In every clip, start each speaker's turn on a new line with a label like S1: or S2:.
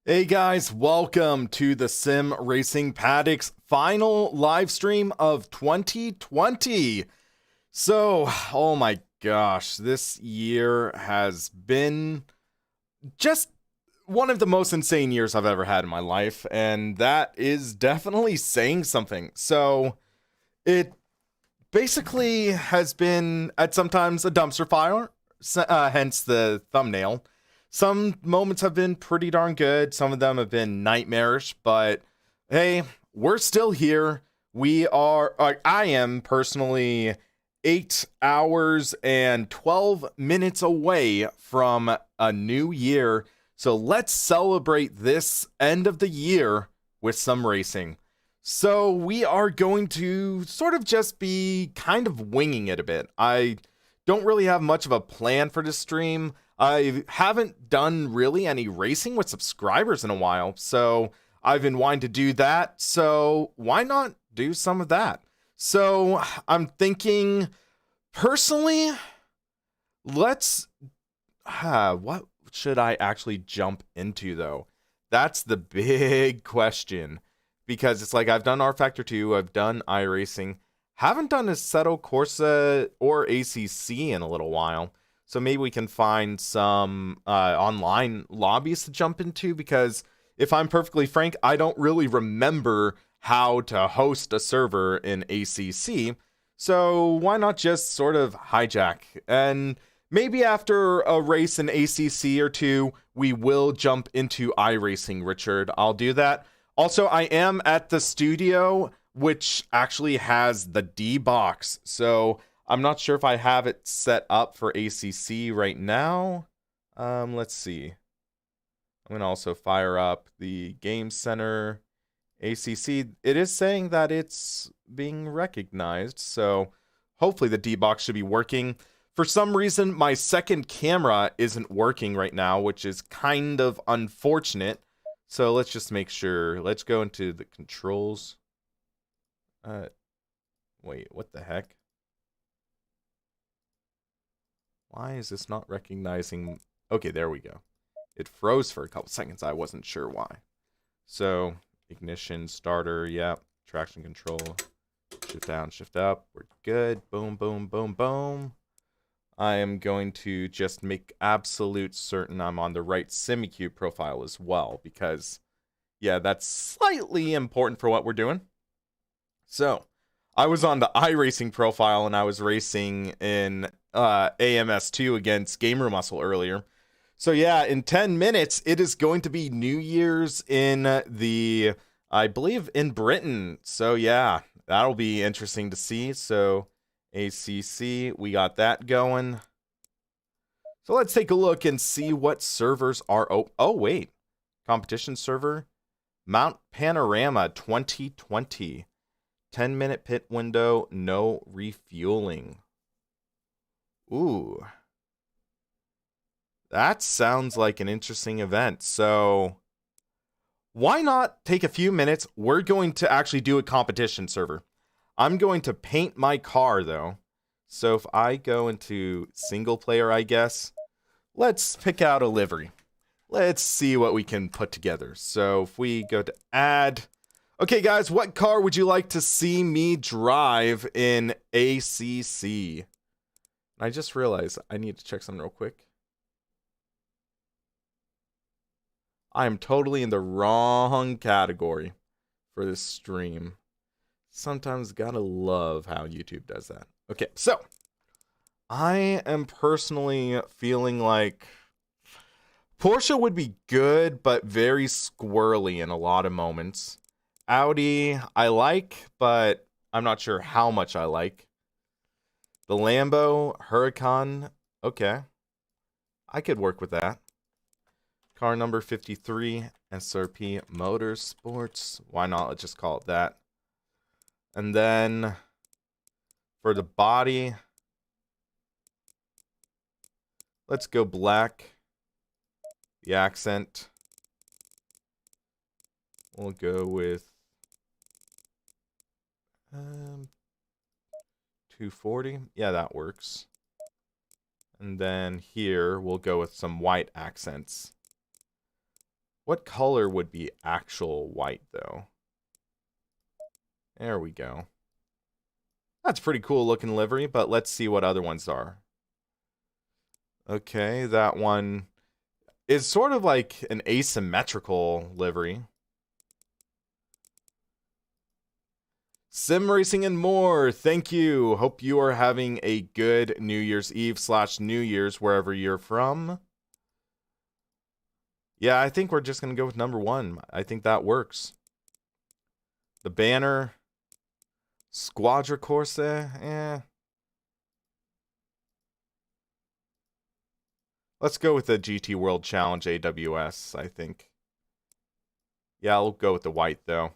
S1: Hey guys, welcome to the Sim Racing Paddock's final live stream of 2020. So, oh my gosh, this year has been just one of the most insane years I've ever had in my life, and that is definitely saying something. So, it basically has been at sometimes a dumpster fire, hence the thumbnail. Some moments have been pretty darn good. Some of them have been nightmarish, but hey, we're still here. I am personally 8 hours and 12 minutes away from a new year. So let's celebrate this end of the year with some racing. So we are going to sort of just be kind of winging it a bit. I don't really have much of a plan for this stream. I haven't done really any racing with subscribers in a while, so I've been wanting to do that. So why not do some of that? So I'm thinking, personally, let's what should I actually jump into though? That's the big question, because it's like I've done R Factor 2, I've done iRacing, haven't done Assetto Corsa or ACC in a little while. So maybe we can find some online lobbies to jump into, because if I'm perfectly frank, I don't really remember how to host a server in ACC. So why not just sort of hijack? And maybe after a race in ACC or two, we will jump into iRacing, Richard. I'll do that. Also, I am at the studio, which actually has the D box. So I'm not sure if I have it set up for ACC right now. Let's see. I'm going to also fire up the Game Center ACC. It is saying that it's being recognized, so hopefully the D-Box should be working. For some reason, my second camera isn't working right now, which is kind of unfortunate. So let's just make sure. Let's go into the controls. Wait, what the heck? Why is this not recognizing? Okay, there we go. It froze for a couple seconds. I wasn't sure why. So, ignition, starter, yep. Traction control. Shift down, shift up. We're good. Boom, boom, boom, boom. I am going to just make absolute certain I'm on the right SimiQ profile as well, because, yeah, that's slightly important for what we're doing. So, I was on the iRacing profile, and I was racing in AMS2 against Gamer Muscle earlier. So yeah, in 10 minutes, it is going to be New Year's in I believe, in Britain. So yeah, that'll be interesting to see. So ACC, we got that going. So let's take a look and see what servers are. Oh wait, competition server, Mount Panorama 2020. 10-minute pit window, no refueling. Ooh. That sounds like an interesting event. So why not take a few minutes? We're going to actually do a competition server. I'm going to paint my car though. So if I go into single player, I guess, let's pick out a livery. Let's see what we can put together. So if we go to add, okay guys, what car would you like to see me drive in ACC? I just realized I need to check something real quick. I am totally in the wrong category for this stream. Sometimes gotta love how YouTube does that. Okay, so I am personally feeling like Porsche would be good, but very squirrely in a lot of moments. Audi, I like, but I'm not sure how much I like. The Lambo, Huracan, okay. I could work with that. Car number 53, SRP Motorsports. Why not? Let's just call it that. And then for the body, let's go black. The accent, we'll go with 240. Yeah, that works. And then here we'll go with some white accents. What color would be actual white, though? There we go. That's pretty cool looking livery, but let's see what other ones are. Okay, that one is sort of like an asymmetrical livery. Sim Racing and more, thank you. Hope you are having a good New Year's Eve / New Year's wherever you're from. Yeah, I think we're just going to go with number 1. I think that works. The banner, Squadra Corse, Let's go with the GT World Challenge AWS, I think. Yeah, I'll go with the white, though.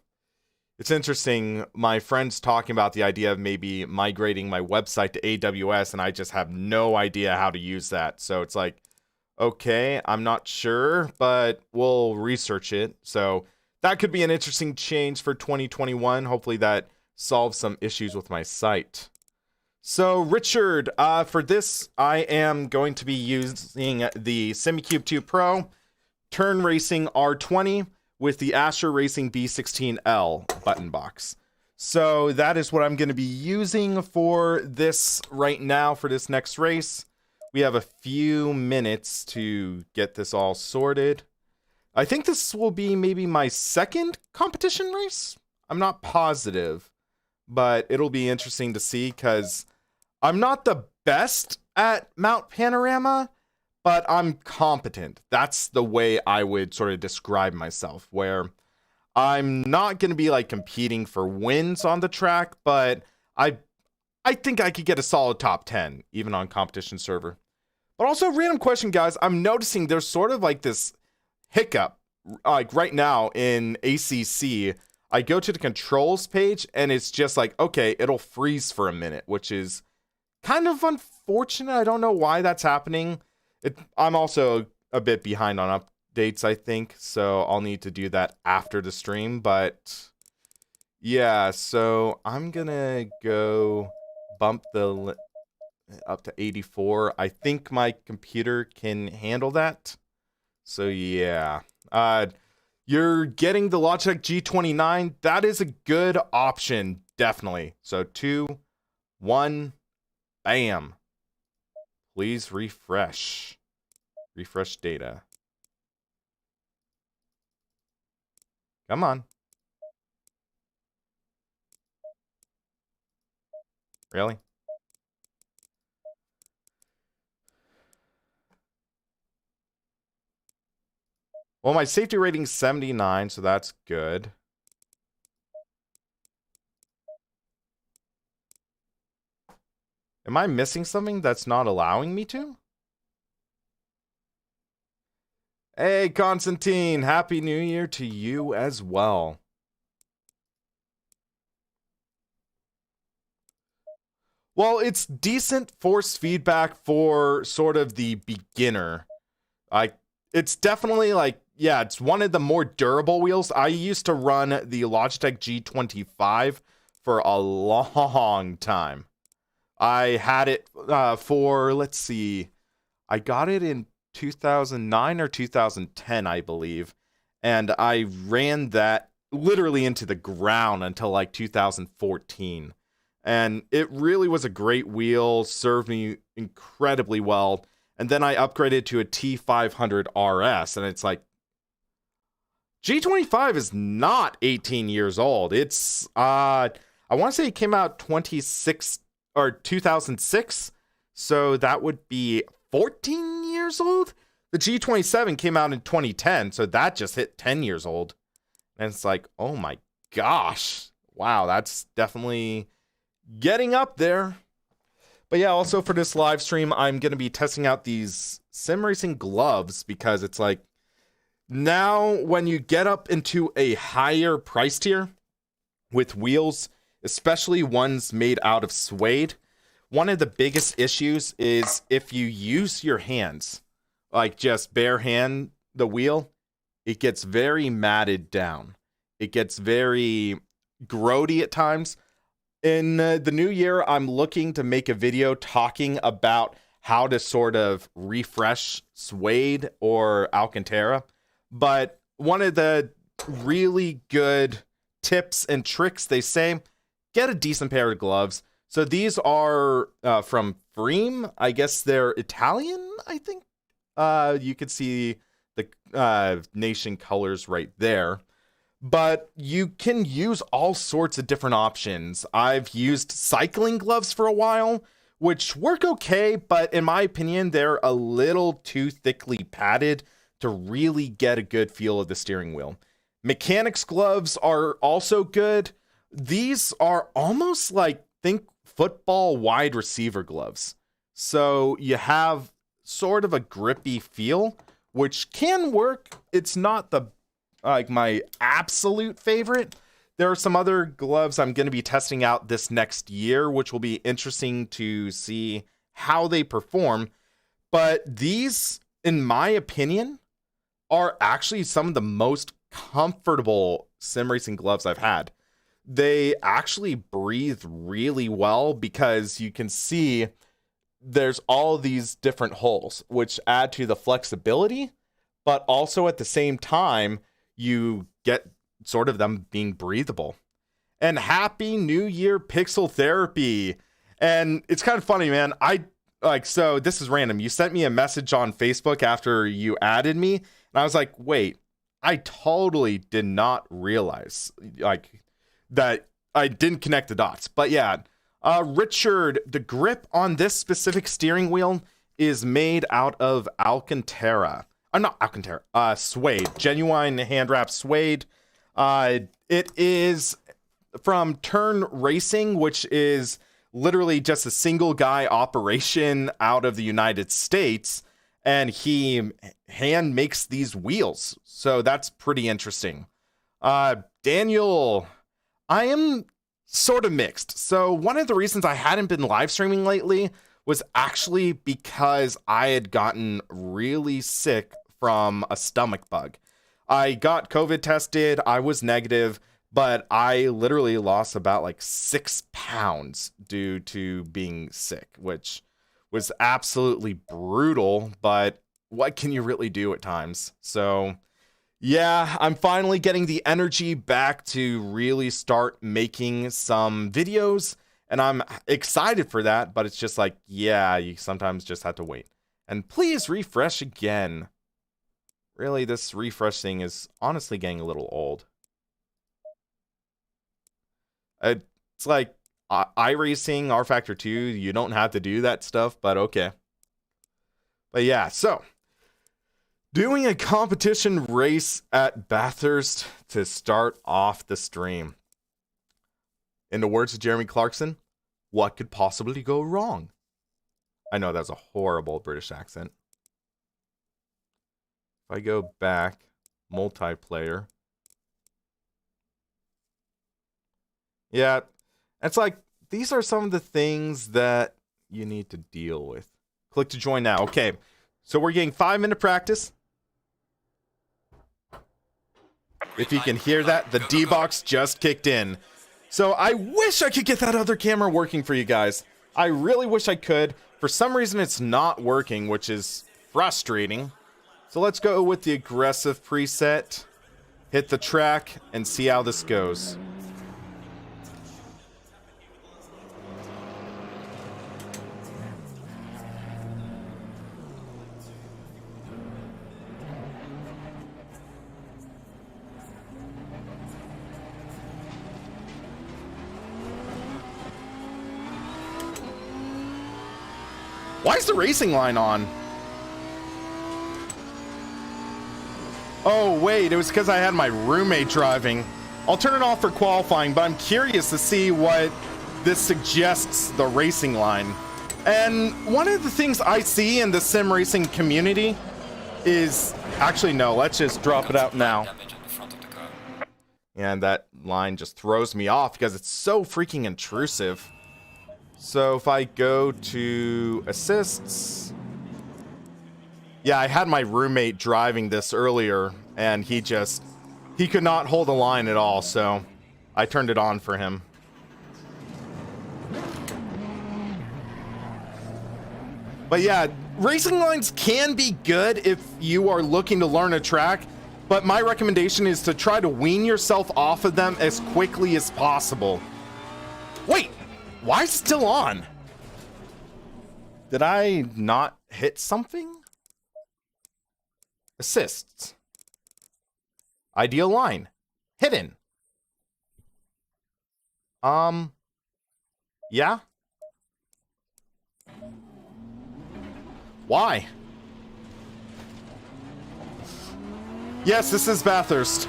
S1: It's interesting, my friend's talking about the idea of maybe migrating my website to AWS, and I just have no idea how to use that. So it's like, okay, I'm not sure, but we'll research it. So that could be an interesting change for 2021. Hopefully that solves some issues with my site. So Richard, for this, I am going to be using the SimiCube 2 Pro Turn Racing R20 with the Asher Racing B16L button box. So that is what I'm going to be using for this right now for this next race. We have a few minutes to get this all sorted. I think this will be maybe my second competition race. I'm not positive, but it'll be interesting to see because I'm not the best at Mount Panorama, but I'm competent. That's the way I would sort of describe myself, where I'm not going to be like competing for wins on the track, but I think I could get a solid top 10, even on competition server. But also, random question, guys. I'm noticing there's sort of like this hiccup, like right now in ACC. I go to the controls page, and it's just like, okay, it'll freeze for a minute, which is kind of unfortunate. I don't know why that's happening. I'm also a bit behind on updates, I think, so I'll need to do that after the stream. But yeah, so I'm gonna go bump the up to 84. I think my computer can handle that. So yeah, you're getting the Logitech G29. That is a good option, definitely. So 2, 1, bam. Please refresh. Refresh data. Come on. Really? Well, my safety rating's 79, so that's good. Am I missing something that's not allowing me to? Hey, Constantine, Happy New Year to you as well. Well, it's decent force feedback for sort of the beginner. It's definitely like, yeah, it's one of the more durable wheels. I used to run the Logitech G25 for a long time. I had it for, let's see, I got it in 2009 or 2010, I believe. And I ran that literally into the ground until like 2014. And it really was a great wheel, served me incredibly well. And then I upgraded to a T500 RS, and it's like, G25 is not 18 years old. It's, I want to say it came out 2006, so that would be 14 years old. The G27 came out in 2010, so that just hit 10 years old. And it's like, oh my gosh. Wow, that's definitely getting up there. But yeah, also for this live stream, I'm going to be testing out these sim racing gloves because it's like, now when you get up into a higher price tier with wheels, especially ones made out of suede, one of the biggest issues is if you use your hands, like just bare hand the wheel, it gets very matted down. It gets very grody at times. In the new year, I'm looking to make a video talking about how to sort of refresh suede or Alcantara. But one of the really good tips and tricks they say, get a decent pair of gloves. So these are from Freem. I guess they're Italian, I think. You could see the nation colors right there. But you can use all sorts of different options. I've used cycling gloves for a while, which work okay, but in my opinion, they're a little too thickly padded to really get a good feel of the steering wheel. Mechanics gloves are also good. These are almost like, think football wide receiver gloves. So you have sort of a grippy feel, which can work. It's not the like my absolute favorite. There are some other gloves I'm going to be testing out this next year, which will be interesting to see how they perform. But these, in my opinion, are actually some of the most comfortable sim racing gloves I've had. They actually breathe really well because you can see there's all these different holes, which add to the flexibility, but also at the same time, you get sort of them being breathable. And happy New Year Pixel Therapy. And it's kind of funny, man. So this is random. You sent me a message on Facebook after you added me, and I was like, wait, I totally did not realize that I didn't connect the dots. But yeah, Richard, the grip on this specific steering wheel is made out of Alcantara. Not Alcantara, suede, genuine hand wrap suede. It is from Turn Racing, which is literally just a single guy operation out of the United States, and he hand makes these wheels. So that's pretty interesting. Daniel, I am sort of mixed. So one of the reasons I hadn't been live streaming lately was actually because I had gotten really sick from a stomach bug. I got COVID tested, I was negative, but I literally lost about like 6 pounds due to being sick, which was absolutely brutal, but what can you really do at times? So yeah, I'm finally getting the energy back to really start making some videos, and I'm excited for that, but it's just like, yeah, you sometimes just have to wait. And please refresh again. Really, this refresh thing is honestly getting a little old. It's like iRacing, rFactor 2, you don't have to do that stuff, but okay. But yeah, so doing a competition race at Bathurst to start off the stream. In the words of Jeremy Clarkson, what could possibly go wrong? I know that's a horrible British accent. If I go back, multiplayer. Yeah, it's like, these are some of the things that you need to deal with. Click to join now. Okay, so we're getting 5-minute practice. If you can hear that, the D-Box just kicked in. So I wish I could get that other camera working for you guys. I really wish I could. For some reason, it's not working, which is frustrating. So let's go with the aggressive preset. Hit the track and see how this goes. Why is the racing line on? Oh, wait, it was because I had my roommate driving. I'll turn it off for qualifying, but I'm curious to see what this suggests the racing line. And one of the things I see in the sim racing community is... Actually, no, let's just drop it out now. And that line just throws me off because it's so freaking intrusive. So if I go to assists, yeah, I had my roommate driving this earlier, and he could not hold the line at all, so I turned it on for him. But yeah, racing lines can be good if you are looking to learn a track. but my recommendation is to try to wean yourself off of them as quickly as possible. Wait, why is it still on? Did I not hit something? Assists. Ideal line. Hidden. Yeah? Why? Yes, this is Bathurst.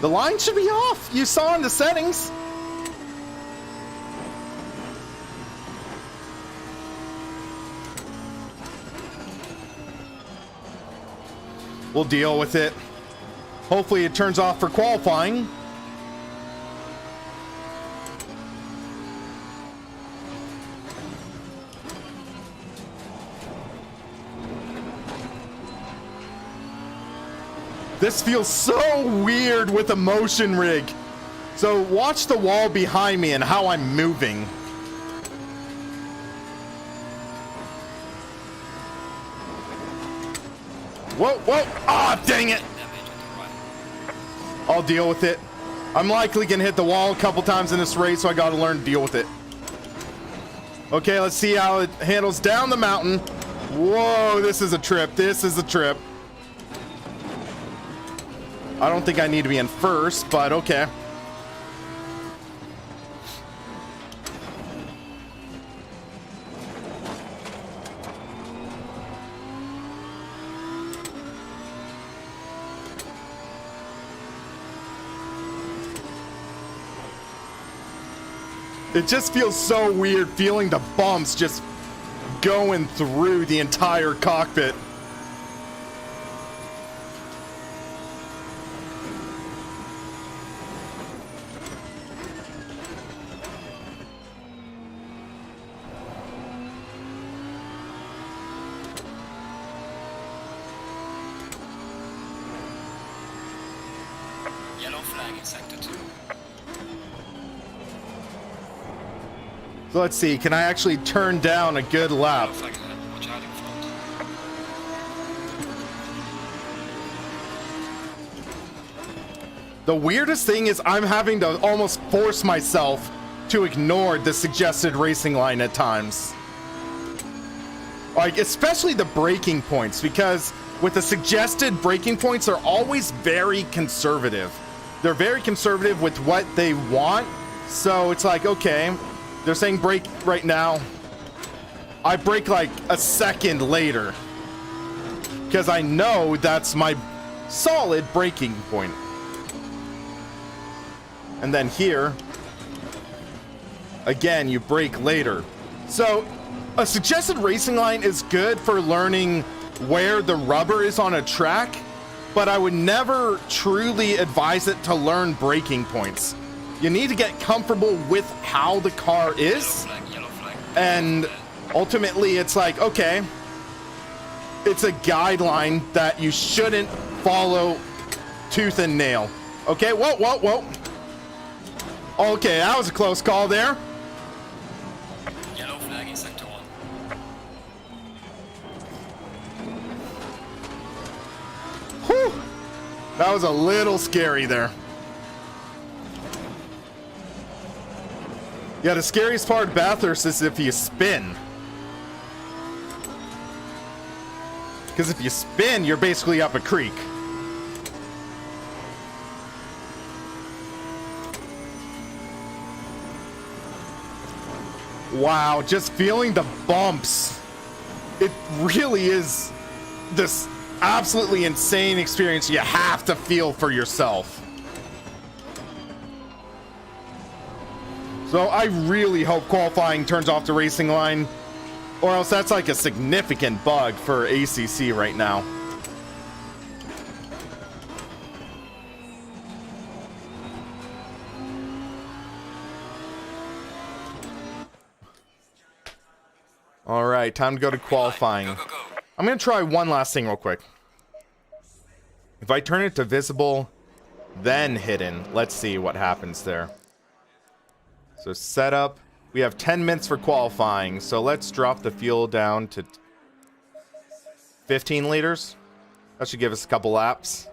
S1: The line should be off. You saw in the settings. We'll deal with it. Hopefully it turns off for qualifying. This feels so weird with a motion rig. So watch the wall behind me and how I'm moving. Whoa, whoa, ah, dang it. I'll deal with it. I'm likely gonna hit the wall a couple times in this race, so I gotta learn to deal with it. Okay, let's see how it handles down the mountain. Whoa, this is a trip. This is a trip. I don't think I need to be in first, but okay. It just feels so weird feeling the bumps just going through the entire cockpit.
S2: Yellow flag in sector 2.
S1: So let's see, can I actually turn down a good lap?
S2: Yellow flag ahead. Watch out in front.
S1: The weirdest thing is I'm having to almost force myself to ignore the suggested racing line at times. Like, especially the braking points, because with the suggested braking points, they're always very conservative. They're very conservative with what they want. So it's like, okay, they're saying brake right now. I brake like a second later because I know that's my solid braking point. And then here, again, you brake later. So a suggested racing line is good for learning where the rubber is on a track, but I would never truly advise it to learn braking points. You need to get comfortable with how the car is,
S2: Yellow flag.
S1: and ultimately it's like, okay, it's a guideline that you shouldn't follow tooth and nail. Okay, whoa, whoa, whoa. Okay, that was a close call there.
S2: Yellow flag in sector 1.
S1: Whew. That was a little scary there. Yeah, the scariest part of Bathurst is if you spin. Because if you spin, you're basically up a creek. Wow, just feeling the bumps. It really is this absolutely insane experience you have to feel for yourself. So I really hope qualifying turns off the racing line, or else that's like a significant bug for ACC right now. All right, time to go to qualifying.
S2: Go, go, go.
S1: I'm going to try one last thing real quick. If I turn it to visible, then hidden, let's see what happens there. So setup, We have 10 minutes for qualifying, so let's drop the fuel down to 15 liters. That should give us a couple laps.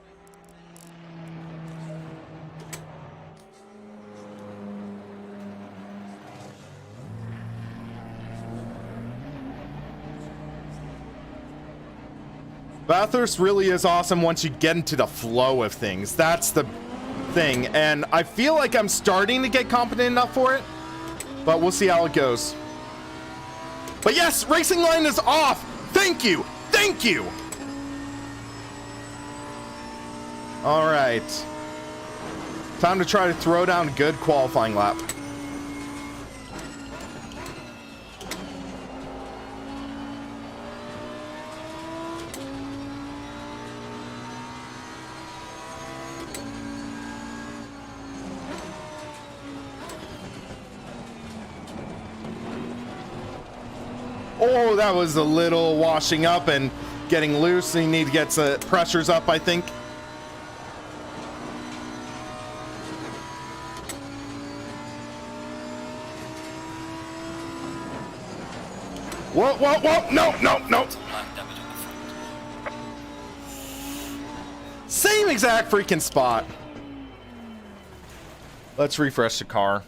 S1: Bathurst really is awesome once you get into the flow of things. That's the thing, and I feel like I'm starting to get competent enough for it, but we'll see how it goes. But yes, racing line is off. Thank you. Thank you. All right. Time to try to throw down a good qualifying lap. Oh, that was a little washing up and getting loose. You need to get the pressures up, I think. Whoa, whoa, whoa. No, no, no. Same exact freaking spot. Let's refresh the car.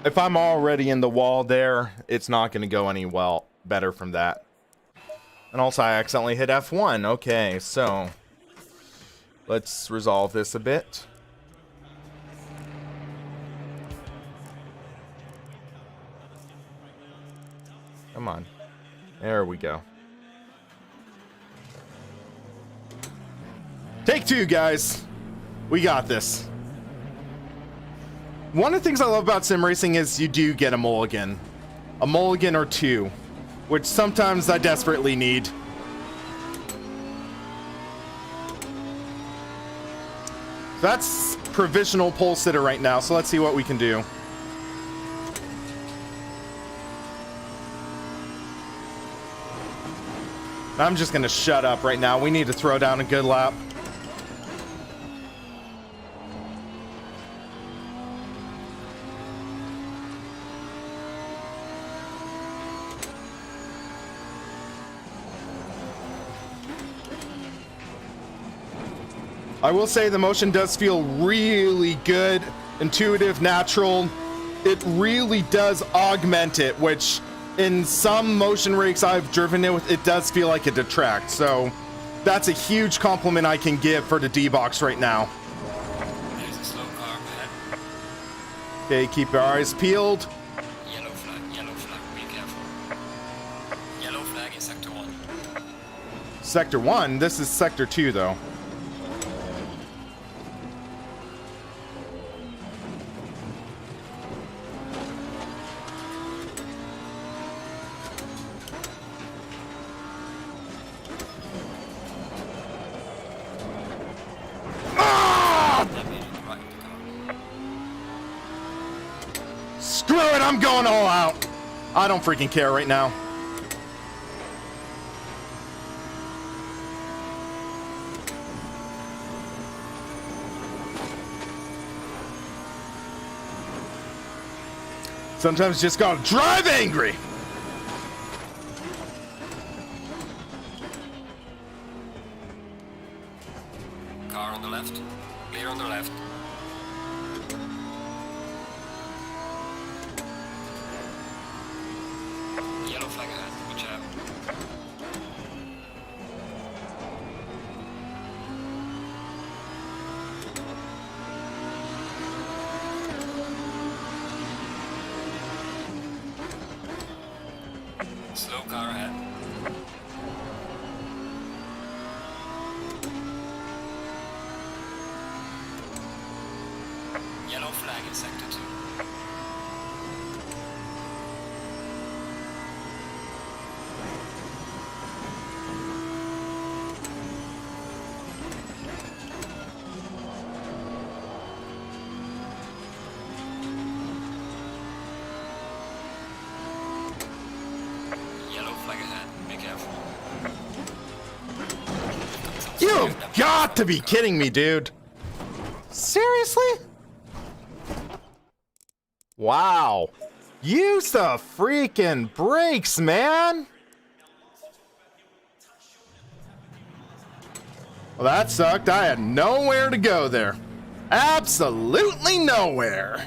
S1: If I'm already in the wall there, it's not going to go any better from that. And also, I accidentally hit F1. Okay, so let's resolve this a bit. Come on. There we go. Take two, guys. We got this. One of the things I love about sim racing is you do get a mulligan. A mulligan or two, which sometimes I desperately need. That's provisional pole sitter right now, so let's see what we can do. I'm just gonna shut up right now. We need to throw down a good lap. I will say the motion does feel really good, intuitive, natural. It really does augment it, which in some motion rakes I've driven it with, it does feel like it detracts. So that's a huge compliment I can give for the D-Box right now.
S2: There's a slow car ahead.
S1: Okay, keep your eyes peeled.
S2: Yellow flag, be careful. Yellow flag in sector 1.
S1: Sector 1? This is sector 2 though. Screw it, I'm going all out. I don't freaking care right now. Sometimes you just gotta drive angry.
S2: Car on the left. Clear on the left. Yellow flag ahead. Watch out. Slow car ahead. Yellow flag in sector 2. Yellow flag ahead. Be careful.
S1: You've got to be kidding me, dude. Seriously? Wow. Use the freaking brakes, man. Well, that sucked. I had nowhere to go there. Absolutely nowhere.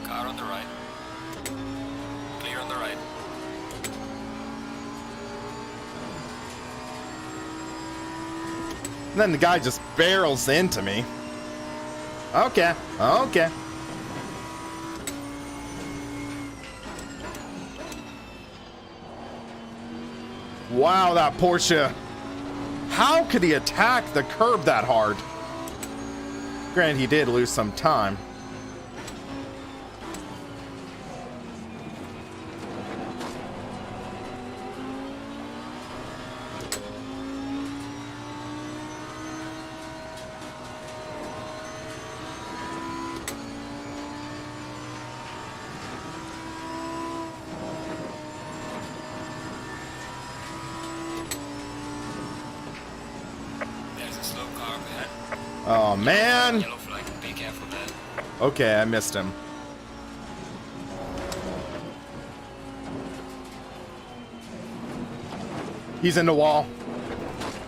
S2: Car on the right. Clear on the right.
S1: And then the guy just barrels into me. Okay, okay. Wow, that Porsche. How could he attack the curb that hard? Granted, he did lose some time.
S2: There's a slow car up ahead.
S1: Oh, man.
S2: Yellow flag. Be careful there.
S1: Okay, I missed him. He's in the wall.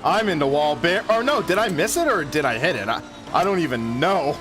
S1: I'm in the wall. Oh, no. Did I miss it or did I hit it? I don't even know.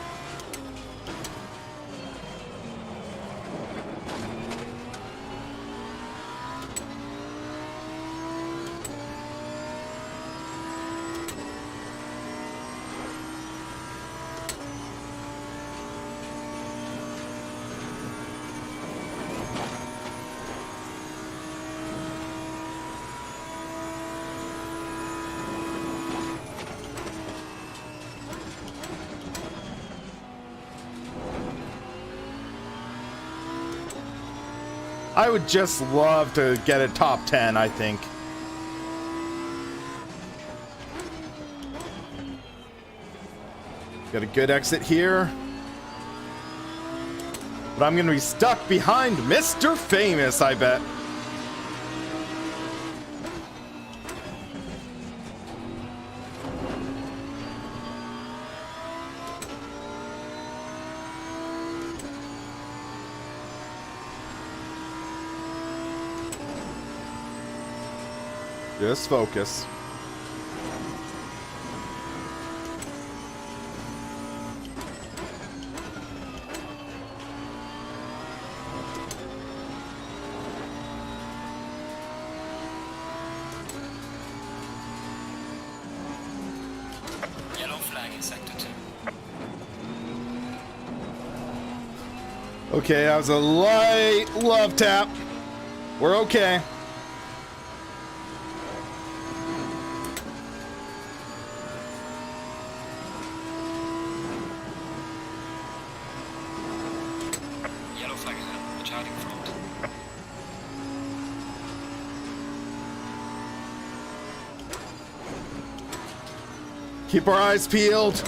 S1: I would just love to get a top 10, I think. Got a good exit here. But I'm going to be stuck behind Mr. Famous, I bet. Just focus.
S2: Yellow flag in sector 2.
S1: Okay, that was a light love tap. We're okay.
S2: Yellow flag ahead. Watch out in front.
S1: Keep our eyes peeled.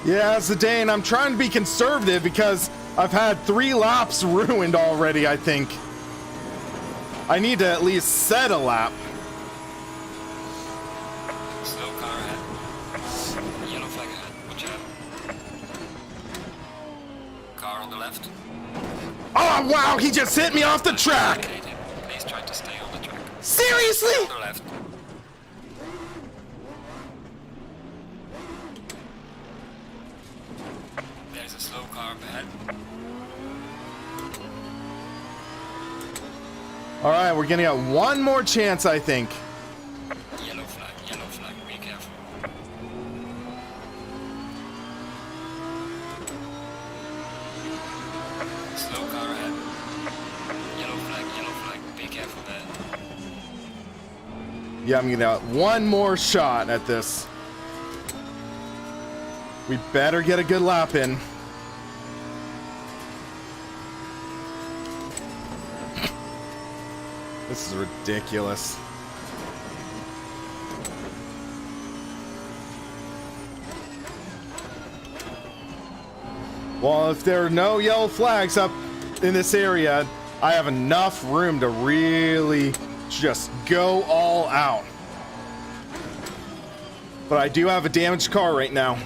S1: Yeah, Zidane, I'm trying to be conservative because I've had 3 laps ruined already, I think. I need to at least set a lap.
S2: Slow car ahead. Yellow flag ahead. Watch out. Car on the left.
S1: Oh, wow, he just hit me off the track.
S2: Please try to stay on the track.
S1: Seriously?
S2: On the left. There's a slow car up ahead.
S1: All right, we're gonna get one more chance, I think.
S2: Yellow flag, be careful. Slow car ahead. Yellow flag, be careful there.
S1: Yeah, I'm gonna get one more shot at this. We better get a good lap in. This is ridiculous. Well, if there are no yellow flags up in this area, I have enough room to really just go all out. But I do have a damaged car right now.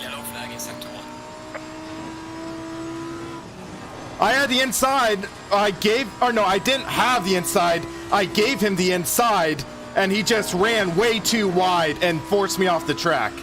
S2: Yellow flag in sector 1.
S1: I had the inside. I didn't have the inside. I gave him the inside, and he just ran way too wide and forced me off the track.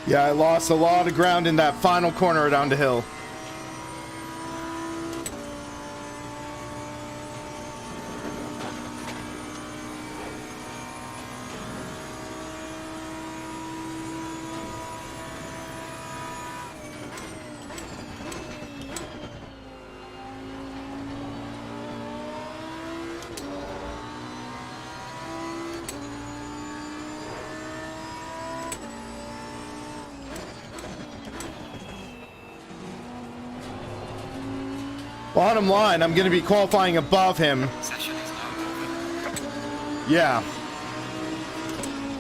S1: Yeah, I lost a lot of ground in that final corner down the hill. Bottom line, I'm going to be qualifying above him.
S2: Session is now over.
S1: Yeah.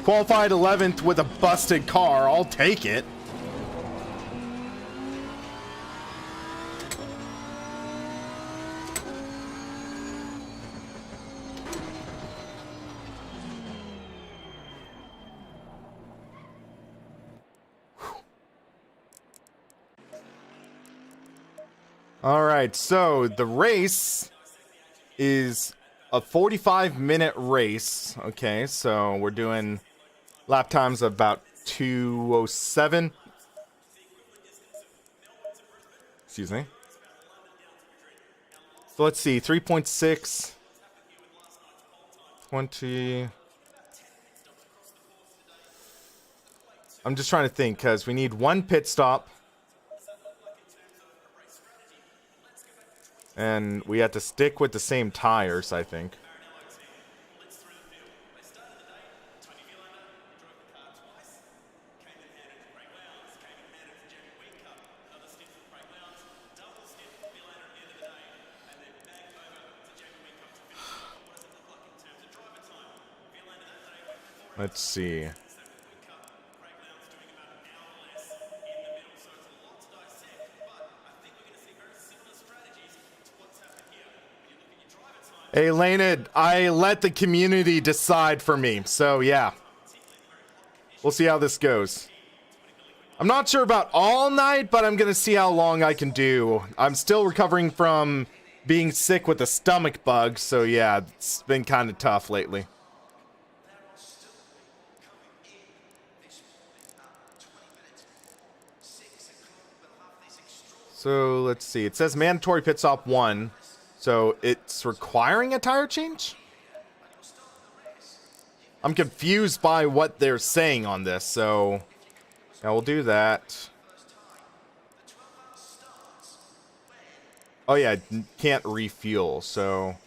S1: Qualified 11th with a busted car. I'll take it. All right, so the race is a 45-minute race. Okay, so we're doing lap times of about 2:07. Excuse me. So let's see, 3.6, 20. I'm just trying to think because we need one pit stop. And we have to stick with the same tires, I think. Let's see. Hey, Lanid, I let the community decide for me, so yeah. We'll see how this goes. I'm not sure about all night, but I'm gonna see how long I can do. I'm still recovering from being sick with a stomach bug, so yeah, it's been kind of tough lately. So let's see, it says mandatory pit stop 1. So it's requiring a tire change? I'm confused by what they're saying on this, so yeah, we'll do that. Oh yeah, can't refuel, so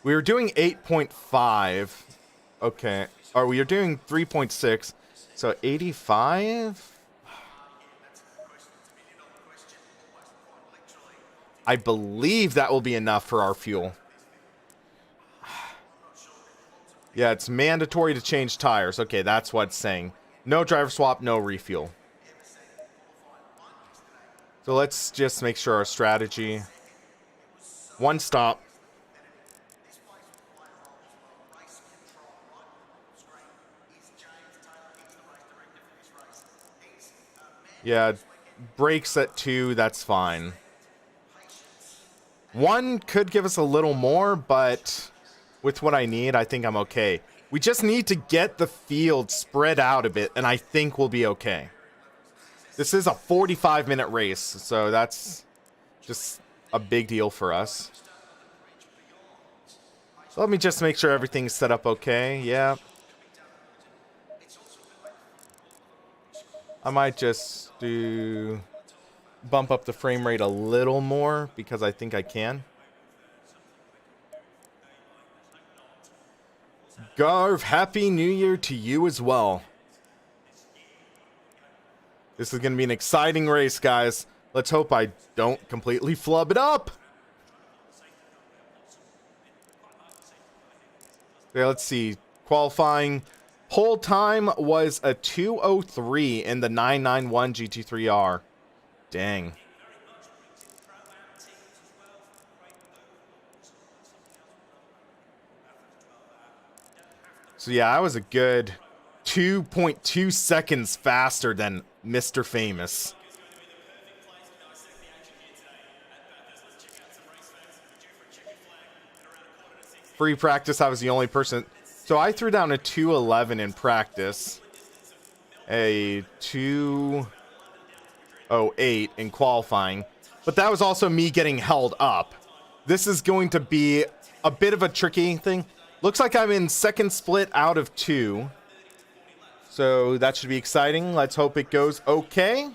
S1: we were doing 8.5. Okay, or we are doing 3.6, so 85. I believe that will be enough for our fuel. Yeah, it's mandatory to change tires. Okay, that's what it's saying. No driver swap, no refuel. So let's just make sure our strategy. One stop. Yeah, brakes at 2, that's fine. 1 could give us a little more, but with what I need, I think I'm okay. We just need to get the field spread out a bit, and I think we'll be okay. This is a 45-minute race, so that's just a big deal for us. So let me just make sure everything's set up okay. Yeah. I might just bump up the frame rate a little more because I think I can. Garv, Happy New Year to you as well. This is going to be an exciting race, guys. Let's hope I don't completely flub it up. Okay, let's see. Qualifying pole time was a 2:03 in the 991 GT3R. Dang. So yeah, I was a good 2.2 seconds faster than Mr. Famous. Free practice, I was the only person. So I threw down a 2:11 in practice. A 2:08 in qualifying. But that was also me getting held up. This is going to be a bit of a tricky thing. Looks like I'm in second split out of 2. So that should be exciting. Let's hope it goes okay.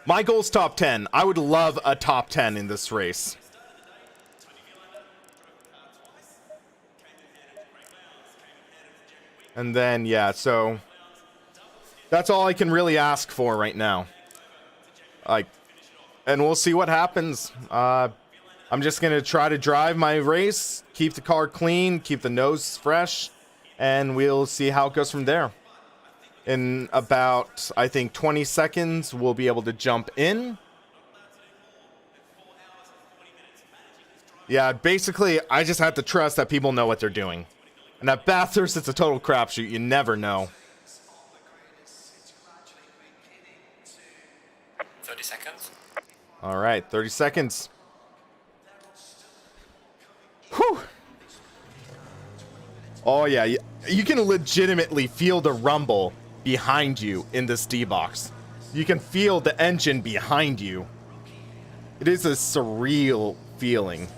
S1: My goal's top 10. I would love a top 10 in this race. And then, yeah, so that's all I can really ask for right now. And we'll see what happens. I'm just going to try to drive my race, keep the car clean, keep the nose fresh, and we'll see how it goes from there. In about, I think, 20 seconds, we'll be able to jump in. Yeah, basically, I just have to trust that people know what they're doing. And at Bathurst, it's a total crapshoot. You never know.
S2: 30 seconds.
S1: All right, 30 seconds. Whew. Oh, yeah. You can legitimately feel the rumble behind you in this D-box. You can feel the engine behind you. It is a surreal feeling.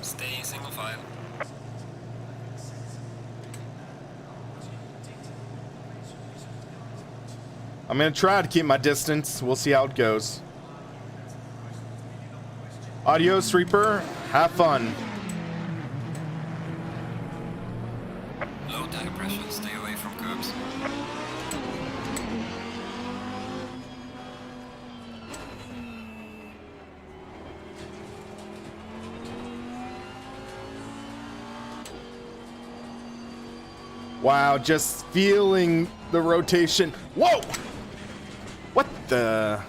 S2: Stay in single file.
S1: I'm going to try to keep my distance. We'll see how it goes. Adios, Reaper. Have fun.
S2: Low tire pressure. Stay away from curbs.
S1: Wow, just feeling the rotation. Whoa! What the?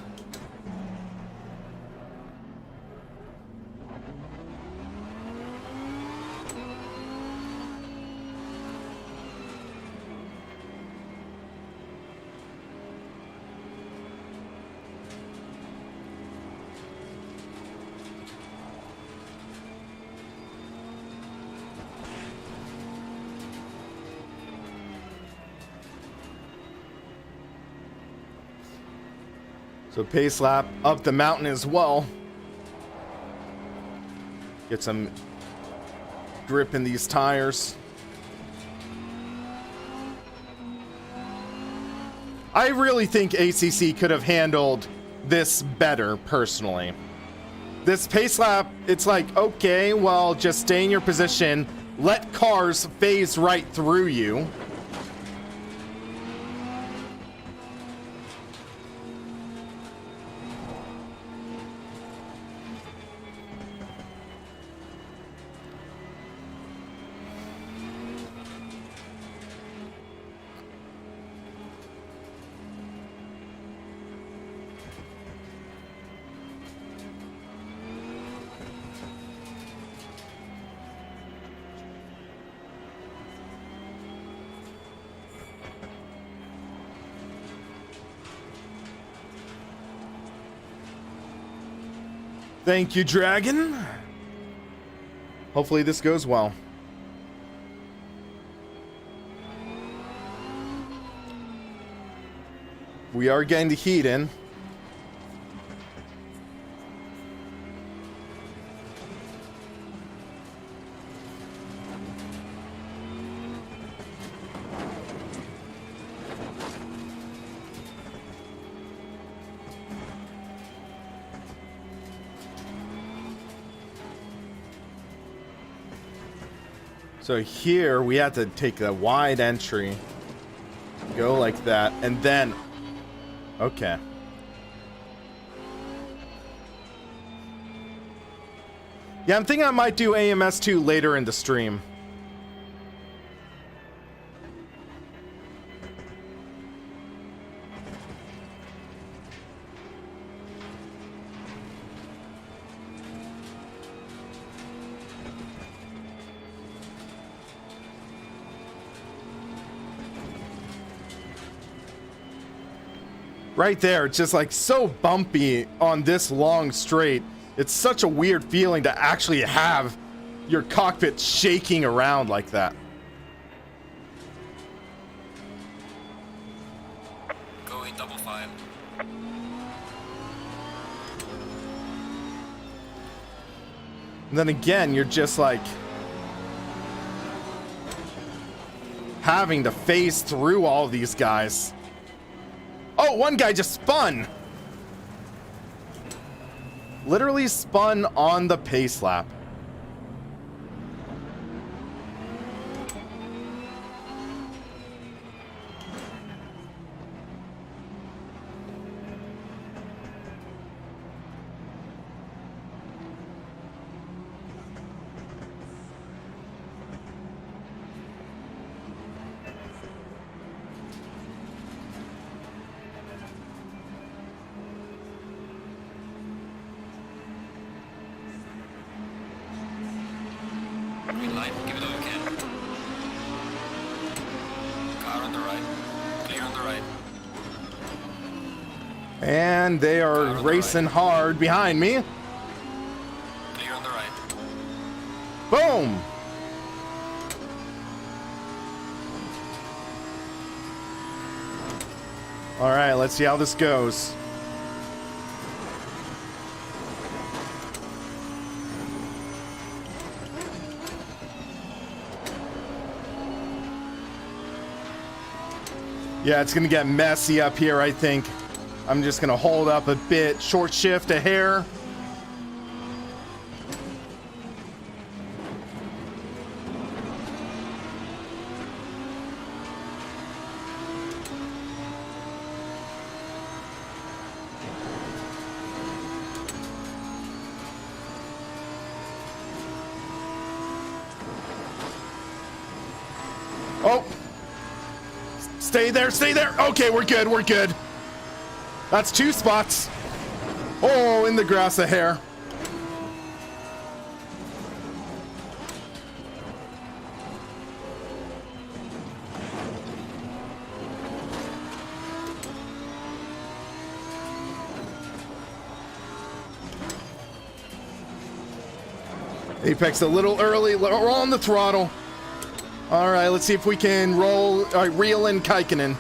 S1: So pace lap up the mountain as well. Get some grip in these tires. I really think ACC could have handled this better, personally. This pace lap, it's like, okay, well, just stay in your position. Let cars phase right through you. Thank you, Dragon. Hopefully this goes well. We are getting the heat in. So here we have to take a wide entry, go like that, and then, okay. Yeah, I'm thinking I might do AMS2 later in the stream. Right there, it's just like so bumpy on this long straight. It's such a weird feeling to actually have your cockpit shaking around like that.
S2: Going double file.
S1: And then again, you're just like having to phase through all these guys. Oh, one guy just spun. Literally spun on the pace lap.
S2: Green light, give it all you can. Car on the right. Clear on the right.
S1: And they are racing hard behind me.
S2: Clear on the right.
S1: Boom! All right, let's see how this goes. Yeah, it's gonna get messy up here, I think. I'm just gonna hold up a bit, short shift a hair. Oh! Stay there, stay there! Okay, we're good, we're good. That's 2 spots. Oh, in the grass a hair. Apex a little early, we're on the throttle. All right, let's see if we can reel in Kaikkonen.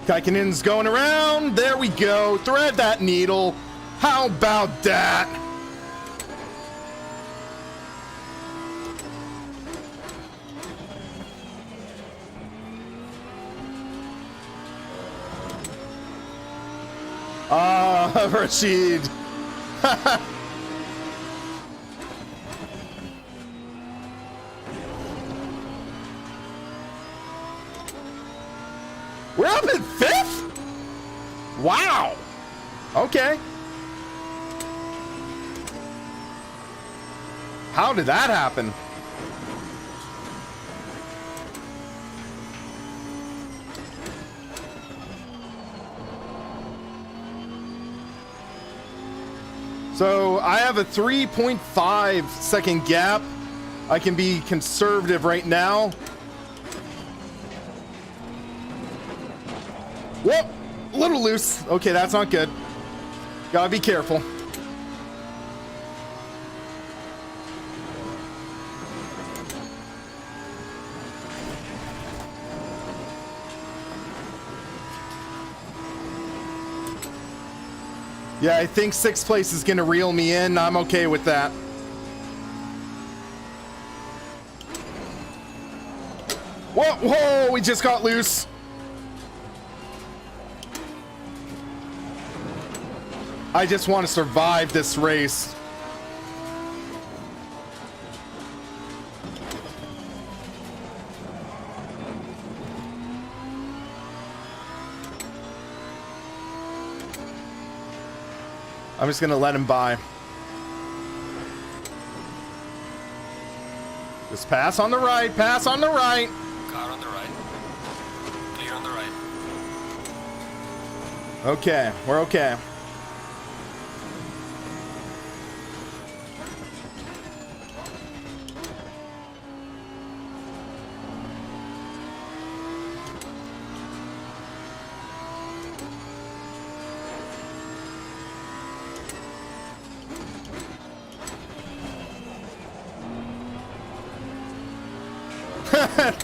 S1: Kaikkonen's going around. There we go. Thread that needle. How about that? Ah, Rashid. We're up in 5th? Wow. Okay. How did that happen? So I have a 3.5 second gap. I can be conservative right now. Whoa, a little loose. Okay, that's not good. Gotta be careful. Yeah, I think 6th place is gonna reel me in. I'm okay with that. Whoa, whoa, we just got loose. I just want to survive this race. I'm just gonna let him by. Just pass on the right, pass on the right.
S2: Car on the right. Clear on the right.
S1: Okay, we're okay.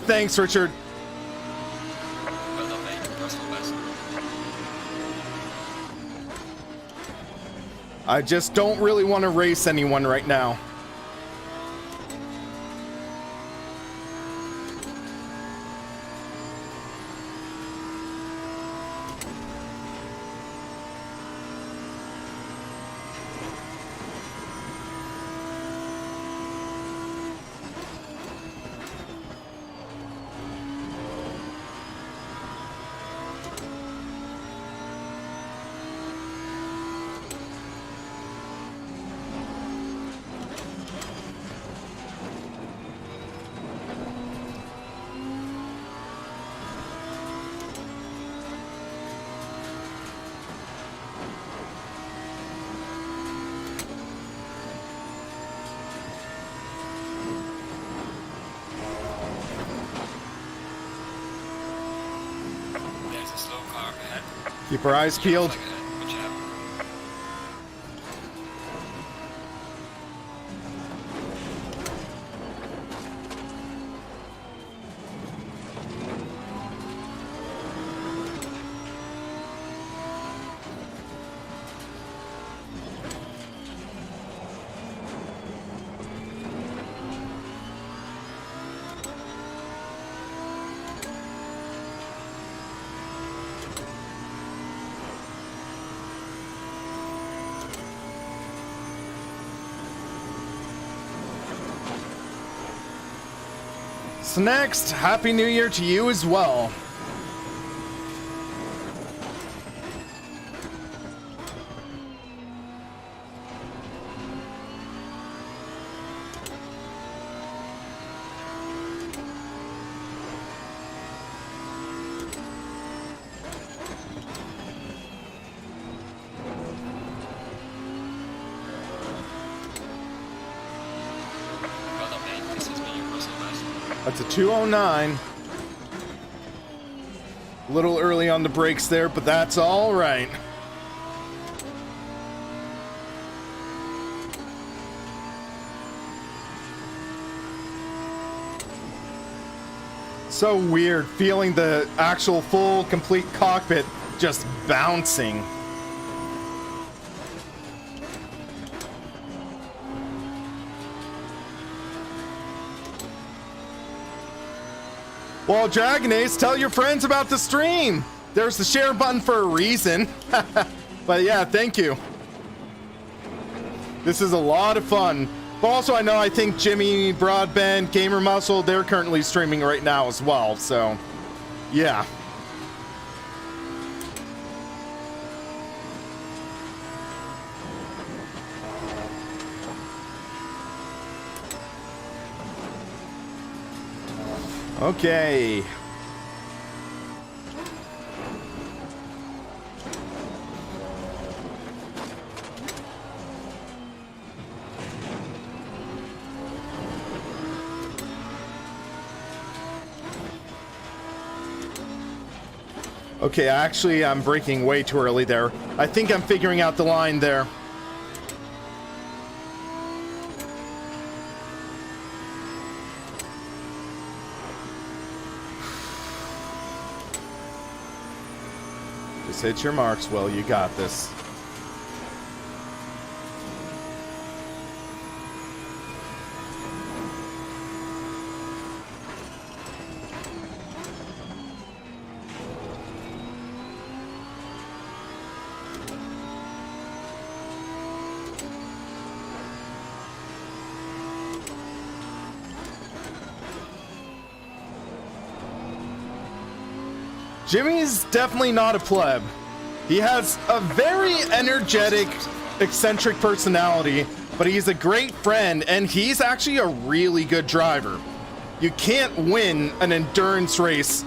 S1: Thanks, Richard.
S2: Well done, mate. Personal best.
S1: I just don't really want to race anyone right now.
S2: There's a slow car ahead.
S1: Keep our eyes peeled.
S2: Flag ahead. Good job.
S1: So next, Happy New Year to you as well.
S2: Well done, mate. This has been your personal best.
S1: That's a 209. A little early on the brakes there, but that's all right. So weird feeling the actual full complete cockpit just bouncing. Well, Dragon Ace, tell your friends about the stream. There's the share button for a reason. But yeah, thank you. This is a lot of fun. But also, I think Jimmy, Broadband, Gamer Muscle, they're currently streaming right now as well. So, yeah. Okay. Okay, actually, I'm braking way too early there. I think I'm figuring out the line there. Just hit your marks, Will. You got this. Jimmy's definitely not a pleb. He has a very energetic, eccentric personality, but he's a great friend, and he's actually a really good driver. You can't win an endurance race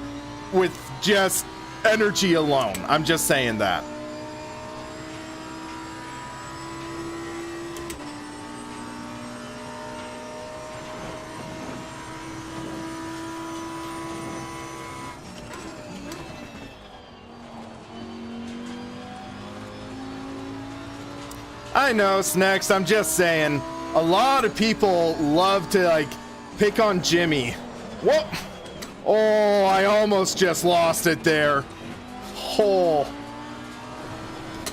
S1: with just energy alone. I'm just saying that. I know, Snacks, I'm just saying, a lot of people love to, like, pick on Jimmy. Whoa! Oh, I almost just lost it there. Oh.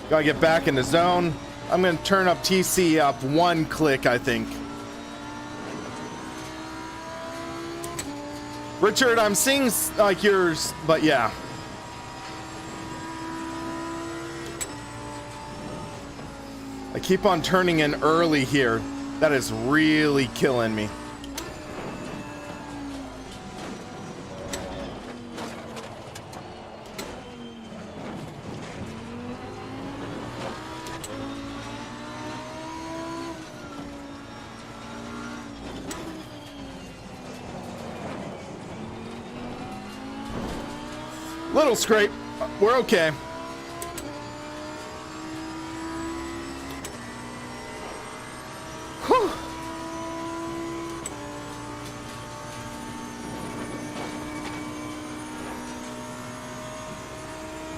S1: Gotta get back in the zone. I'm gonna turn up TC up 1 click, I think. Richard, I'm seeing, like, yours, but yeah. I keep on turning in early here. That is really killing me. Little scrape. We're okay. Whew.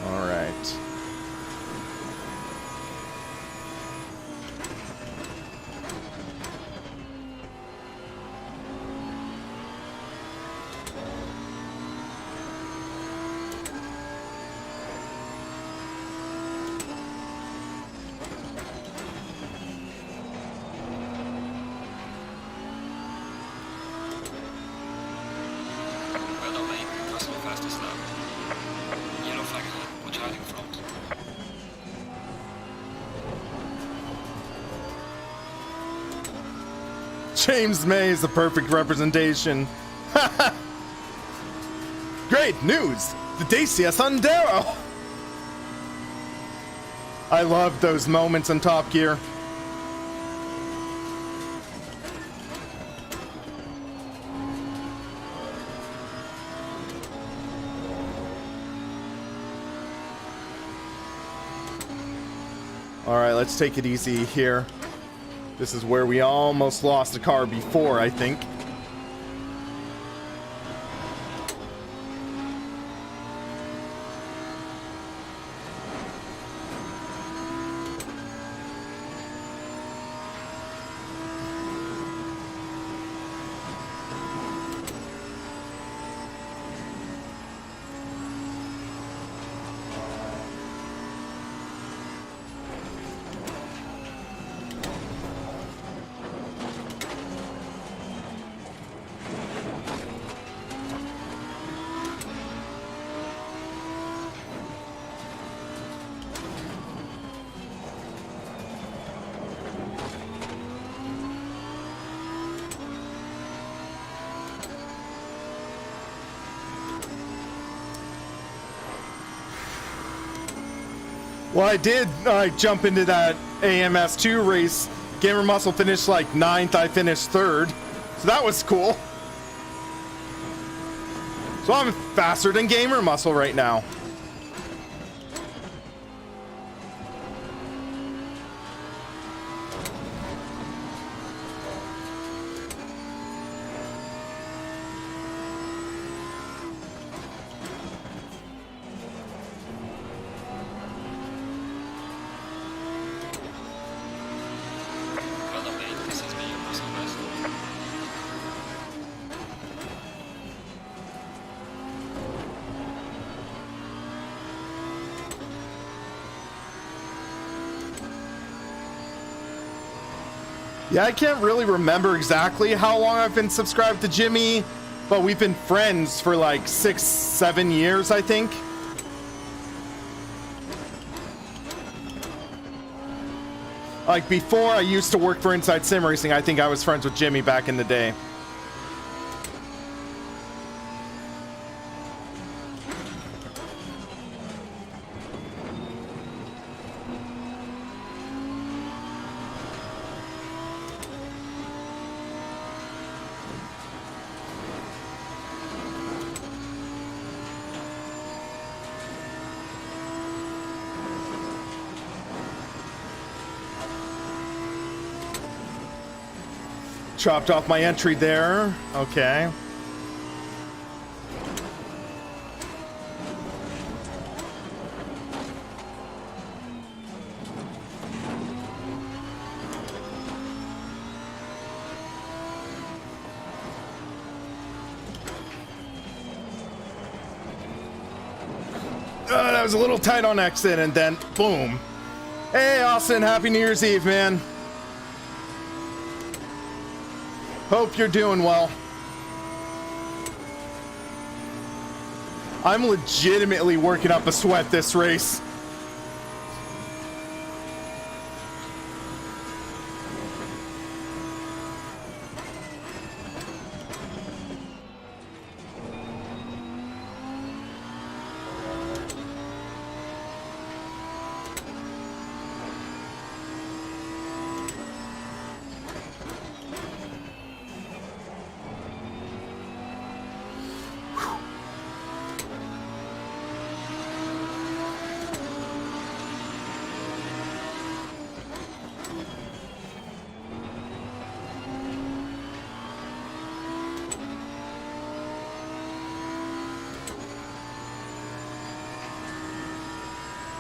S1: All right.
S2: Well done, mate. Personal fastest lap. Yellow flag ahead. Watch hiding front.
S1: James May is the perfect representation. Great news! The Dacia Sandero! I love those moments in Top Gear. Alright, let's take it easy here. This is where we almost lost a car before, I think. Well, I did jump into that AMS2 race. Gamer Muscle finished like 9th, I finished 3rd. So that was cool. So I'm faster than Gamer Muscle right now. Yeah, I can't really remember exactly how long I've been subscribed to Jimmy, but we've been friends for like 6, 7 years, I think. Like before I used to work for Inside Sim Racing, I think I was friends with Jimmy back in the day. Chopped off my entry there. Okay. That was a little tight on exit, and then boom. Hey, Austin, happy New Year's Eve, man. Hope you're doing well. I'm legitimately working up a sweat this race.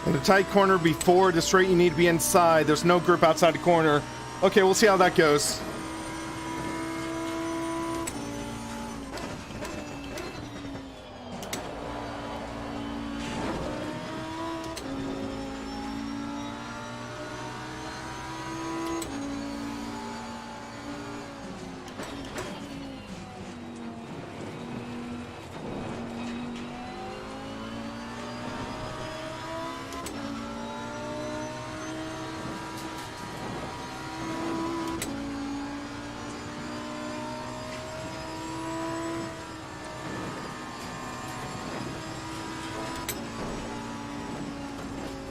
S1: In a tight corner before the straight, you need to be inside. There's no grip outside the corner. Okay, we'll see how that goes.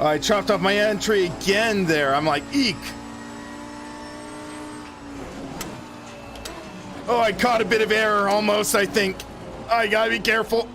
S1: I chopped off my entry again there. I'm like, eek. Oh, I caught a bit of error almost, I think. I gotta be careful.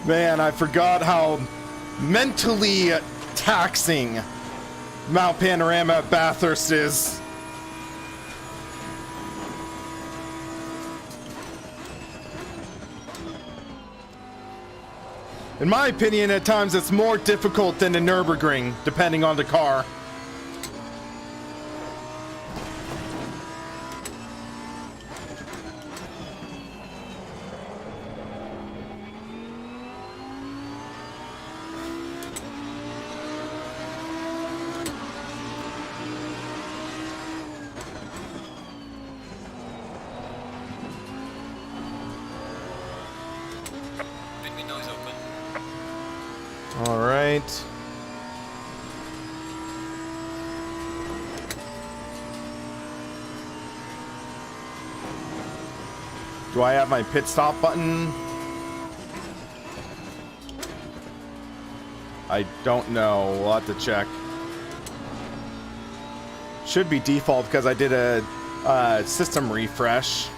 S1: Man, I forgot how mentally taxing Mount Panorama at Bathurst is. In my opinion, at times it's more difficult than the Nürburgring, depending on the car. All right. Do I have my pit stop button? I don't know. We'll have to check. Should be default because I did a system refresh.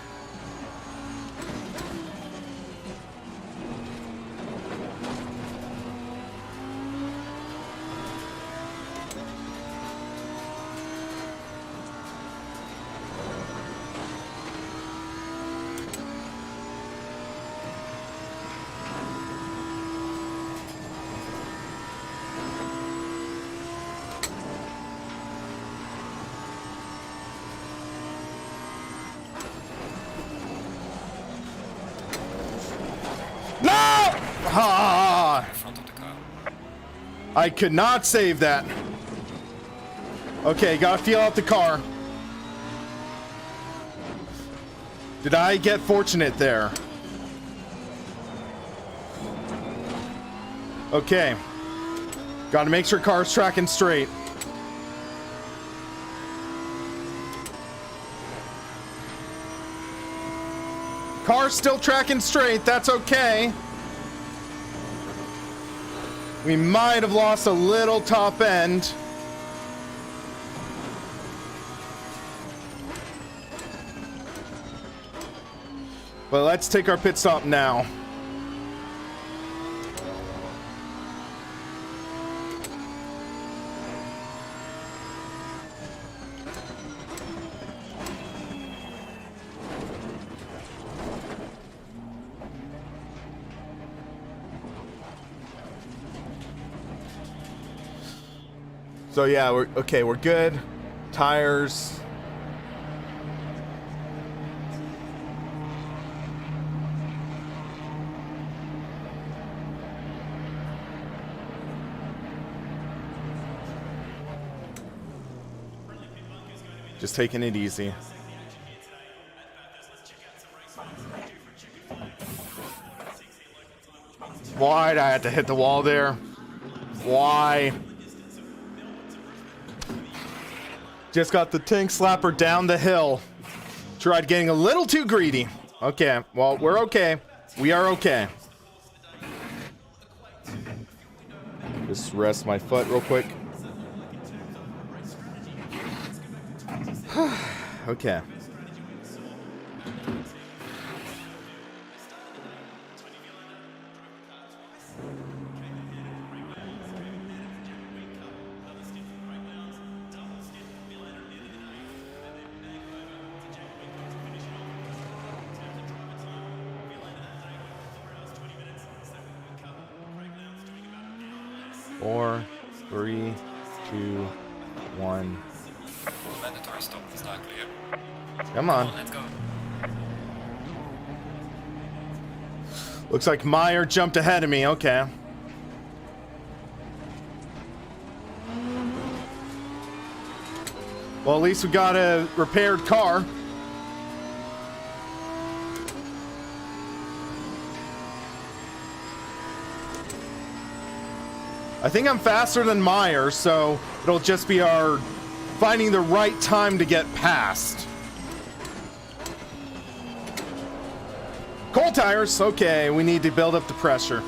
S1: Yeah.
S2: In front of the car.
S1: I could not save that. Okay, gotta feel out the car. Did I get fortunate there? Okay. Gotta make sure car's tracking straight. Car's still tracking straight, that's okay. We might have lost a little top end. But let's take our pit stop now. So yeah, we're okay, we're good. Tires. Just taking it easy. Why'd I have to hit the wall there? Why? Just got the tank slapper down the hill. Tried getting a little too greedy. Okay, well, we're okay. We are okay. Just rest my foot real quick. Okay. Four, three, two, one.
S2: Mandatory stop is not clear.
S1: Come on.
S2: Let's go.
S1: Looks like Meyer jumped ahead of me. Okay. Well, at least we got a repaired car. I think I'm faster than Meyer, so it'll just be our finding the right time to get past. Cold tires. Okay, we need to build up the pressure.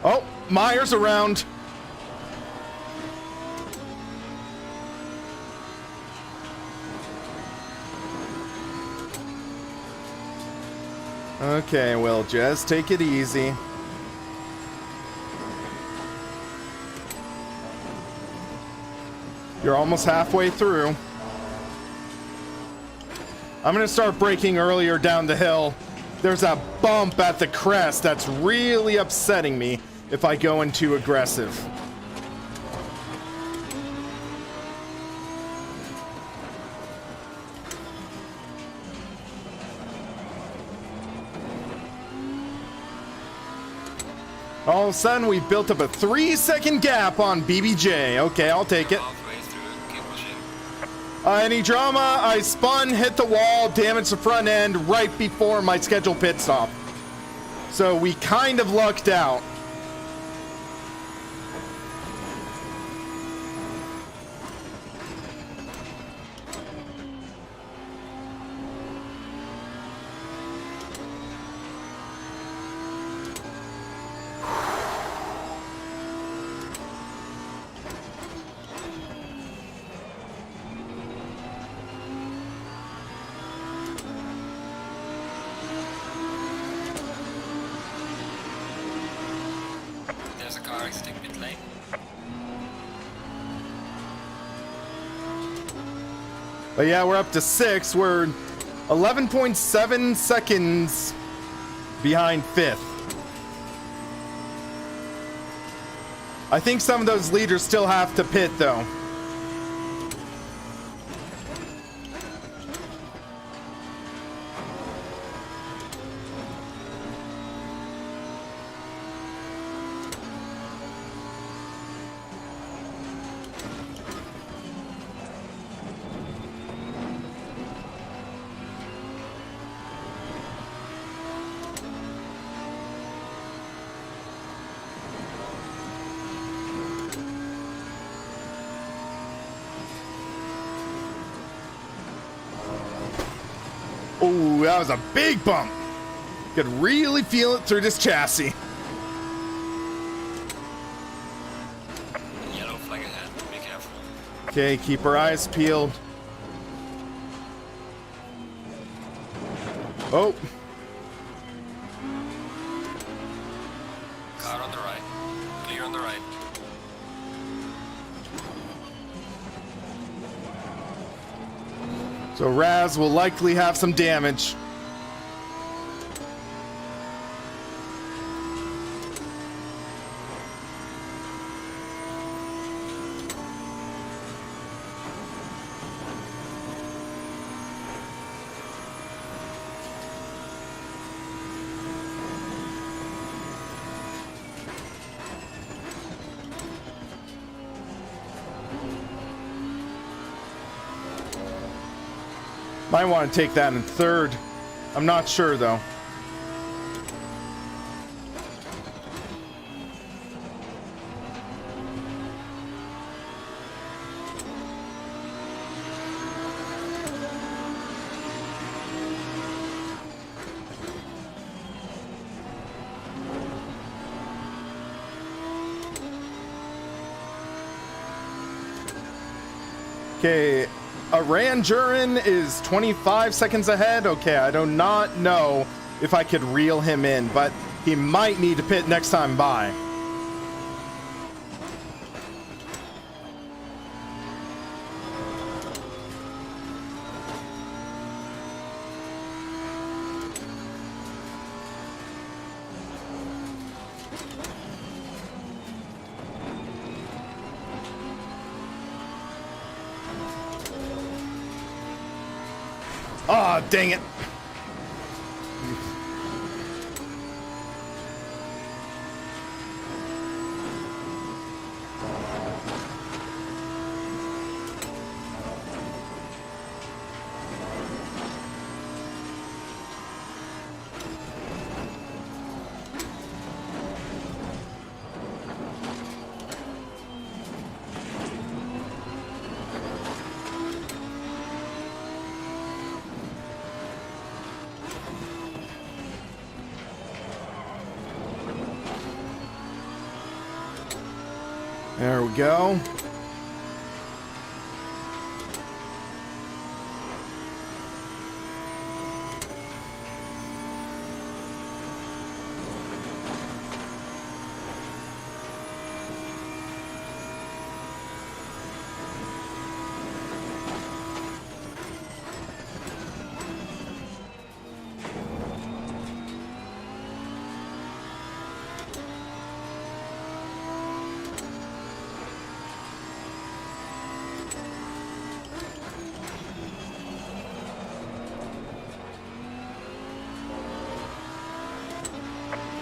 S1: Oh, Meyer's around. Okay, well, just take it easy. You're almost halfway through. I'm gonna start braking earlier down the hill. There's a bump at the crest that's really upsetting me if I go in too aggressive. All of a sudden, we built up a 3-second gap on BBJ. Okay, I'll take it.
S2: Halfway through, keep pushing.
S1: Any drama? I spun, hit the wall, damaged the front end right before my scheduled pit stop. So we kind of lucked out.
S2: There's a car exiting pit lane.
S1: But yeah, we're up to 6. We're 11.7 seconds behind 5th. I think some of those leaders still have to pit, though. Oh, that was a big bump. Could really feel it through this chassis.
S2: Yellow flag ahead. Be careful.
S1: Okay, keep our eyes peeled. Oh.
S2: Car on the right. Clear on the right.
S1: So Raz will likely have some damage. Might want to take that in third. I'm not sure though. Okay, Aranjurin is 25 seconds ahead. Okay, I do not know if I could reel him in, but he might need to pit next time by. Aw, dang it. There we go.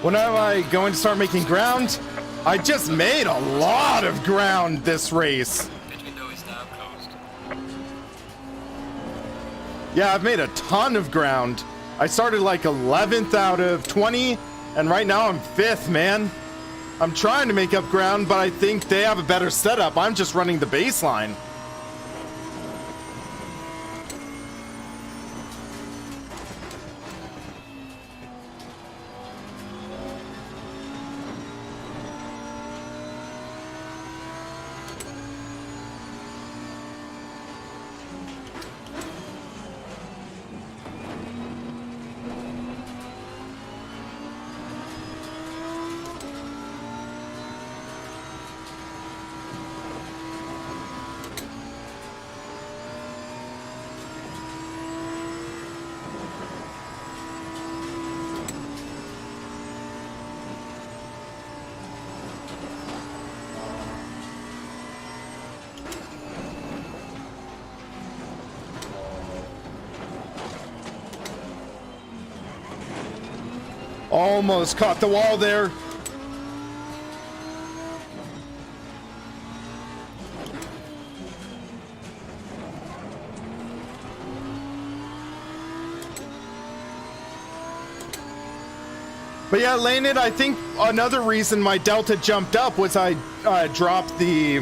S1: When am I going to start making ground? I just made a lot of ground this race.
S2: Pit window is now closed.
S1: Yeah, I've made a ton of ground. I started like 11th out of 20, and right now I'm 5th, man. I'm trying to make up ground, but I think they have a better setup. I'm just running the baseline. Almost caught the wall there. But yeah, Laned, I think another reason my Delta jumped up was I dropped the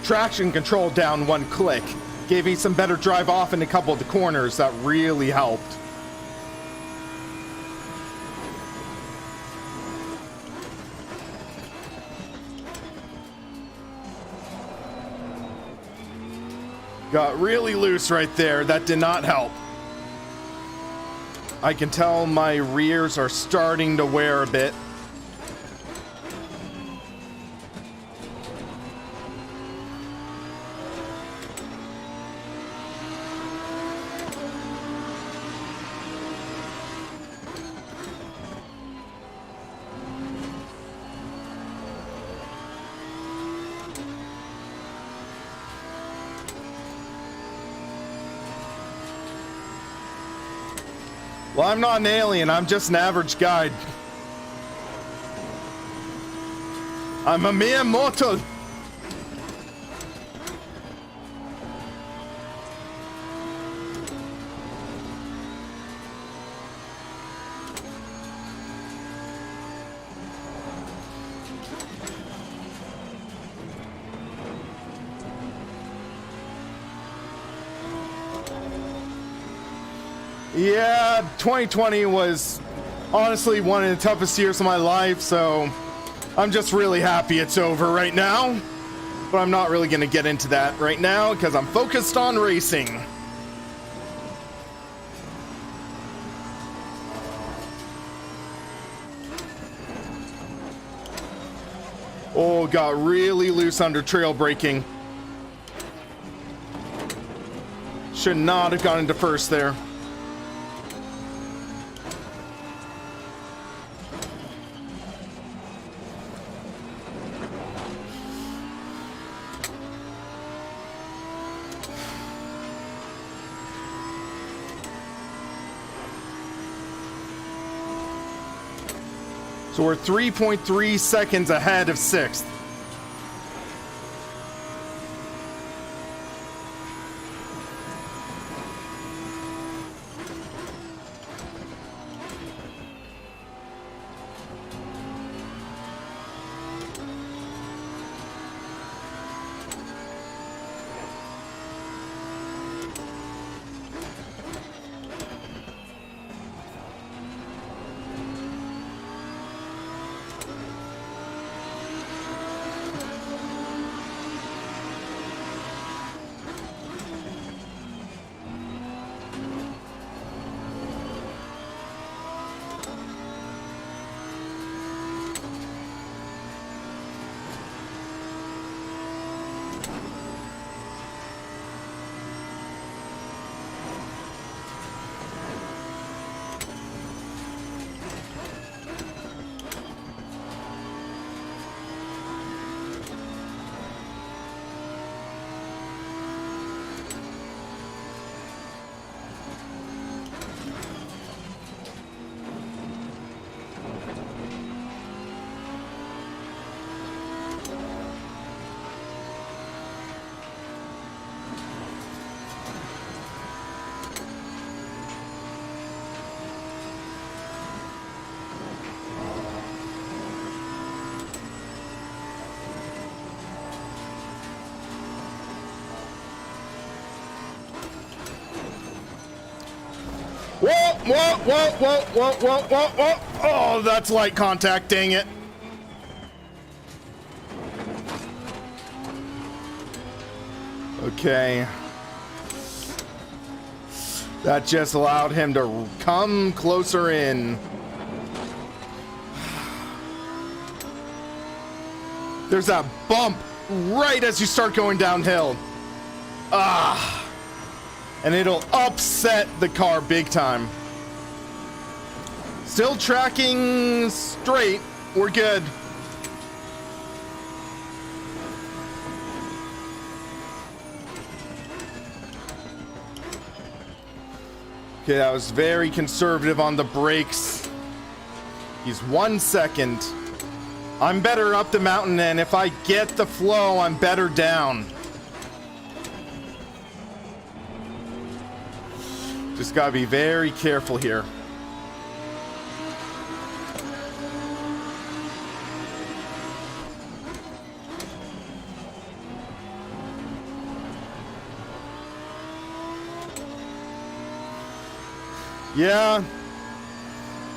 S1: traction control down one click. Gave me some better drive off in a couple of the corners. That really helped. Got really loose right there. That did not help. I can tell my rears are starting to wear a bit. Well, I'm not an alien. I'm just an average guy. I'm a mere mortal. Yeah, 2020 was honestly one of the toughest years of my life, so I'm just really happy it's over right now. But I'm not really going to get into that right now because I'm focused on racing. Oh, got really loose under trail braking. Should not have gone into first there. So we're 3.3 seconds ahead of sixth. Whoa, whoa, whoa, whoa, whoa, whoa, whoa, whoa. Oh, that's light contact, dang it. Okay. That just allowed him to come closer in. There's that bump right as you start going downhill. Ah. And it'll upset the car big time. Still tracking straight. We're good. Okay, that was very conservative on the brakes. He's 1 second. I'm better up the mountain, and if I get the flow, I'm better down. Just gotta be very careful here. Yeah.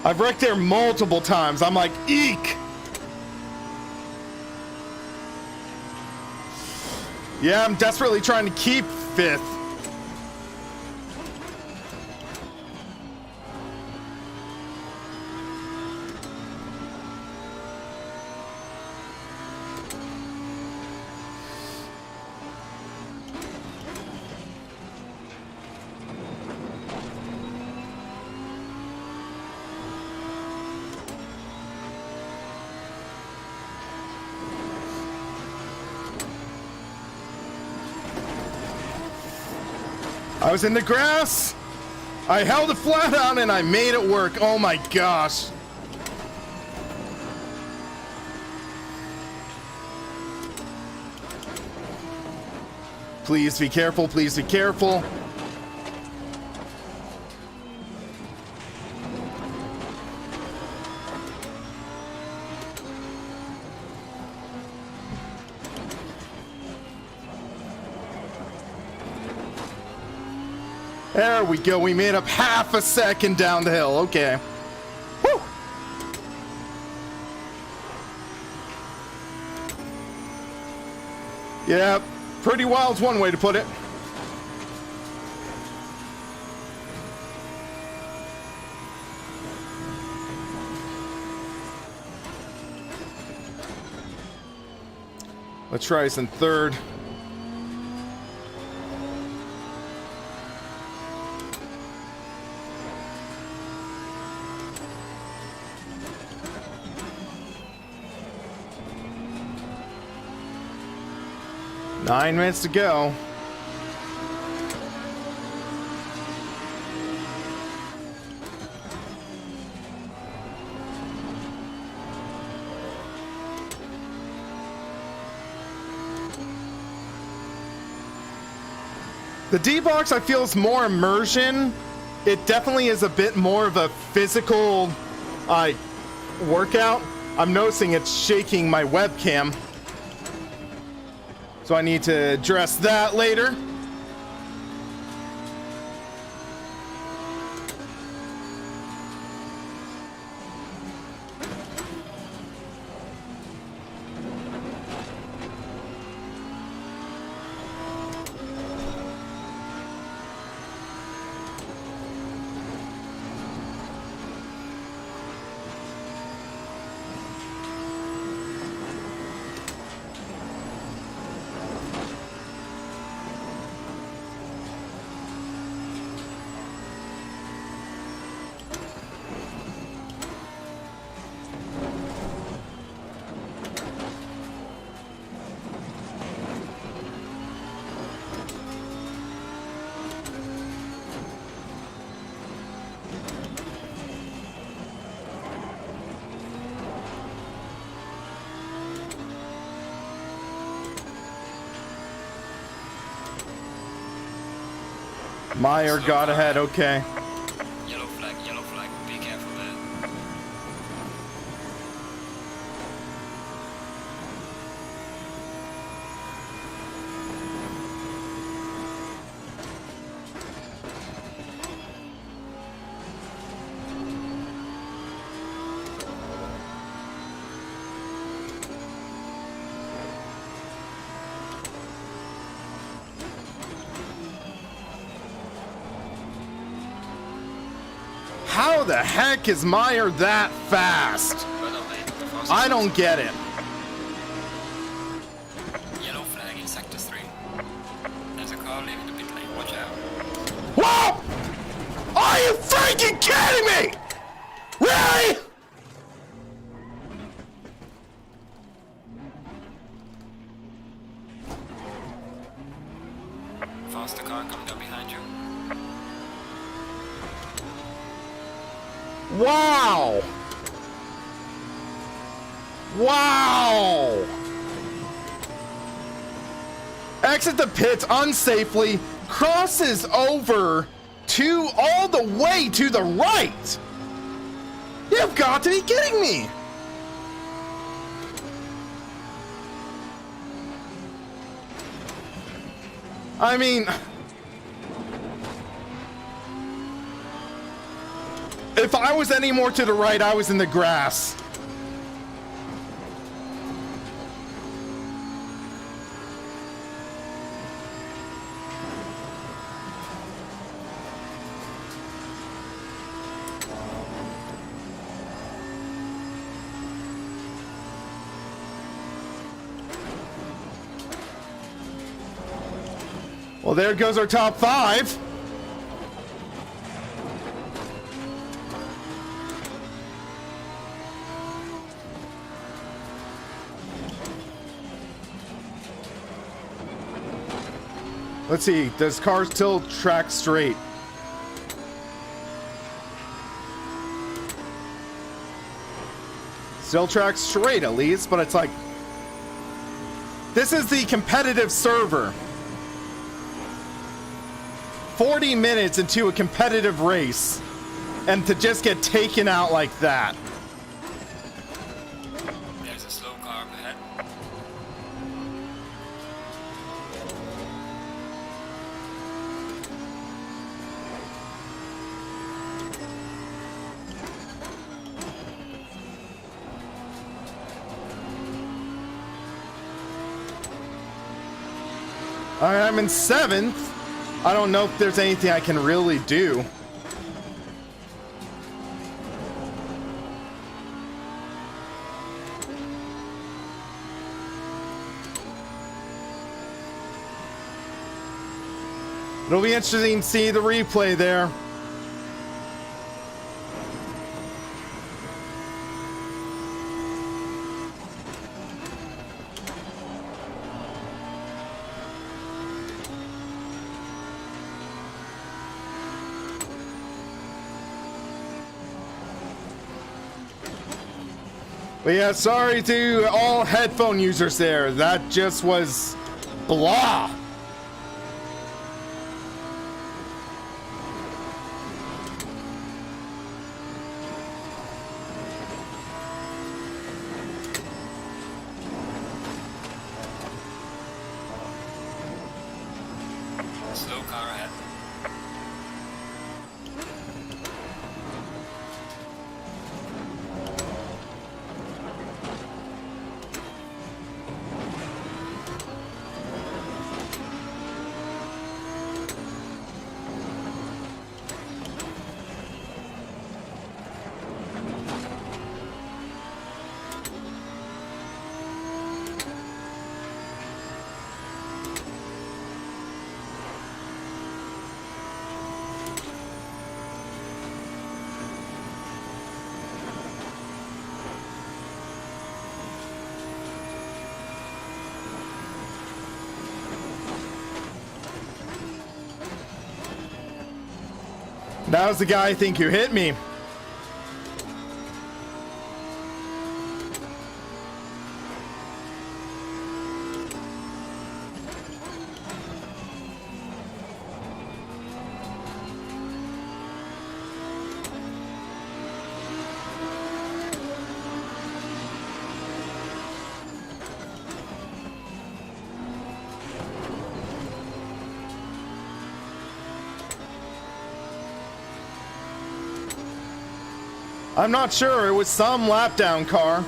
S1: I've wrecked there multiple times. I'm like, eek! Yeah, I'm desperately trying to keep 5th. I was in the grass. I held it flat out and I made it work. Oh my gosh. Please be careful. Please be careful. There we go. We made up half a second down the hill. Okay. Woo! Yeah, pretty wild's one way to put it. Let's try this in 3rd. Nine minutes to go. The D-Box, I feel, is more immersion. It definitely is a bit more of a physical workout. I'm noticing it's shaking my webcam. So I need to address that later. Meyer got ahead, okay.
S2: Yellow flag, be careful there.
S1: How the heck is Meyer that fast? I don't get it.
S2: Yellow flag in sector 3. There's a car leaving the pit lane, watch out.
S1: Whoa! Are you freaking kidding me? Really?
S2: Faster car coming up behind you.
S1: Wow! Wow! Exit the pits unsafely, crosses over to all the way to the right! You've got to be kidding me! I mean... If I was any more to the right, I was in the grass. Well, there goes our top 5. Let's see, does car still track straight? Still tracks straight at least, but it's like, this is the competitive server. 40 minutes into a competitive race, and to just get taken out like that.
S2: There's a slow car up ahead.
S1: All right, I'm in 7th. I don't know if there's anything I can really do. It'll be interesting to see the replay there. But yeah, sorry to all headphone users there. That just was blah.
S2: Slow car ahead.
S1: That was the guy I think who hit me. I'm not sure. It was some lap down car.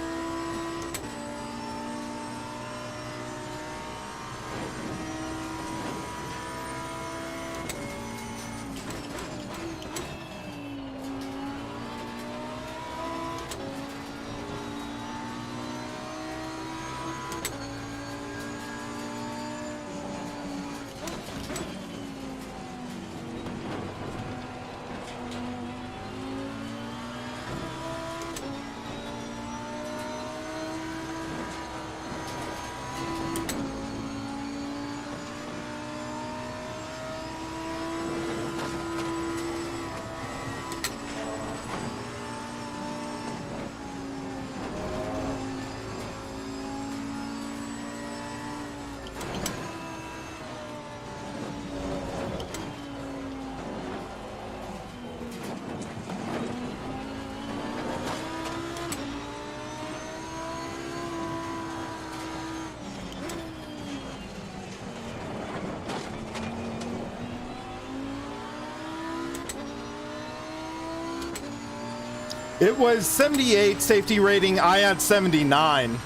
S1: It was 78 safety rating. I had 79.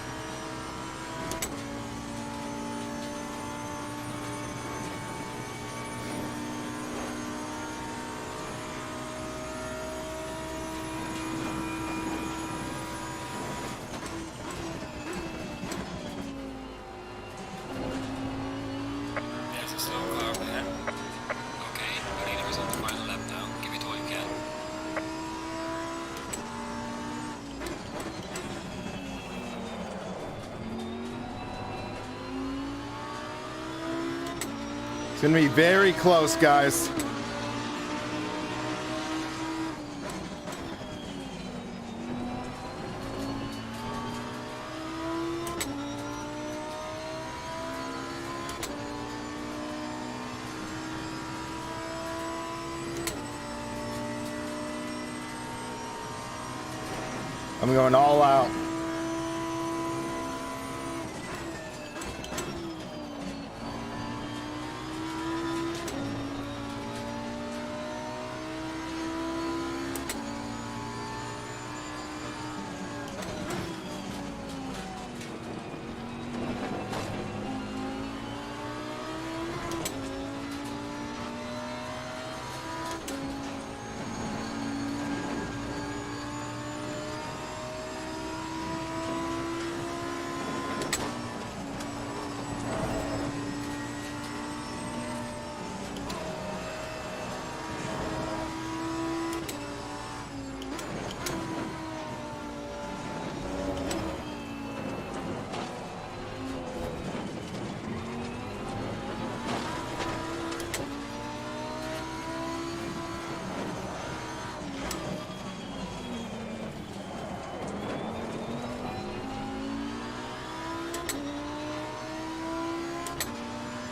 S2: There's a slow car over there. Okay, the leader is on the final lap now. Give it all you can.
S1: It's gonna be very close, guys. I'm going all out.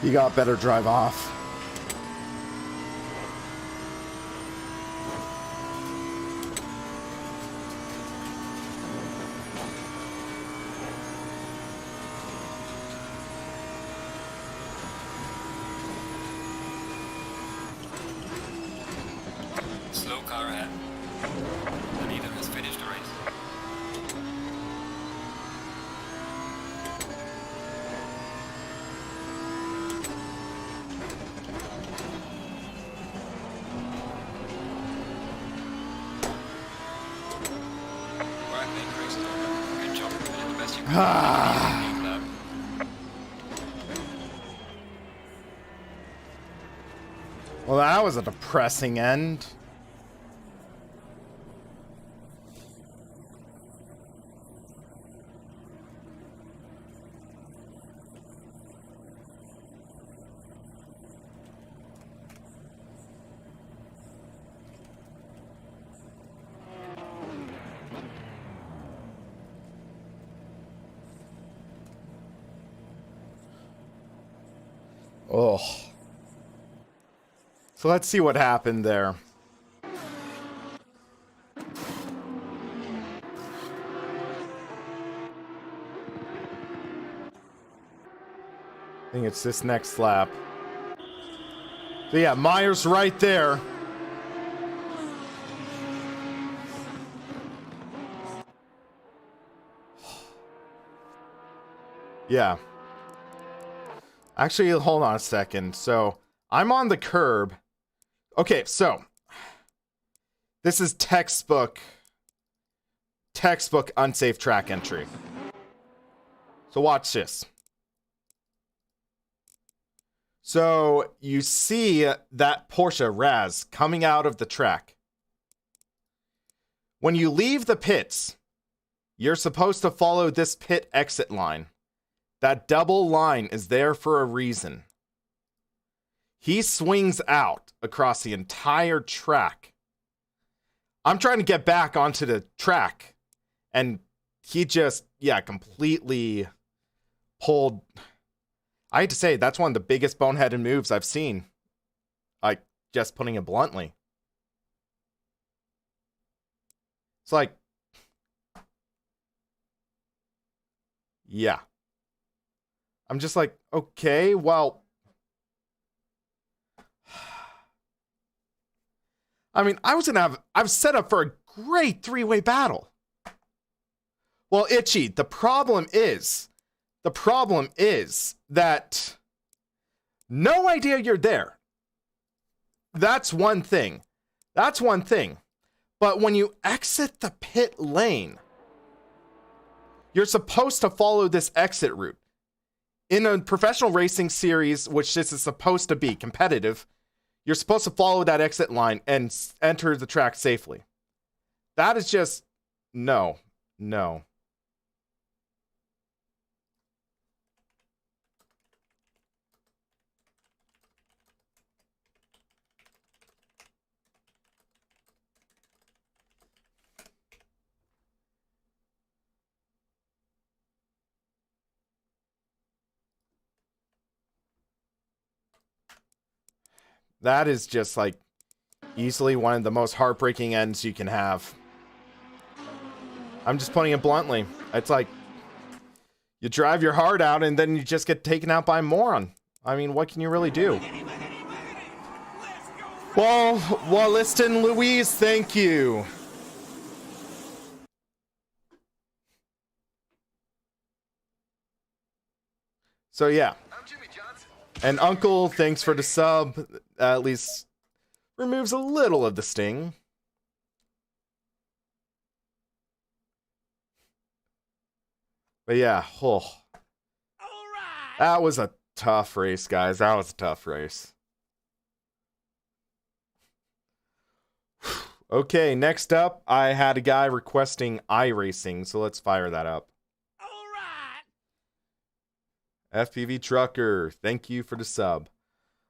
S1: You got better drive off.
S2: Slow car ahead. The leader has finished the race. Right lane race is over. Good job. You did the best you could. Lead lap.
S1: Well, that was a depressing end. Oh. So let's see what happened there. I think it's this next lap. So yeah, Myers right there. Yeah. Actually, hold on a second. So I'm on the curb. Okay, so this is textbook unsafe track entry. So watch this. So you see that Porsche Raz coming out of the track. When you leave the pits, you're supposed to follow this pit exit line. That double line is there for a reason. He swings out across the entire track. I'm trying to get back onto the track, and he just, completely pulled. I hate to say, that's one of the biggest boneheaded moves I've seen. Like, just putting it bluntly. It's like, yeah. I'm just like, okay, well, I mean, I was set up for a great three-way battle. Well, Itchy, the problem is that no idea you're there. That's one thing. But when you exit the pit lane, you're supposed to follow this exit route. In a professional racing series, which this is supposed to be competitive, you're supposed to follow that exit line and enter the track safely. That is just no. That is just like easily one of the most heartbreaking ends you can have. I'm just putting it bluntly. It's like you drive your heart out and then you just get taken out by a moron. I mean, what can you really do? Well, Wollaston Louise, thank you. So yeah. And Uncle, thanks for the sub. At least removes a little of the sting. But yeah, that was a tough race, guys. That was a tough race. Okay, next up, I had a guy requesting iRacing, so let's fire that up. FPV Trucker, thank you for the sub.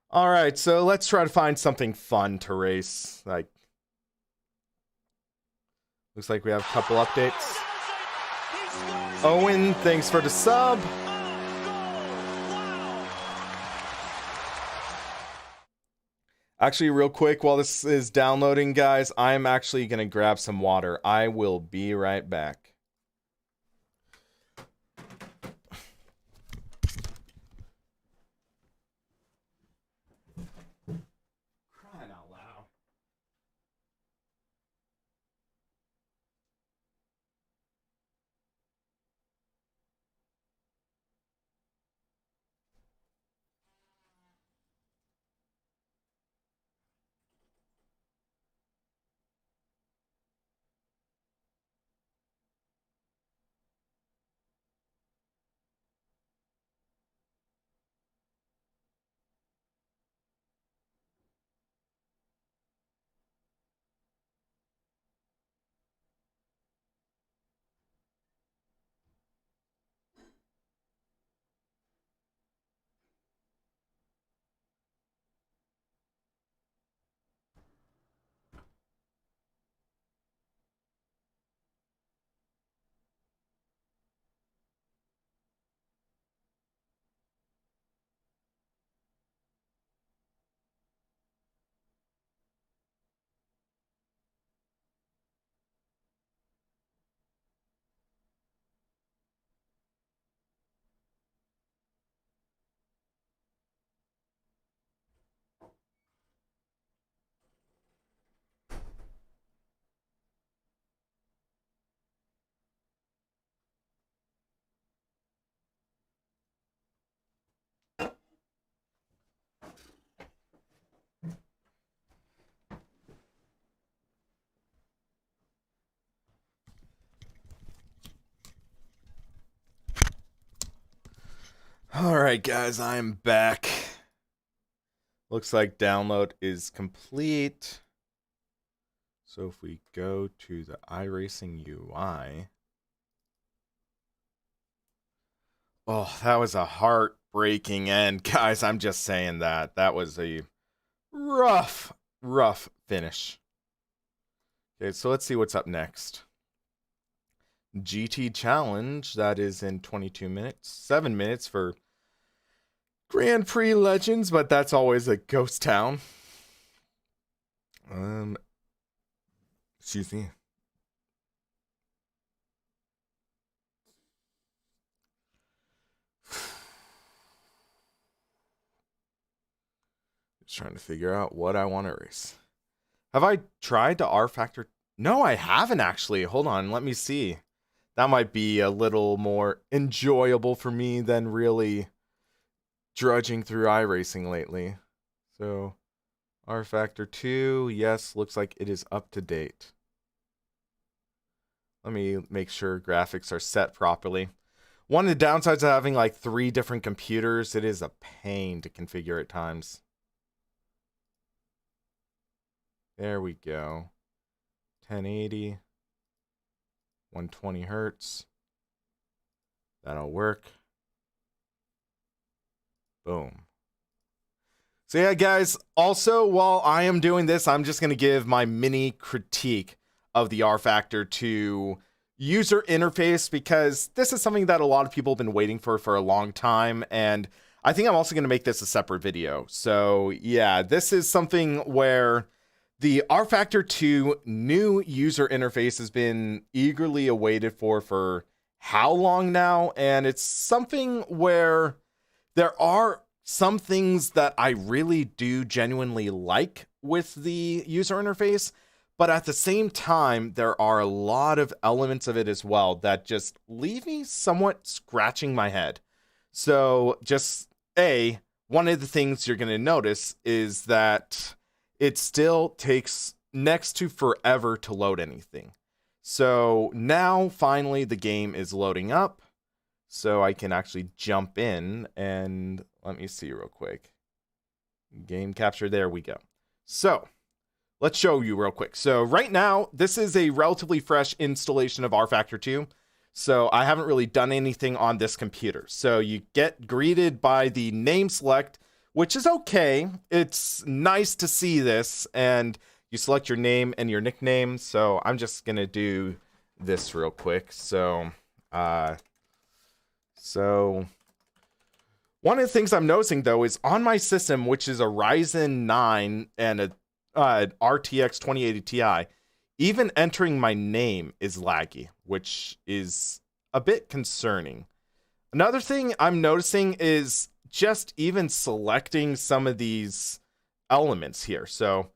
S1: All right, so let's try to find something fun to race. Like, looks like we have a couple updates. Owen, thanks for the sub. Actually, real quick, while this is downloading, guys, I'm actually going to grab some water. I will be right back. Crying out loud. All right, guys, I'm back. Looks like download is complete. So if we go to the iRacing UI. Oh, that was a heartbreaking end. Guys, I'm just saying that. That was a rough finish. Okay, so let's see what's up next. GT Challenge, that is in 22 minutes. 7 minutes for Grand Prix Legends, but that's always a ghost town. Excuse me. Just trying to figure out what I want to race. Have I tried the R Factor No, I haven't actually. Hold on, let me see. That might be a little more enjoyable for me than really drudging through iRacing lately. So, R Factor 2, yes, looks like it is up to date. Let me make sure graphics are set properly. One of the downsides of having like 3 different computers, it is a pain to configure at times. There we go. 1080, 120 hertz. That'll work. Boom. So yeah, guys, also while I am doing this, I'm just going to give my mini critique of the R Factor 2 user interface, because this is something that a lot of people have been waiting for a long time, and I think I'm also going to make this a separate video. So yeah, this is something where the R Factor 2 new user interface has been eagerly awaited for how long now, and it's something where there are some things that I really do genuinely like with the user interface, but at the same time, there are a lot of elements of it as well that just leave me somewhat scratching my head. So just one of the things you're going to notice is that it still takes next to forever to load anything. So now finally the game is loading up, so I can actually jump in and let me see real quick. Game capture, there we go. So let's show you real quick. So right now, this is a relatively fresh installation of R Factor 2. So I haven't really done anything on this computer. So you get greeted by the name select, which is okay. It's nice to see this, and you select your name and your nickname. So I'm just gonna do this real quick. So one of the things I'm noticing though is on my system, which is a Ryzen 9 and a RTX 2080 Ti, even entering my name is laggy, which is a bit concerning. Another thing I'm noticing is just even selecting some of these elements here. So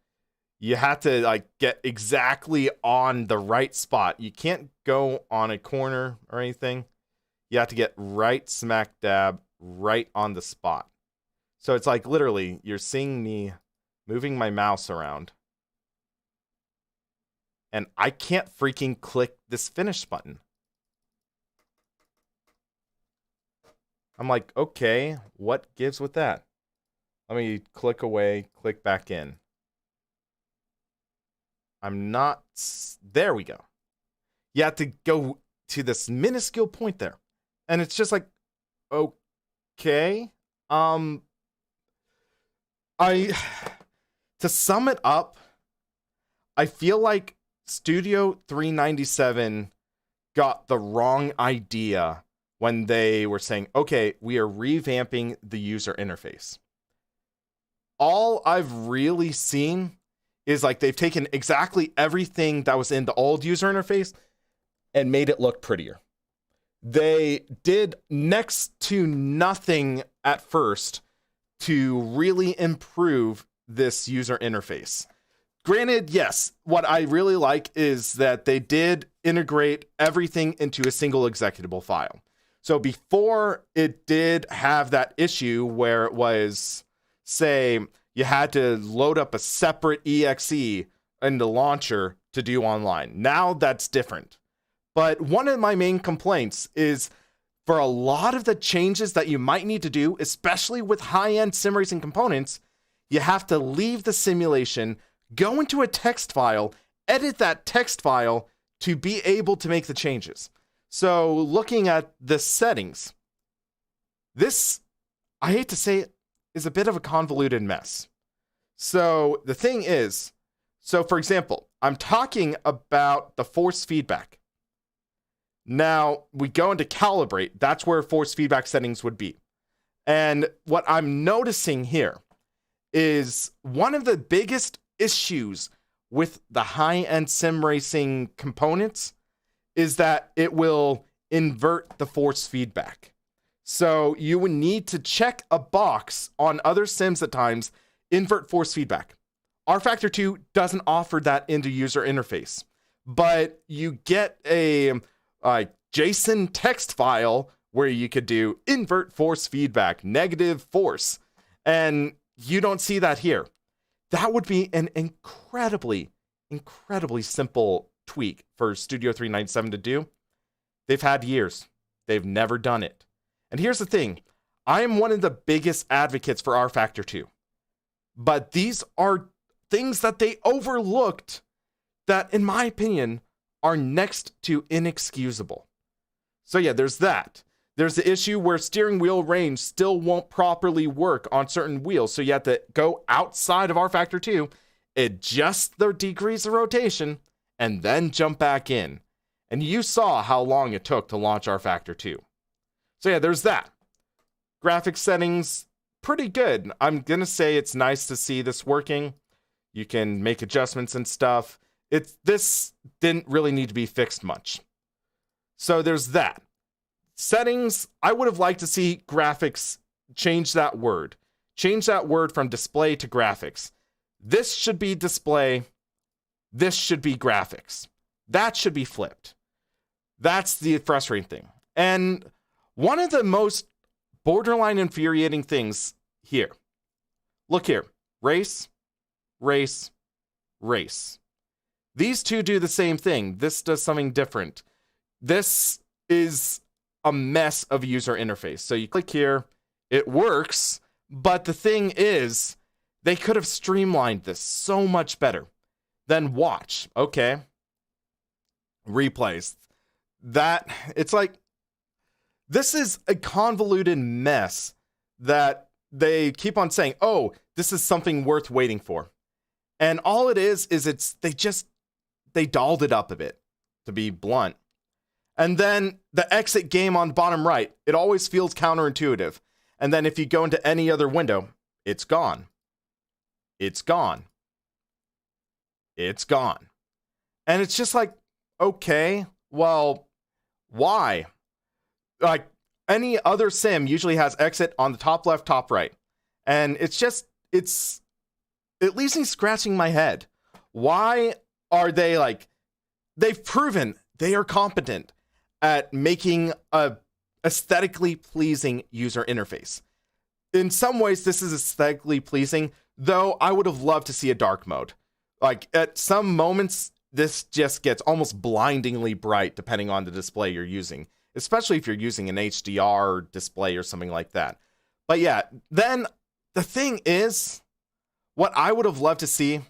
S1: you have to like get exactly on the right spot. You can't go on a corner or anything. You have to get right smack dab right on the spot. So it's like literally you're seeing me moving my mouse around, and I can't freaking click this finish button. I'm like, okay, what gives with that? Let me click away, click back in. I'm not, there we go. You have to go to this minuscule point there. And it's just like, okay. To sum it up, I feel like Studio 397 got the wrong idea when they were saying, okay, we are revamping the user interface. All I've really seen is like they've taken exactly everything that was in the old user interface and made it look prettier. They did next to nothing at first to really improve this user interface. Granted, yes, what I really like is that they did integrate everything into a single executable file. So before, it did have that issue where it was, say, you had to load up a separate exe in the launcher to do online. Now that's different. But one of my main complaints is for a lot of the changes that you might need to do, especially with high-end sim racing components, you have to leave the simulation, go into a text file, edit that text file to be able to make the changes. So looking at the settings, this, I hate to say it, is a bit of a convoluted mess. So the thing is, so for example, I'm talking about the force feedback. Now we go into calibrate, that's where force feedback settings would be. And what I'm noticing here is one of the biggest issues with the high-end sim racing components is that it will invert the force feedback. So you would need to check a box on other sims at times, invert force feedback. R Factor 2 doesn't offer that in the user interface. but you get a JSON text file where you could do invert force feedback, negative force, and you don't see that here. That would be an incredibly simple tweak for Studio 397 to do. They've had years. They've never done it. And here's the thing. I am one of the biggest advocates for R Factor 2. But these are things that they overlooked that, in my opinion, are next to inexcusable. So yeah, there's that. There's the issue where steering wheel range still won't properly work on certain wheels. So you have to go outside of R Factor 2, adjust the degrees of rotation, and then jump back in. And you saw how long it took to launch R Factor 2. So yeah, there's that. Graphics settings, pretty good. I'm going to say it's nice to see this working. You can make adjustments and stuff. This didn't really need to be fixed much. So there's that. Settings, I would have liked to see graphics change that word. Change that word from display to graphics. This should be display. This should be graphics. That should be flipped. That's the frustrating thing. And one of the most borderline infuriating things here. Look here. Race, race, race. These two do the same thing. This does something different. This is a mess of user interface. So you click here, it works, but the thing is, they could have streamlined this so much better. Then watch. Okay. Replays. It's like, this is a convoluted mess that they keep on saying, oh, this is something worth waiting for. And all it is they dolled it up a bit, to be blunt. And then the exit game on the bottom right, it always feels counterintuitive. And then if you go into any other window, it's gone. It's gone. It's gone. And it's just like, okay, well, why? Like, any other sim usually has exit on the top left, top right. And it leaves me scratching my head. Why are they they've proven they are competent at making a aesthetically pleasing user interface. In some ways, this is aesthetically pleasing, though I would have loved to see a dark mode. Like, at some moments, this just gets almost blindingly bright depending on the display you're using, especially if you're using an HDR display or something like that. But yeah, then the thing is, what I would have loved to see,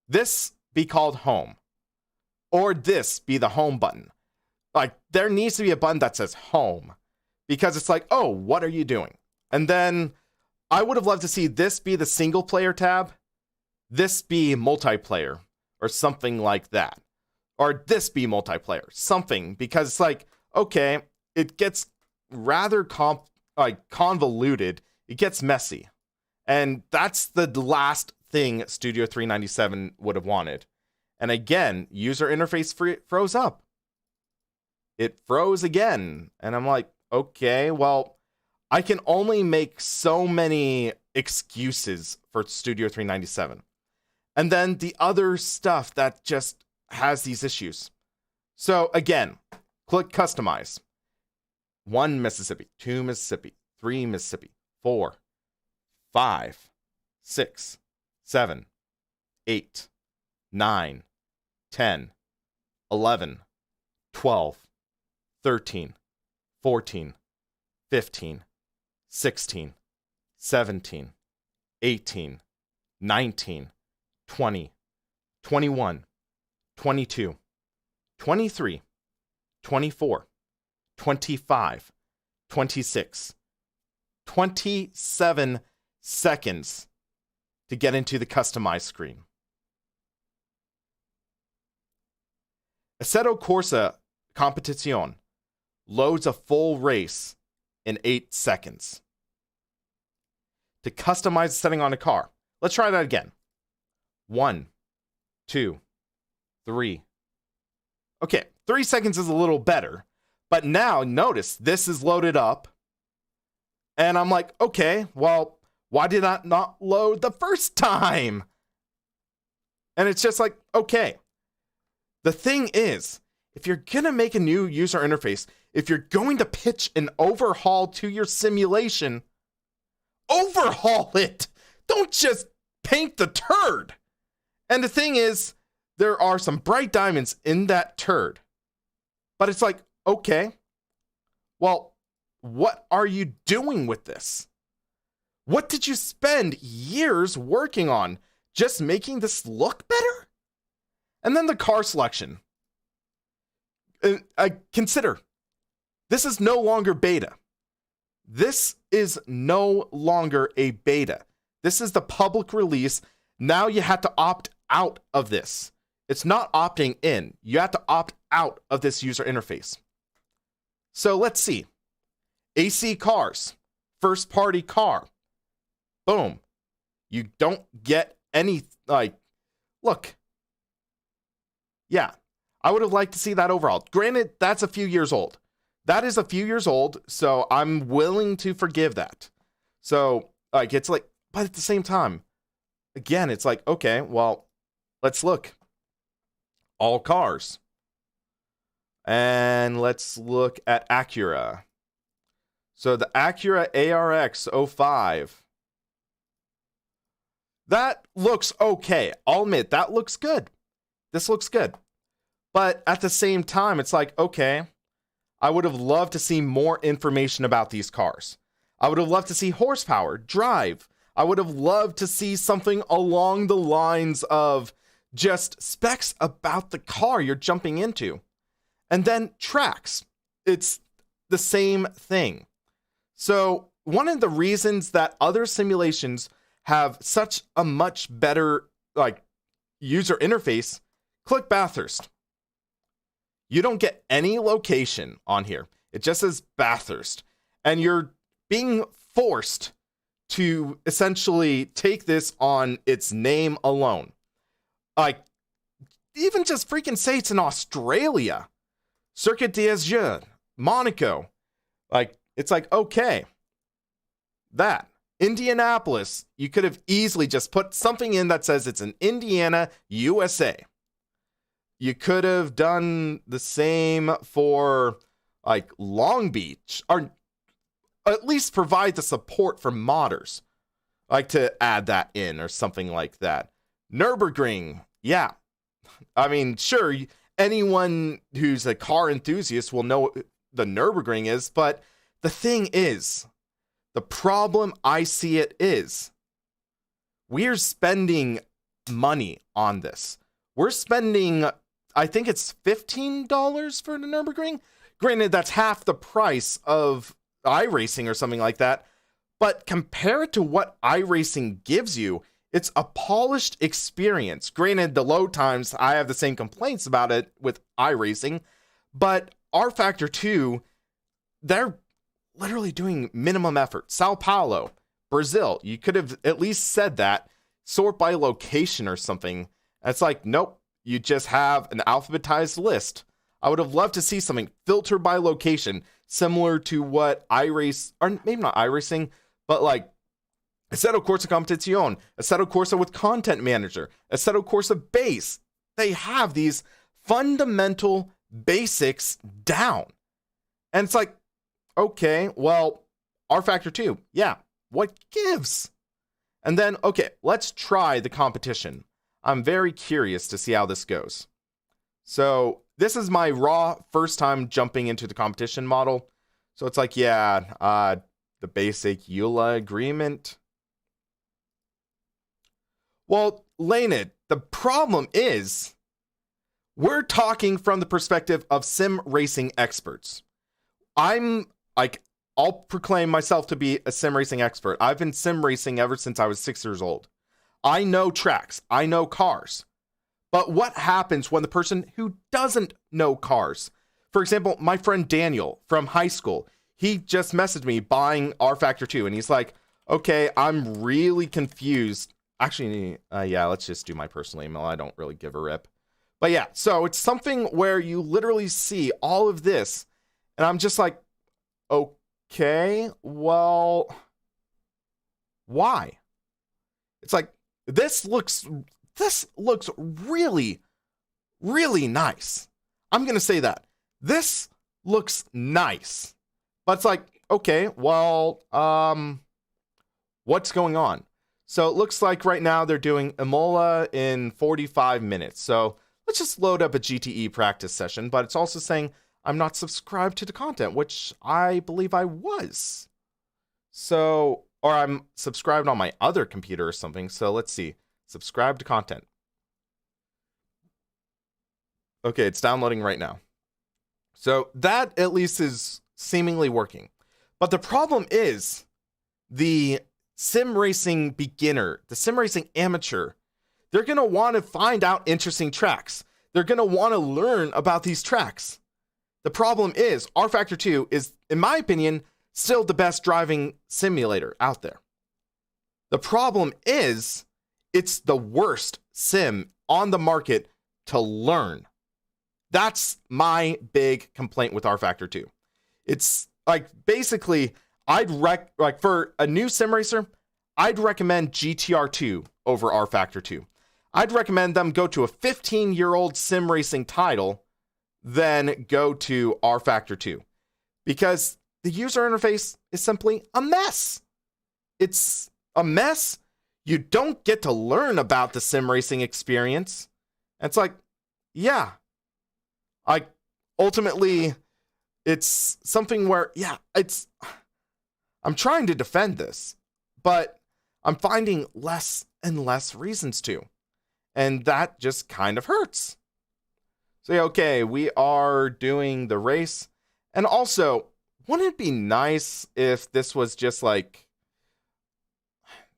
S1: this be called home, or this be the home button. Like, there needs to be a button that says home, because it's like, oh, what are you doing? And then I would have loved to see this be the single player tab, this be multiplayer, or something like that. Or this be multiplayer, something, because it's like, okay, it gets rather convoluted, it gets messy. And that's the last thing Studio 397 would have wanted. And again, user interface froze up. It froze again. And I'm like, okay, well, I can only make so many excuses for Studio 397. And then the other stuff that just has these issues. So again, click customize. 1 Mississippi, 2 Mississippi, 3 Mississippi, 4, 5, 6, 7, 8, 9, 10, 11, 12, 13, 14, 15, 16, 17, 18, 19, 20, 21, 22, 23, 24, 25, 26, 27 seconds to get into the customized screen. Assetto Corsa Competizione loads a full race in 8 seconds. To customize the setting on a car, let's try that again. 1, 2, 3. Okay, 3 seconds is a little better, but now notice this is loaded up, and I'm like, okay, well, why did that not load the first time? And it's just like, okay. The thing is, if you're going to make a new user interface, if you're going to pitch an overhaul to your simulation, overhaul it. Don't just paint the turd. And the thing is, there are some bright diamonds in that turd. But it's like, okay, well, what are you doing with this? What did you spend years working on? Just making this look better? And then the car selection. Consider, this is no longer beta. This is no longer a beta. This is the public release. Now you have to opt out of this. It's not opting in. You have to opt out of this user interface. So let's see. AC cars, first party car. Boom. You don't get any, look. Yeah, I would have liked to see that overall. Granted, that's a few years old. That is a few years old, so I'm willing to forgive that. So, it's like, but at the same time, again, it's like, okay, well, let's look. All cars. And let's look at Acura. So the Acura ARX 05. That looks okay. I'll admit, that looks good. This looks good. But at the same time, it's like, okay, I would have loved to see more information about these cars. I would have loved to see horsepower, drive. I would have loved to see something along the lines of just specs about the car you're jumping into. And then tracks. It's the same thing. So one of the reasons that other simulations have such a much better user interface, click Bathurst. You don't get any location on here. It just says Bathurst. And you're being forced to essentially take this on its name alone. Even just freaking say it's in Australia. Circuit des Jeux, Monaco. It's like, okay. That. Indianapolis. You could have easily just put something in that says it's in Indiana, USA. You could have done the same for Long Beach, or at least provide the support for modders, to add that in or something like that. Nürburgring, yeah. I mean, sure, anyone who's a car enthusiast will know what the Nürburgring is, but the thing is, the problem I see it is, we're spending money on this. We're spending, I think it's $15 for the Nürburgring. Granted, that's half the price of iRacing or something like that. But compare it to what iRacing gives you, it's a polished experience. Granted, the load times, I have the same complaints about it with iRacing. But R Factor 2, they're literally doing minimum effort. Sao Paulo, Brazil, you could have at least said that. Sort by location or something. It's like, nope. You just have an alphabetized list. I would have loved to see something filtered by location, similar to what iRace, or maybe not iRacing, but Assetto Corsa Competizione, Assetto Corsa with Content Manager, Assetto Corsa Base. They have these fundamental basics down. And it's like, okay, well, R Factor 2, yeah, what gives? And then, okay, let's try the competition. I'm very curious to see how this goes. So this is my raw first time jumping into the competition model. So it's like, yeah, the basic EULA agreement. Well, Laned, the problem is we're talking from the perspective of sim racing experts. I'll proclaim myself to be a sim racing expert. I've been sim racing ever since I was 6 years old. I know tracks. I know cars. But what happens when the person who doesn't know cars? For example, my friend Daniel from high school, he just messaged me buying R Factor 2, and he's like, okay, I'm really confused. Actually, yeah, let's just do my personal email. I don't really give a rip. But yeah, so it's something where you literally see all of this, and I'm just like, okay, well, why? It's like, this looks really, really nice. I'm going to say that. This looks nice. But it's like, okay, well, what's going on? So it looks like right now they're doing Imola in 45 minutes. So let's just load up a GTE practice session, but it's also saying I'm not subscribed to the content, which I believe I was. So, or I'm subscribed on my other computer or something. So let's see. Subscribe to content. Okay, it's downloading right now. So that at least is seemingly working. But the problem is the sim racing beginner, the sim racing amateur, they're going to want to find out interesting tracks. They're going to want to learn about these tracks. The problem is R Factor 2 is, in my opinion, still the best driving simulator out there. The problem is it's the worst sim on the market to learn. That's my big complaint with R Factor 2. It's like basically for a new sim racer, I'd recommend GTR2 over R Factor 2. I'd recommend them go to a 15-year-old sim racing title, then go to R Factor 2. Because the user interface is simply a mess. It's a mess. You don't get to learn about the sim racing experience. And it's like, yeah. Ultimately, it's something where, I'm trying to defend this, but I'm finding less and less reasons to. And that just kind of hurts. So, okay, we are doing the race. And also, wouldn't it be nice if this was just like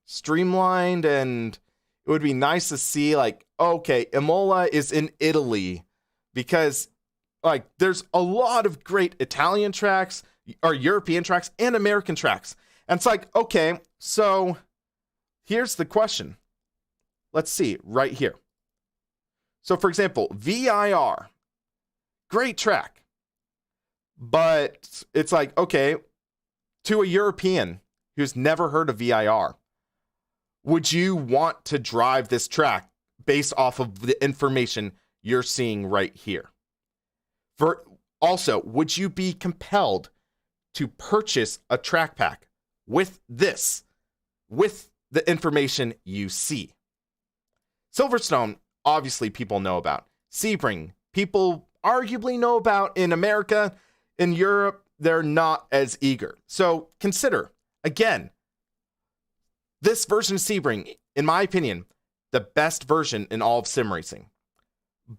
S1: streamlined, and it would be nice to see like, okay, Imola is in Italy, because like there's a lot of great Italian tracks or European tracks and American tracks. And it's like, okay, so here's the question. Let's see right here. So for example, VIR, great track. But it's like, okay, to a European who's never heard of VIR, would you want to drive this track based off of the information you're seeing right here? Also, would you be compelled to purchase a track pack with this, with the information you see? Silverstone, obviously people know about. Sebring, people arguably know about. In America. In Europe, they're not as eager. So consider, again, this version of Sebring, in my opinion, the best version in all of sim racing.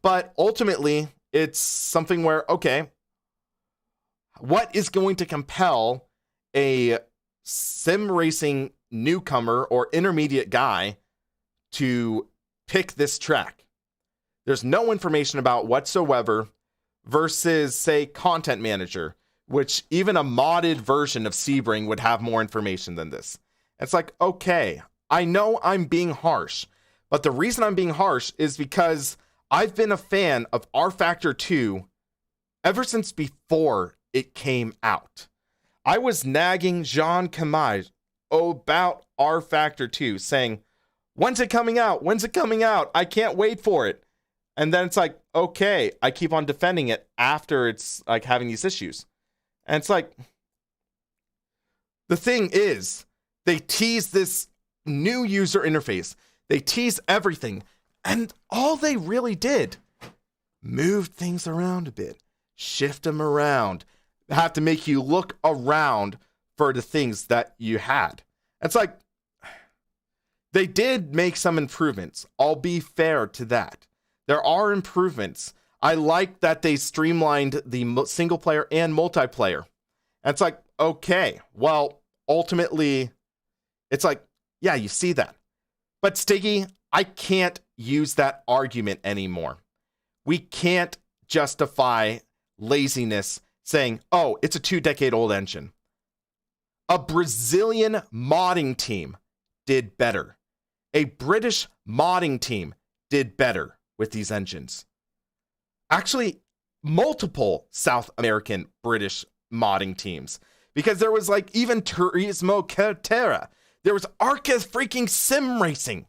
S1: But ultimately, it's something where, okay, what is going to compel a sim racing newcomer or intermediate guy to pick this track? There's no information about whatsoever, versus, say, Content Manager, which even a modded version of Sebring would have more information than this. It's like, okay, I know I'm being harsh, but the reason I'm being harsh is because I've been a fan of R Factor 2 ever since before it came out. I was nagging Jean Camage about R Factor 2, saying, when's it coming out? When's it coming out? I can't wait for it. And then it's like, okay, I keep on defending it after it's like having these issues. And it's like, the thing is, they tease this new user interface. They tease everything. And all they really did, moved things around a bit, shift them around, have to make you look around for the things that you had. It's like, they did make some improvements. I'll be fair to that. There are improvements. I like that they streamlined the single player and multiplayer. And it's like, okay, well, ultimately, it's like, yeah, you see that. But Stiggy, I can't use that argument anymore. We can't justify laziness saying, oh, it's a 2-decade-old engine. A Brazilian modding team did better. A British modding team did better with these engines. Actually, multiple South American British modding teams. Because there was like even Turismo Cartera. There was Arca freaking Sim Racing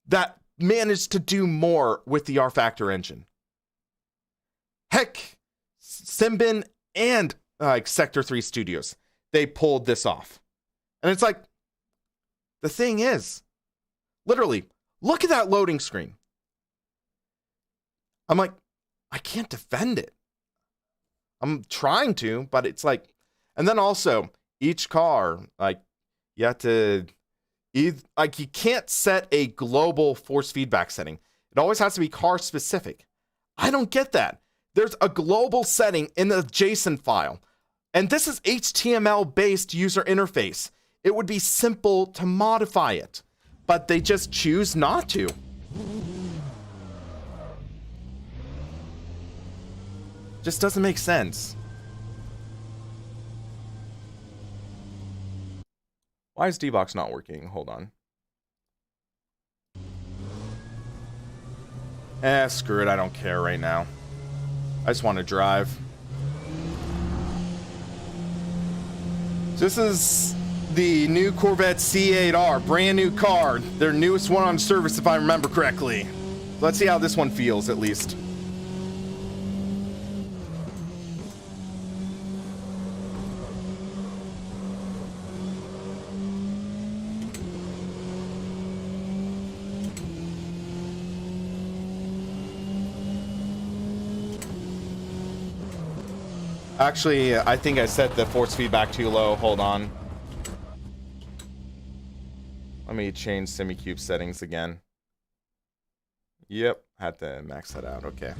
S1: that managed to do more with the R Factor engine. Heck, Simbin and Sector 3 Studios, they pulled this off. And it's like, the thing is, literally, look at that loading screen. I'm like, I can't defend it. I'm trying to, but it's like, and then also each car, like, you have to, like, you can't set a global force feedback setting. It always has to be car specific. I don't get that. There's a global setting in the JSON file, and this is HTML based user interface. It would be simple to modify it, but they just choose not to. Just doesn't make sense. Why is D-Box not working? Hold on. Screw it. I don't care right now. I just want to drive. This is the new Corvette C8R. Brand new car. Their newest one on service, if I remember correctly. Let's see how this one feels, at least. Actually, I think I set the force feedback too low. Hold on. Let me change SimiCube settings again. Yep, had to max that out. Okay.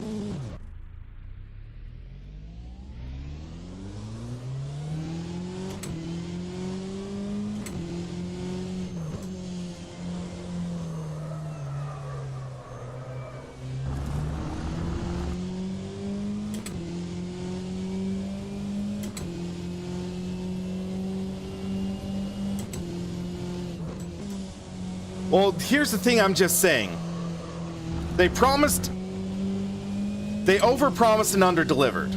S1: Well, here's the thing I'm just saying. They overpromised and underdelivered.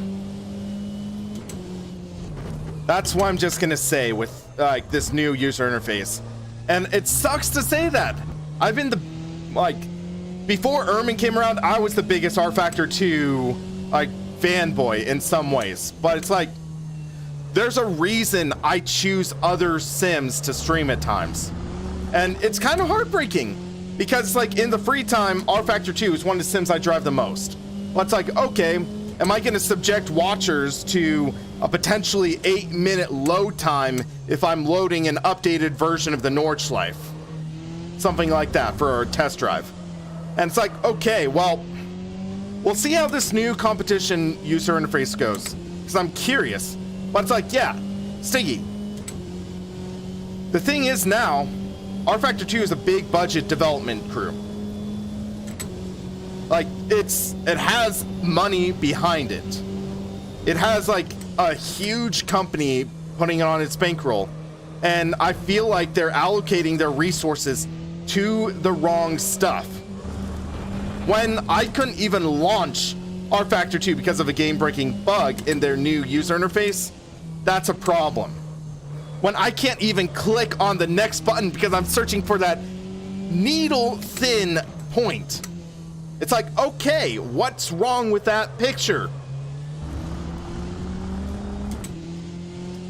S1: That's what I'm just gonna say with this new user interface. And it sucks to say that. I've been before Ermin came around, I was the biggest R Factor 2 fanboy in some ways. But it's like, there's a reason I choose other sims to stream at times. And it's kind of heartbreaking because it's like in the free time, R Factor 2 is one of the sims I drive the most. Well, it's like, okay, am I going to subject watchers to a potentially 8-minute load time if I'm loading an updated version of the Nordschleife? Something like that for a test drive. And it's like, okay, well, we'll see how this new competition user interface goes because I'm curious. But it's like, yeah, Stiggy. The thing is now, R Factor 2 is a big budget development crew. Like, it has money behind it. It has like a huge company putting it on its bankroll. And I feel like they're allocating their resources to the wrong stuff. When I couldn't even launch R Factor 2 because of a game-breaking bug in their new user interface, that's a problem. When I can't even click on the next button because I'm searching for that needle-thin point. It's like, okay, what's wrong with that picture?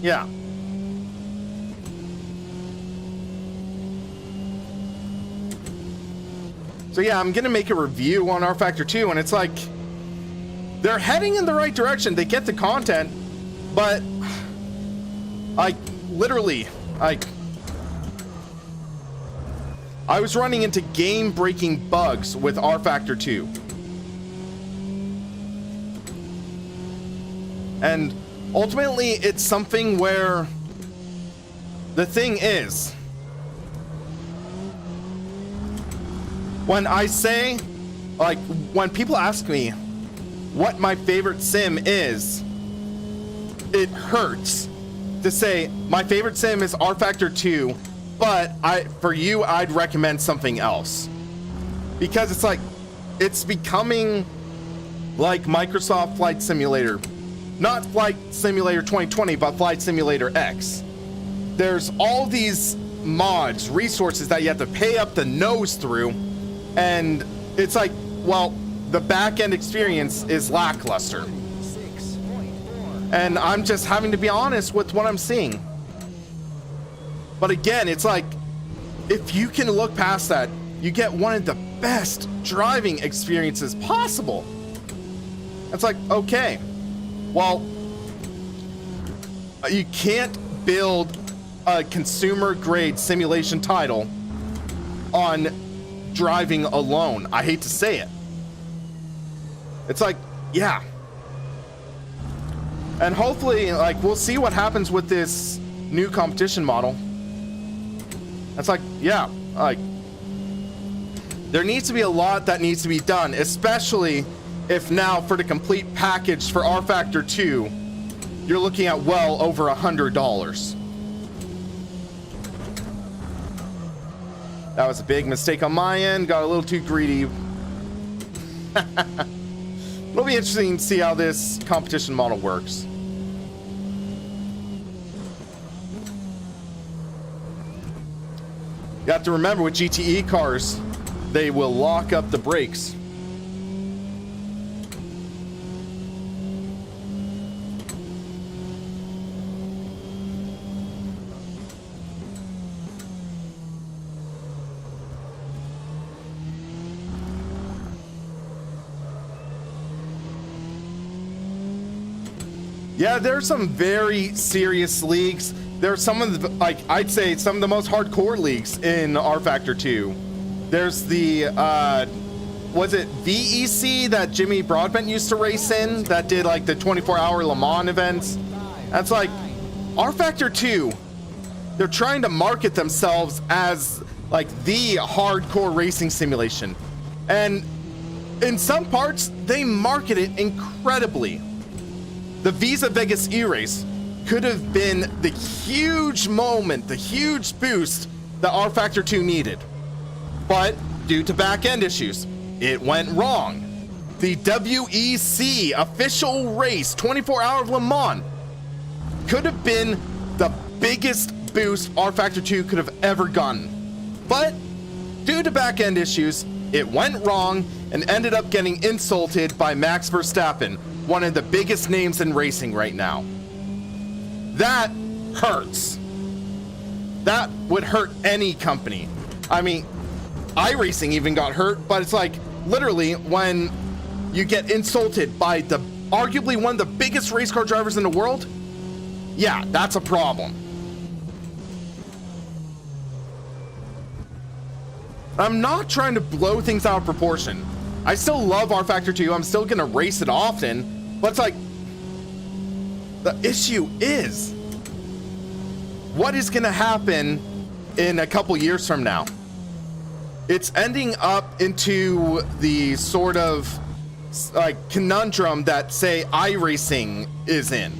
S1: Yeah. So yeah, I'm gonna make a review on R Factor 2, and it's like, they're heading in the right direction. They get the content, but literally, I was running into game-breaking bugs with R Factor 2. And ultimately, it's something where the thing is, when I say, when people ask me what my favorite sim is, it hurts to say my favorite sim is R Factor 2, but for you I'd recommend something else, because it's like, it's becoming like Microsoft Flight Simulator, not Flight Simulator 2020, but Flight Simulator X. There's all these mods, resources that you have to pay up the nose through, and it's like, well, the back-end experience is lackluster. And I'm just having to be honest with what I'm seeing. But again, it's like, if you can look past that, you get one of the best driving experiences possible. It's like, okay, well, you can't build a consumer-grade simulation title on driving alone. I hate to say it. It's like, yeah. And hopefully, like, we'll see what happens with this new competition model. It's like, yeah, like, there needs to be a lot that needs to be done, especially if now for the complete package for R Factor 2, you're looking at well over $100. That was a big mistake on my end. Got a little too greedy. It'll be interesting to see how this competition model works. You have to remember with GTE cars, they will lock up the brakes. Yeah, there's some very serious leagues. There are some of the, like, I'd say some of the most hardcore leagues in R Factor 2. There's the, was it VEC that Jimmy Broadbent used to race in that did like the 24-hour Le Mans events? That's like, R Factor 2, they're trying to market themselves as like the hardcore racing simulation. And in some parts, they market it incredibly. The Visa Vegas E-Race could have been the huge moment, the huge boost that R Factor 2 needed. But due to back-end issues, it went wrong. The WEC official race, 24-hour Le Mans, could have been the biggest boost R Factor 2 could have ever gotten. But due to back-end issues, it went wrong and ended up getting insulted by Max Verstappen, one of the biggest names in racing right now. That hurts. That would hurt any company. I mean, iRacing even got hurt, but it's like literally when you get insulted by the arguably one of the biggest race car drivers in the world, yeah, that's a problem. I'm not trying to blow things out of proportion. I still love R Factor 2. I'm still gonna race it often, but it's like, the issue is, what is gonna happen in a couple years from now? It's ending up into the sort of like conundrum that, say, iRacing is in.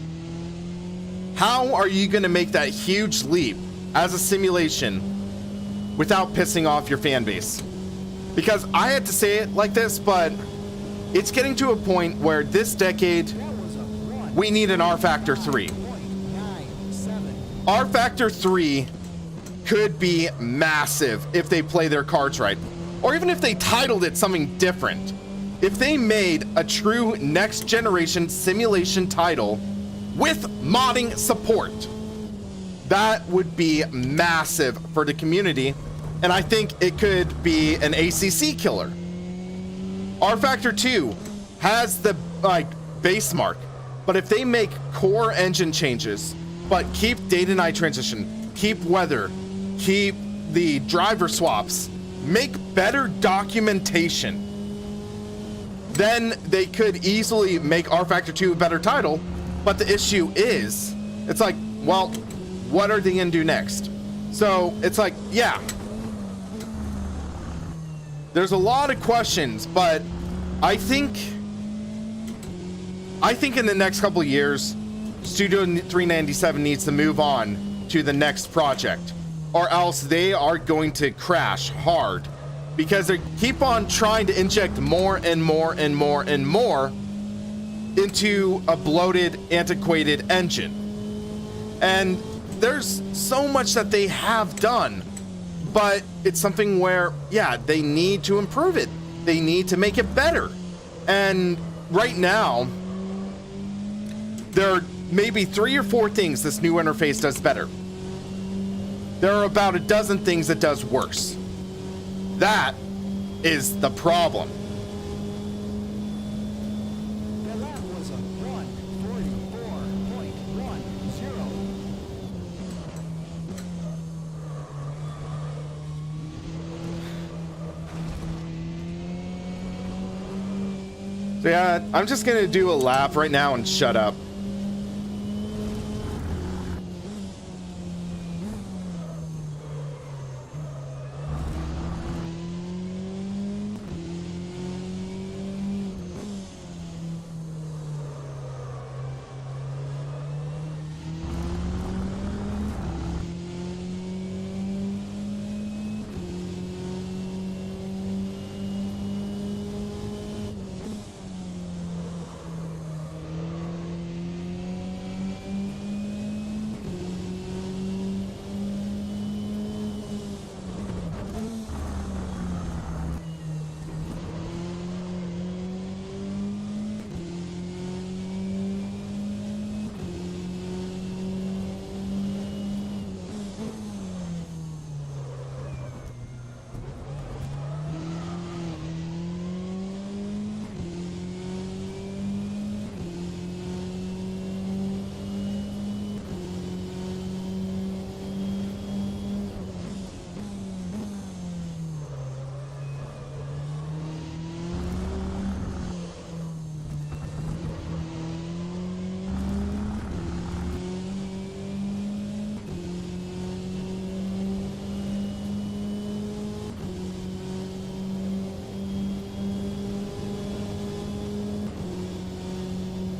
S1: How are you gonna make that huge leap as a simulation without pissing off your fan base? Because I had to say it like this, but it's getting to a point where this decade, we need an R Factor 3. R Factor 3 could be massive if they play their cards right. Or even if they titled it something different. If they made a true next generation simulation title with modding support, that would be massive for the community. And I think it could be an ACC killer. R Factor 2 has the like base mark, but if they make core engine changes, but keep day to night transition, keep weather, keep the driver swaps, make better documentation, then they could easily make R Factor 2 a better title. But the issue is, it's like, well, what are they gonna do next? So it's like, yeah, there's a lot of questions, but I think in the next couple of years, Studio 397 needs to move on to the next project, or else they are going to crash hard, because they keep on trying to inject more and more and more and more into a bloated, antiquated engine. And there's so much that they have done, but it's something where, yeah, they need to improve it. They need to make it better. And right now, there are maybe 3 or 4 things this new interface does better. There are about a dozen things it does worse. That is the problem.
S3: The lap was a 1:44.10.
S1: So yeah, I'm just gonna do a lap right now and shut up.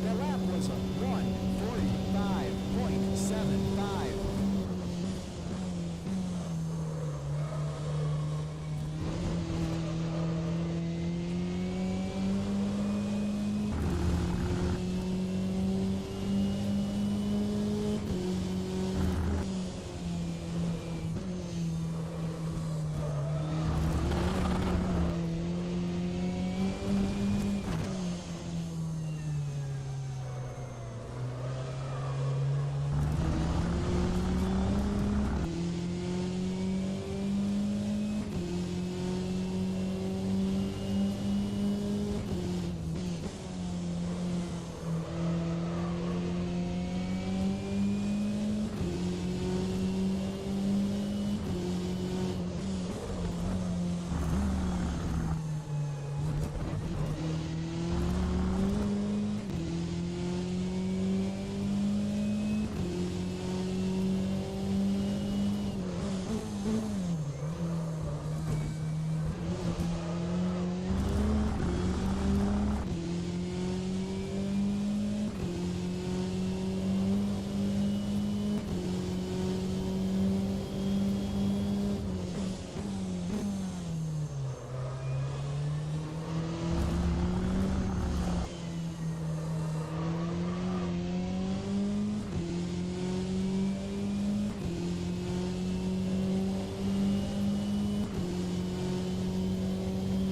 S3: The lap was a 1:45.75.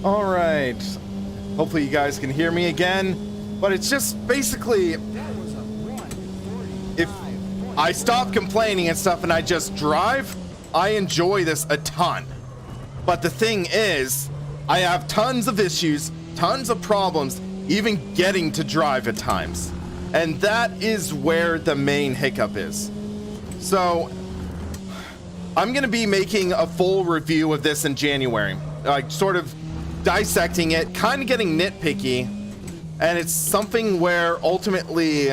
S1: All right. Hopefully you guys can hear me again, but it's just basically
S3: That was a 1:45.
S1: if I stop complaining and stuff and I just drive, I enjoy this a ton. But the thing is, I have tons of issues, tons of problems, even getting to drive at times. And that is where the main hiccup is. So I'm going to be making a full review of this in January, like sort of dissecting it, kind of getting nitpicky. And it's something where ultimately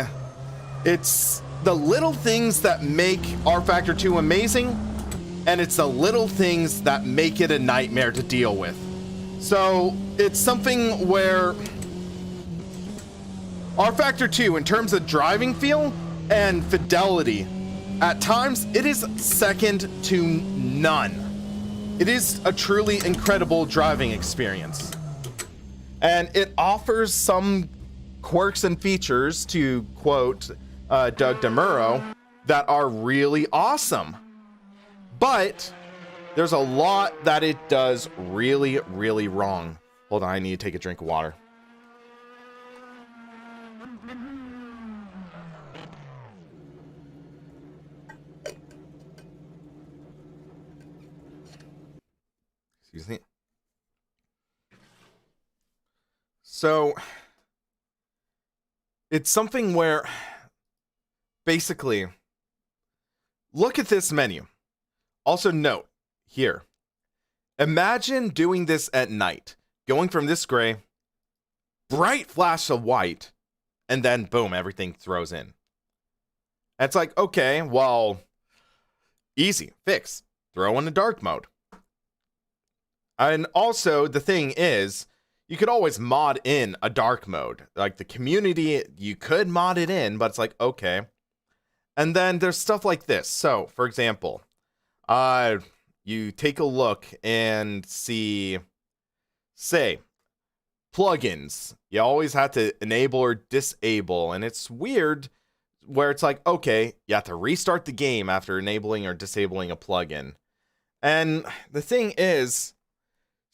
S1: it's the little things that make R Factor 2 amazing, and it's the little things that make it a nightmare to deal with. So it's something where R Factor 2, in terms of driving feel and fidelity, at times it is second to none. It is a truly incredible driving experience. And it offers some quirks and features, to quote Doug DeMuro, that are really awesome. But there's a lot that it does really, really wrong. Hold on, I need to take a drink of water. So it's something where basically look at this menu. Also note here, imagine doing this at night, going from this gray, bright flash of white, and then boom, everything throws in. And it's like, okay, well, easy, fix, throw in a dark mode. And also, the thing is, you could always mod in a dark mode. Like the community, you could mod it in, but it's like, okay. And then there's stuff like this. So, for example, you take a look and see, say, plugins. You always have to enable or disable, and it's weird where it's like, okay, you have to restart the game after enabling or disabling a plugin. And the thing is,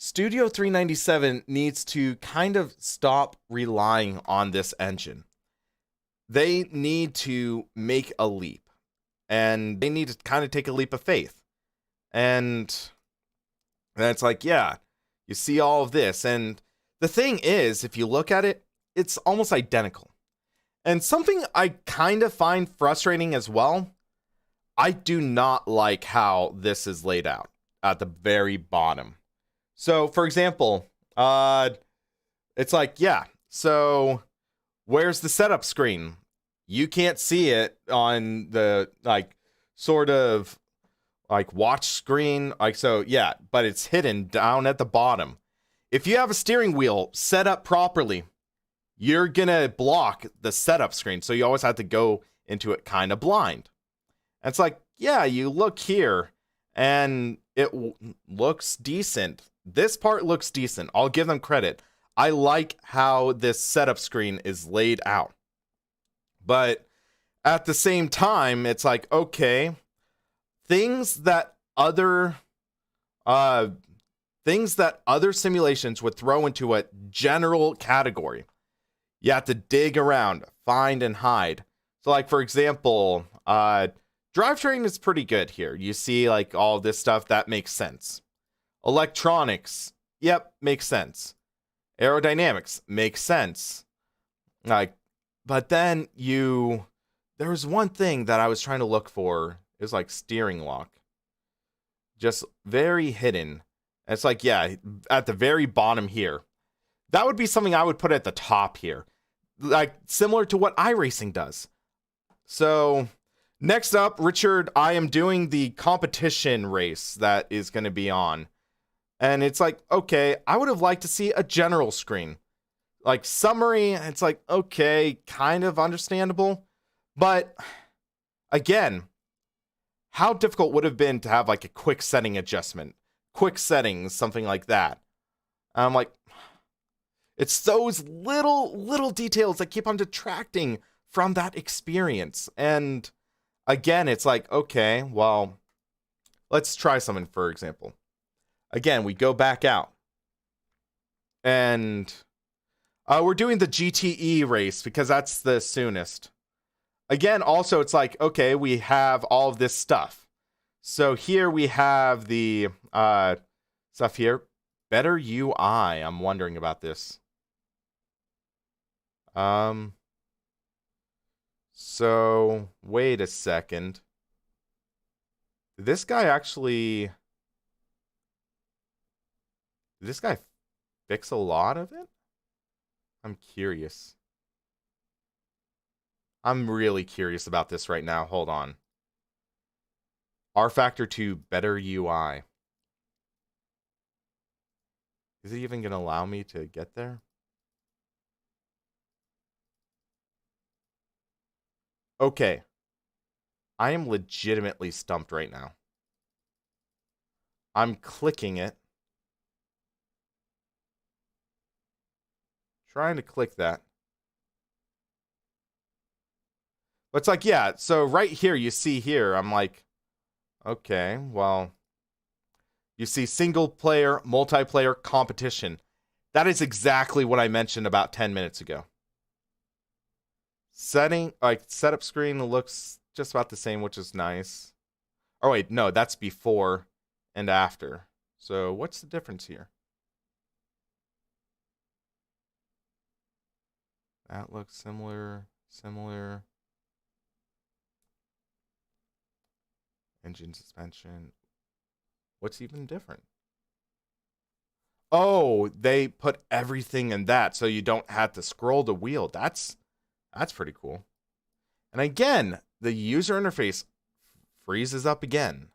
S1: Studio 397 needs to kind of stop relying on this engine. They need to make a leap, and they need to kind of take a leap of faith. And it's like, yeah, you see all of this. And the thing is, if you look at it, it's almost identical. And something I kind of find frustrating as well, I do not like how this is laid out at the very bottom. So, for example, it's like, yeah, so where's the setup screen? You can't see it on the, like, sort of, like, watch screen. Like, so, yeah, but it's hidden down at the bottom. If you have a steering wheel set up properly, you're gonna block the setup screen. So you always have to go into it kind of blind. And it's like, yeah, you look here, and it looks decent. This part looks decent. I'll give them credit. I like how this setup screen is laid out. But at the same time, it's like, okay, things that other simulations would throw into a general category. You have to dig around, find and hide. So, like, for example, drivetrain is pretty good here. You see, like, all this stuff that makes sense. Electronics, yep, makes sense. Aerodynamics makes sense. Like, but then there was one thing that I was trying to look for. It was like steering lock, just very hidden. It's like, yeah, at the very bottom here. That would be something I would put at the top here, like similar to what iRacing does. So next up, Richard, I am doing the competition race that is going to be on. And it's like, okay, I would have liked to see a general screen. Like summary, it's like, okay, kind of understandable. But again, how difficult would it have been to have like a quick setting adjustment, quick settings, something like that. I'm like, it's those little details that keep on detracting from that experience. And again, it's like, okay, well, let's try something, for example. Again, we go back out. And we're doing the GTE race because that's the soonest. Again, also, it's like, okay, we have all of this stuff. So here we have the stuff here. Better UI. I'm wondering about this. So wait a second. Did this guy fix a lot of it? I'm curious. I'm really curious about this right now. Hold on. R factor 2 better UI. Is it even going to allow me to get there? Okay. I am legitimately stumped right now. I'm clicking it. Trying to click that. But it's like, yeah, so right here, you see here, I'm like, okay, well, you see single player, multiplayer, competition. That is exactly what I mentioned about 10 minutes ago. Setup screen looks just about the same, which is nice. Oh, wait, no, that's before and after. So what's the difference here? Outlook, similar. Engine suspension. What's even different? Oh, they put everything in that so you don't have to scroll the wheel. That's pretty cool. And again, the user interface freezes up again.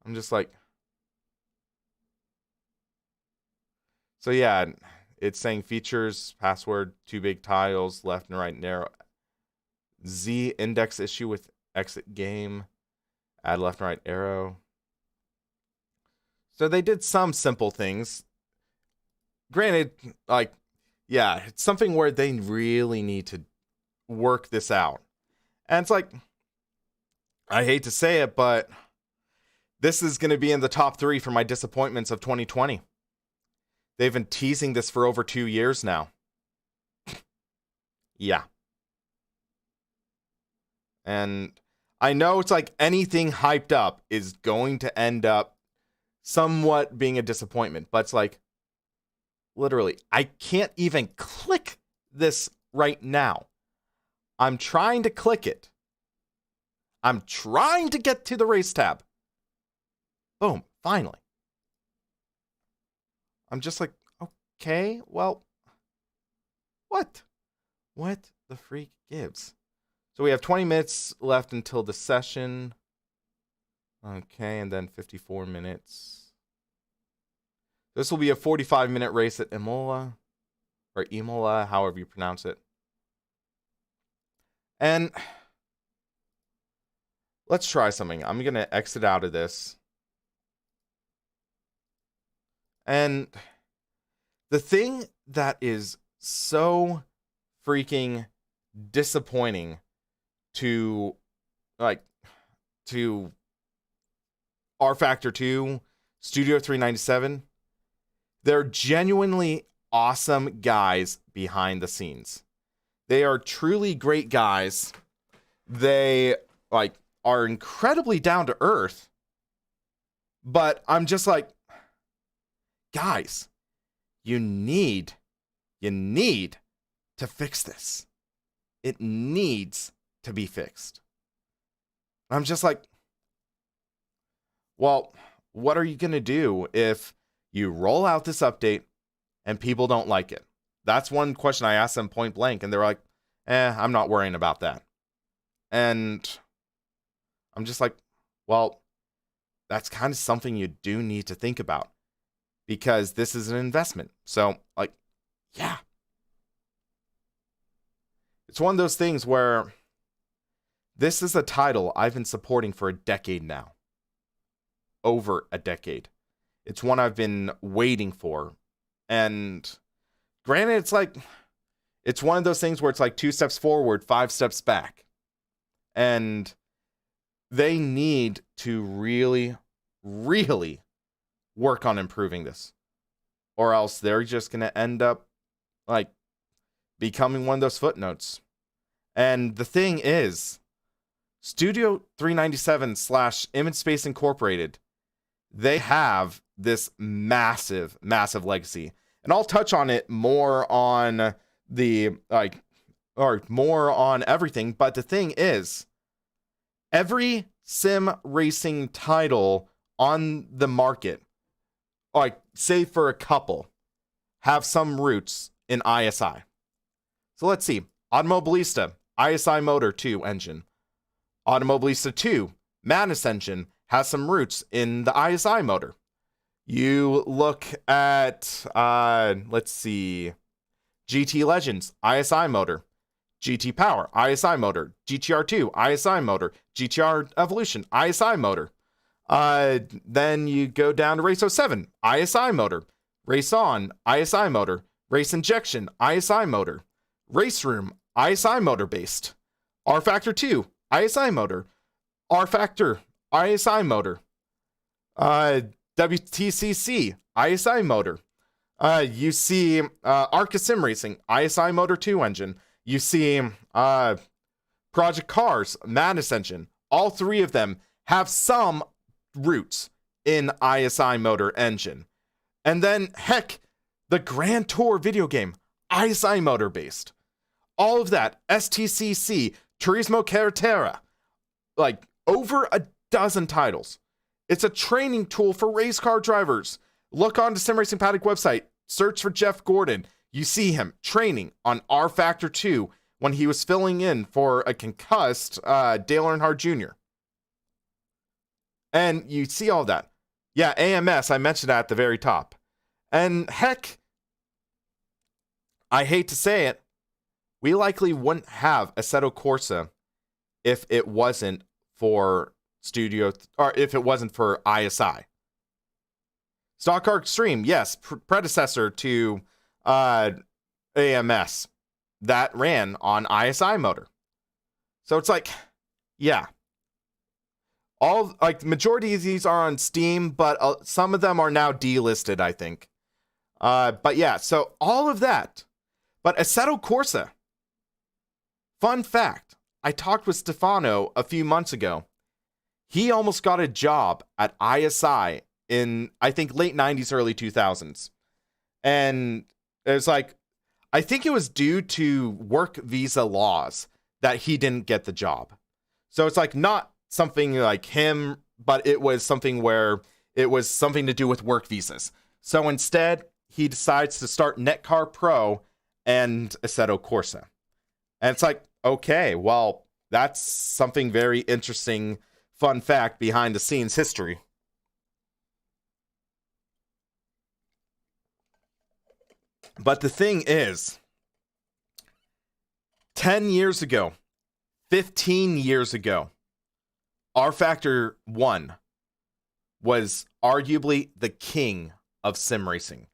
S1: I'm just like, so yeah, it's saying features, password, 2 big tiles, left and right narrow. Z index issue with exit game, add left and right arrow. So they did some simple things. Granted, like, yeah, it's something where they really need to work this out. And it's like, I hate to say it, but this is going to be in the top 3 for my disappointments of 2020. They've been teasing this for over 2 years now. Yeah. And I know it's like anything hyped up is going to end up somewhat being a disappointment, but it's like, literally, I can't even click this right now. I'm trying to click it. I'm trying to get to the race tab. Boom, finally. I'm just like, okay, well, what? What the freak gives? So we have 20 minutes left until the session. Okay, and then 54 minutes. This will be a 45-minute race at Imola, or Imola, however you pronounce it. And let's try something. I'm going to exit out of this. And the thing that is so freaking disappointing to R Factor 2, Studio 397, they're genuinely awesome guys behind the scenes. They are truly great guys. They are incredibly down to earth. But I'm just like, guys, you need to fix this. It needs to be fixed. I'm just like, well, what are you going to do if you roll out this update and people don't like it? That's one question I asked them point blank, and they're like, I'm not worrying about that. And I'm just like, well, that's kind of something you do need to think about, because this is an investment. So, yeah. It's one of those things where this is a title I've been supporting for a decade now. Over a decade. It's one I've been waiting for. And granted, it's one of those things where it's like 2 steps forward, 5 steps back. And they need to really, really work on improving this. Or else they're just going to end up becoming one of those footnotes. And the thing is, Studio 397 / Image Space Incorporated, they have this massive, massive legacy. And I'll touch on it more on more on everything. But the thing is, every sim racing title on the market, save for a couple, have some roots in ISI. So let's see. Automobilista, ISI Motor 2 engine. Automobilista 2, Madness engine, has some roots in the ISI motor. You look at, let's see, GT Legends, ISI motor. GT Power, ISI motor. GTR2, ISI motor. GTR Evolution, ISI motor. Then you go down to Race 07, ISI motor. Race On, ISI motor. Race Injection, ISI motor. Race Room, ISI motor based. R Factor 2, ISI motor. R Factor, ISI motor. WTCC, ISI motor. You see Arca Sim Racing, ISI Motor 2 engine. You see Project Cars, Madness engine. All 3 of them have some roots in ISI motor engine. And then, heck, the Grand Tour video game, ISI motor based. All of that, STCC, Turismo Carretera, like over a dozen titles. It's a training tool for race car drivers. Look on the Sim Racing Paddock website, search for Jeff Gordon. You see him training on R Factor 2 when he was filling in for a concussed Dale Earnhardt Jr. And you see all that. Yeah, AMS, I mentioned that at the very top. And heck, I hate to say it, we likely wouldn't have Assetto Corsa if it wasn't for if it wasn't for ISI. Stock Car Extreme, yes, predecessor to AMS that ran on ISI motor. So it's like, yeah. All like majority of these are on Steam, but some of them are now delisted, I think. But yeah, so all of that. But Assetto Corsa. Fun fact, I talked with Stefano a few months ago. He almost got a job at ISI in, I think, late 90s, early 2000s. And it was like, I think it was due to work visa laws that he didn't get the job. So it's like not something like him, but it was something where it was something to do with work visas. So instead, he decides to start Netcar Pro and Assetto Corsa. And it's like, okay, well, that's something very interesting, fun fact behind the scenes history. But the thing is, 10 years ago, 15 years ago, R Factor 1 was arguably the king of sim racing.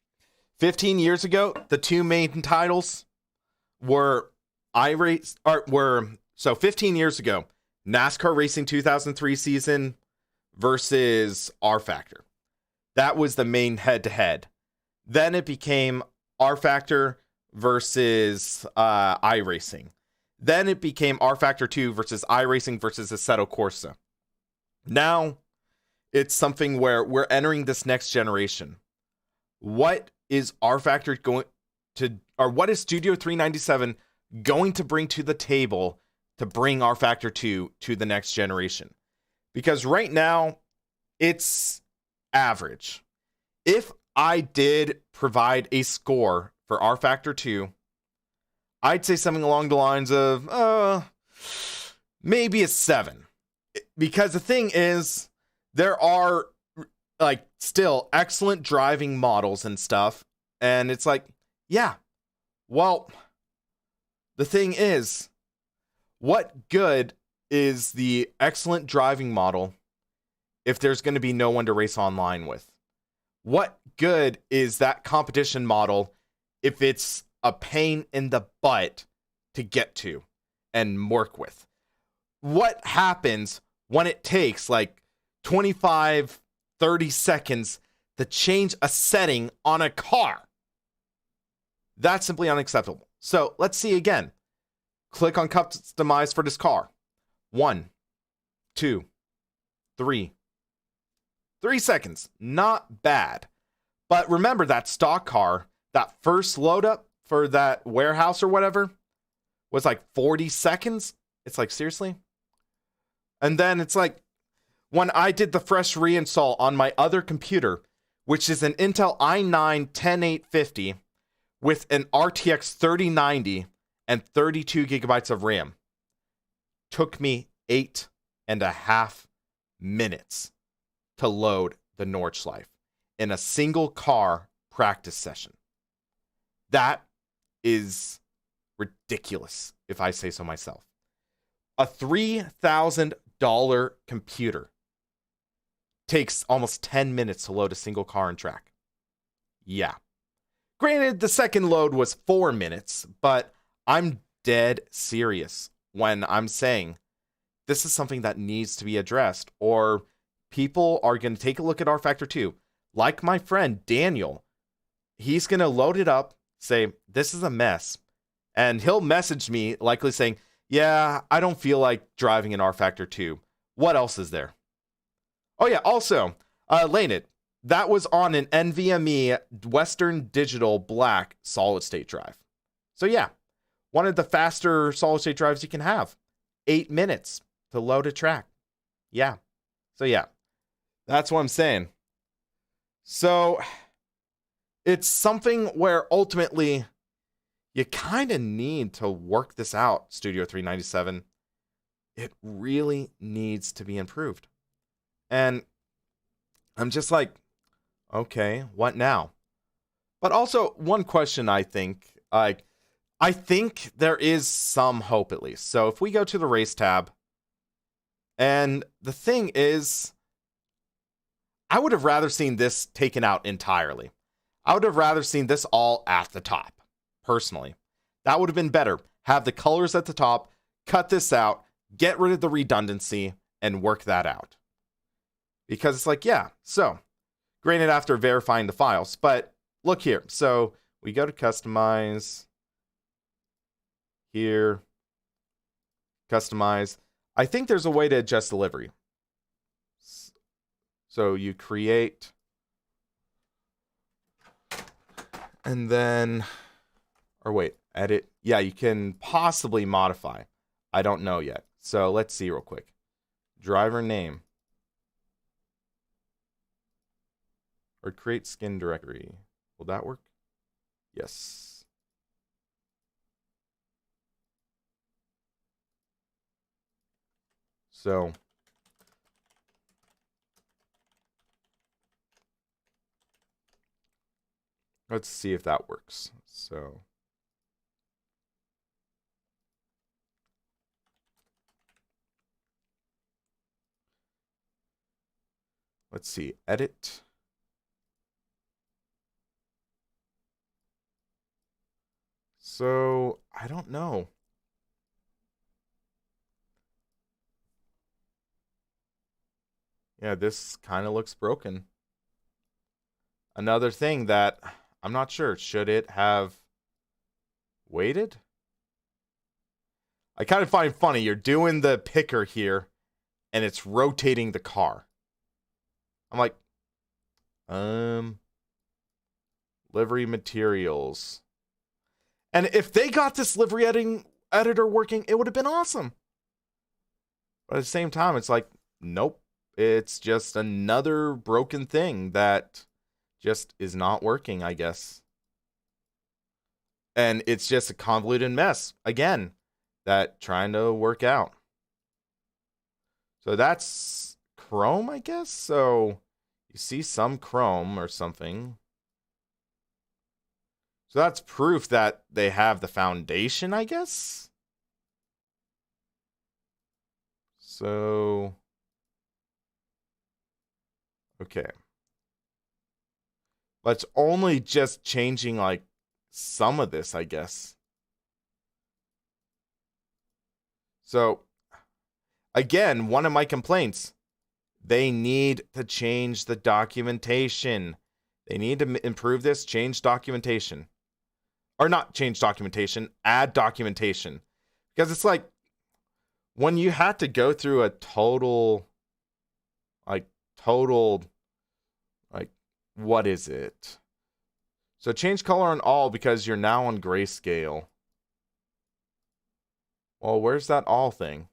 S1: 15 years ago, the two main titles were so 15 years ago, NASCAR Racing 2003 season versus R Factor. That was the main head-to-head. Then it became R Factor versus iRacing. Then it became R Factor 2 versus iRacing versus Assetto Corsa. Now it's something where we're entering this next generation. What is R Factor going to, or what is Studio 397 going to bring to the table to bring R Factor 2 to the next generation? Because right now, it's average. If I did provide a score for R Factor 2, I'd say something along the lines of maybe a 7. Because the thing is, there are like still excellent driving models and stuff, and it's like, yeah, well, the thing is, what good is the excellent driving model if there's going to be no one to race online with? What good is that competition model if it's a pain in the butt to get to and work with? What happens when it takes like 25, 30 seconds to change a setting on a car? That's simply unacceptable. So let's see again. Click on customize for this car. 1, 2, 3. 3 seconds. Not bad. But remember that stock car, that first load up for that warehouse or whatever was like 40 seconds. It's like, seriously? And then it's like, when I did the fresh reinstall on my other computer, which is an Intel i9-10850 with an RTX 3090 and 32 gigabytes of RAM, took me 8.5 minutes to load the Nordschleife in a single car practice session. That is ridiculous, if I say so myself. A $3,000 computer takes almost 10 minutes to load a single car and track. Yeah. Granted, the second load was 4 minutes, but I'm dead serious when I'm saying this is something that needs to be addressed, or people are going to take a look at R Factor 2. Like my friend Daniel, he's going to load it up, say, this is a mess, and he'll message me likely saying, yeah, I don't feel like driving an R Factor 2. What else is there? Oh yeah, also, Laneit, that was on an NVMe Western Digital Black solid state drive. So yeah, one of the faster solid state drives you can have. 8 minutes to load a track. Yeah. So yeah, that's what I'm saying. So it's something where ultimately you kind of need to work this out, Studio 397. It really needs to be improved. And I'm just like, okay, what now? But also, one question I think, I think there is some hope at least. So if we go to the race tab, and the thing is, I would have rather seen this taken out entirely. I would have rather seen this all at the top, personally. That would have been better. Have the colors at the top, cut this out, get rid of the redundancy, and work that out. Because it's like, yeah, so, granted after verifying the files, but look here. So we go to customize, here, customize. I think there's a way to adjust delivery. So you create, and then, or wait, edit. Yeah, you can possibly modify. I don't know yet. So let's see real quick. Driver name. Or create skin directory. Will that work? Yes. So let's see if that works. So let's see, edit. So I don't know. Yeah, this kind of looks broken. Another thing that I'm not sure, should it have waited? I kind of find funny, you're doing the picker here and it's rotating the car. I'm like, livery materials. And if they got this livery editor working, it would have been awesome. But at the same time, it's like, nope. It's just another broken thing that just is not working, I guess. And it's just a convoluted mess, again, that trying to work out. So that's Chrome, I guess. So you see some Chrome or something. So that's proof that they have the foundation, I guess. So, okay. But it's only just changing like some of this, I guess. So, again, one of my complaints, they need to change the documentation. They need to improve this, change documentation. Or not change documentation, add documentation. Because it's like, when you had to go through a total, what is it? So change color on all because you're now on grayscale. Well, where's that all thing?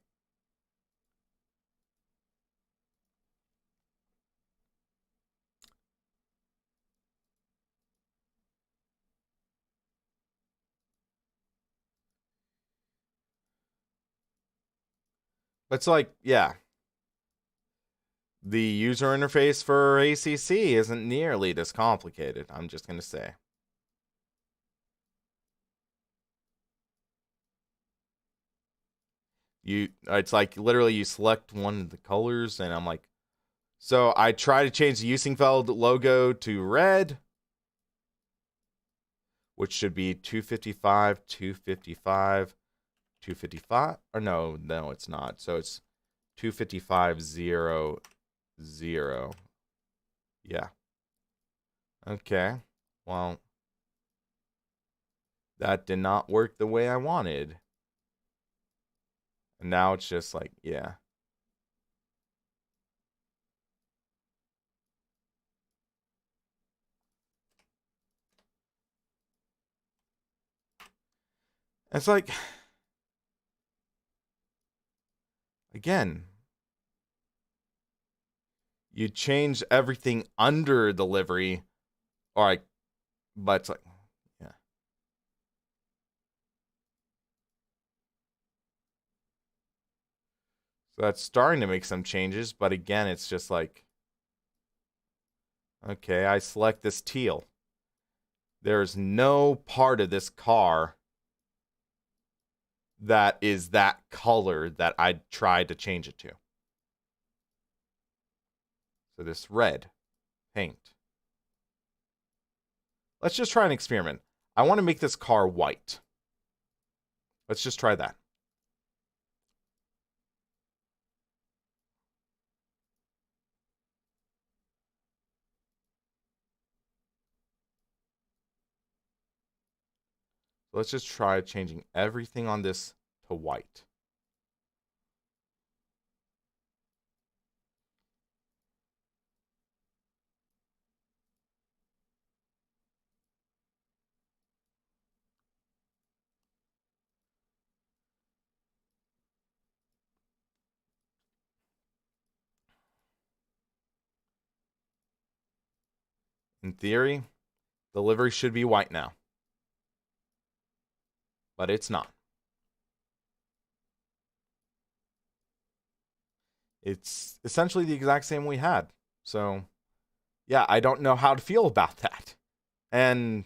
S1: It's like, yeah. The user interface for ACC isn't nearly this complicated, I'm just going to say. It's like literally you select one of the colors, and I'm like, so I try to change the Usingfeld logo to red, which should be 255, 255, 255, or no, it's not. So it's 255, 0, 0. Yeah. Okay. Well, that did not work the way I wanted. And now it's just like, yeah. It's like, again, you change everything under the livery, or like, but it's like, yeah. So that's starting to make some changes, but again, it's just like, okay, I select this teal. There's no part of this car that is that color that I tried to change it to. So this red paint. Let's just try an experiment. I want to make this car white. Let's just try that. Let's just try changing everything on this to white. In theory, the livery should be white now. But it's not. It's essentially the exact same we had. So, yeah, I don't know how to feel about that. And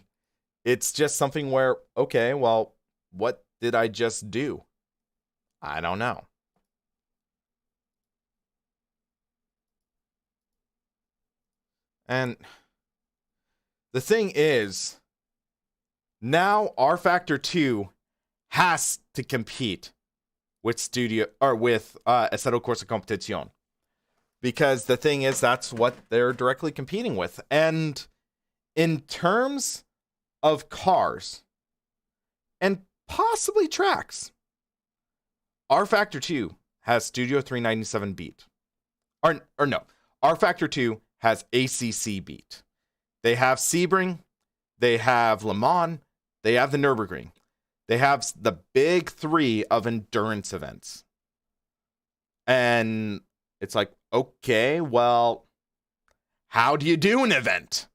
S1: it's just something where, okay, well, what did I just do? I don't know. And the thing is, now R Factor 2 has to compete with Assetto Corsa Competizione. Because the thing is, that's what they're directly competing with. And in terms of cars and possibly tracks, R Factor 2 has Studio 397 beat. Or no, R Factor 2 has ACC beat. They have Sebring, they have Le Mans, they have the Nürburgring. They have the big three of endurance events. And it's like, okay, well, how do you do an event?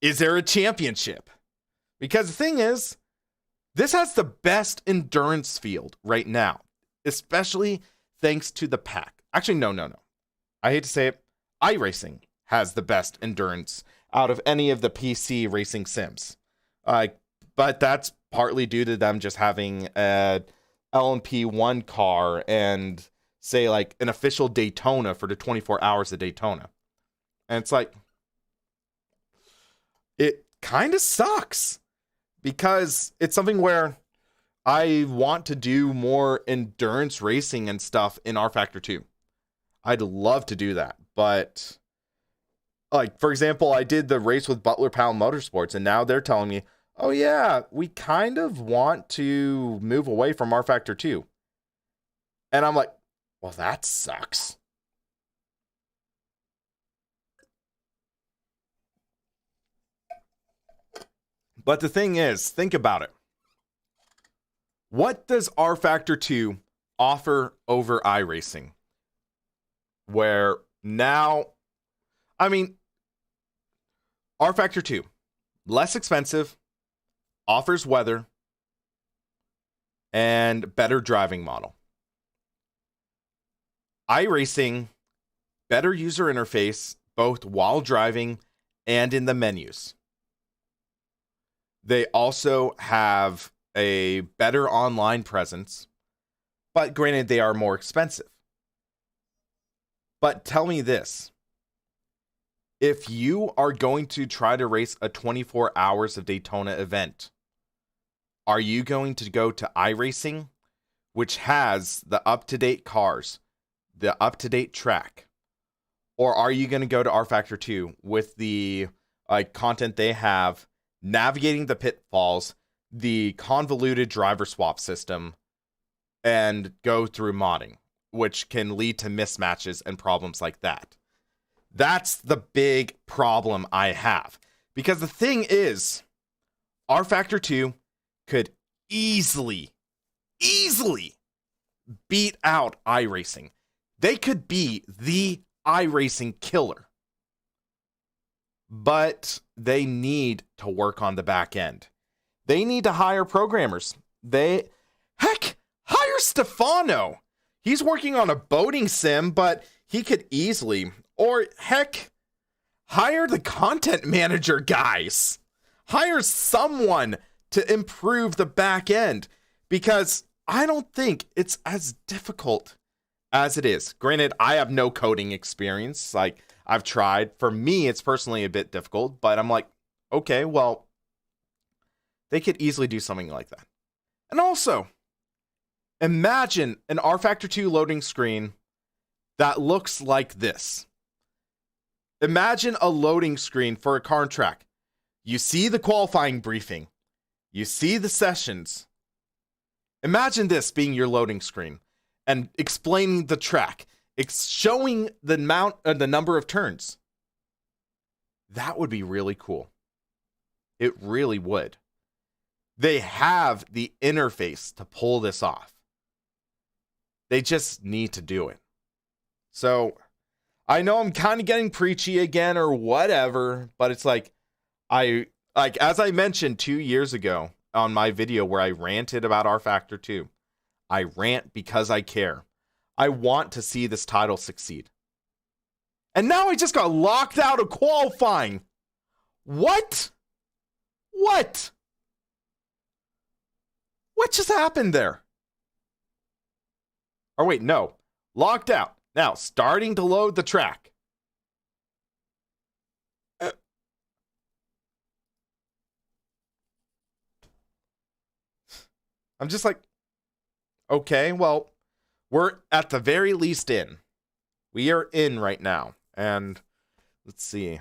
S1: Is there a championship? Because the thing is, this has the best endurance field right now, especially thanks to the pack. Actually, no. I hate to say it, iRacing has the best endurance out of any of the PC racing sims. But that's partly due to them just having a LMP1 car and, say, like an official Daytona for the 24 hours of Daytona. And it's like, it kind of sucks because it's something where I want to do more endurance racing and stuff in R Factor 2. I'd love to do that, but like, for example, I did the race with Butler Powell Motorsports, and now they're telling me, oh yeah, we kind of want to move away from R Factor 2. And I'm like, well, that sucks. But the thing is, think about it. What does R Factor 2 offer over iRacing? Where now, I mean, R Factor 2, less expensive, offers weather, and better driving model. iRacing, better user interface, both while driving and in the menus. They also have a better online presence, but granted, they are more expensive. But tell me this. If you are going to try to race a 24 hours of Daytona event, are you going to go to iRacing, which has the up-to-date cars, the up-to-date track? Or are you going to go to R Factor 2 with the content they have, navigating the pitfalls, the convoluted driver swap system, and go through modding, which can lead to mismatches and problems like that? That's the big problem I have. Because the thing is, R Factor 2 could easily easily beat out iRacing. They could be the iRacing killer. But they need to work on the back end. They need to hire programmers. Heck, hire Stefano. He's working on a boating sim, but he could easily, or heck, hire the content manager guys. Hire someone to improve the back end, because I don't think it's as difficult as it is. Granted, I have no coding experience. Like, I've tried. For me, it's personally a bit difficult, but I'm like, okay, well, they could easily do something like that. And also, imagine an rFactor 2 loading screen that looks like this. Imagine a loading screen for a car track. You see the qualifying briefing. You see the sessions. Imagine this being your loading screen and explaining the track. It's showing the number of turns. That would be really cool. It really would. They have the interface to pull this off. They just need to do it. So, I know I'm kind of getting preachy again or whatever, but it's like, as I mentioned 2 years ago on my video where I ranted about rFactor 2, I rant because I care. I want to see this title succeed. And now I just got locked out of qualifying. What? What? What just happened there? Or wait, no. Locked out. Now, starting to load the track. I'm just like, okay, well, we're at the very least in. We are in right now. And let's see.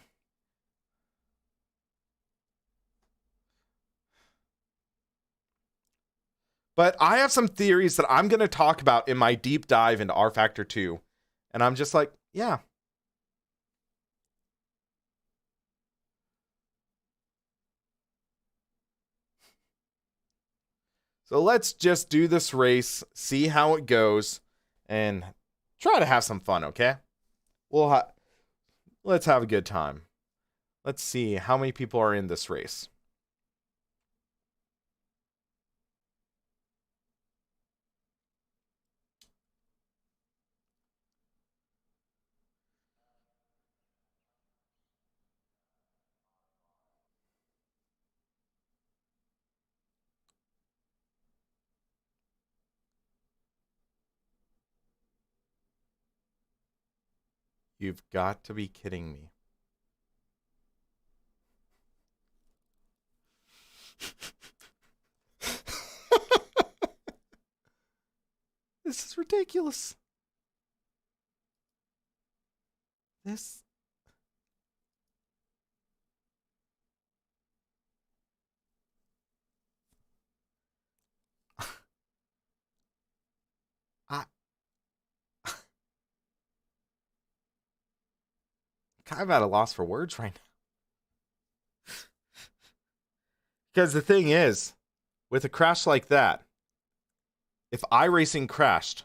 S1: But I have some theories that I'm going to talk about in my deep dive into rFactor 2. And I'm just like, yeah. So let's just do this race, see how it goes, and try to have some fun, okay? Let's have a good time. Let's see how many people are in this race. You've got to be kidding me. This is ridiculous. This. I kind of at a loss for words right now. Because the thing is, with a crash like that, if iRacing crashed,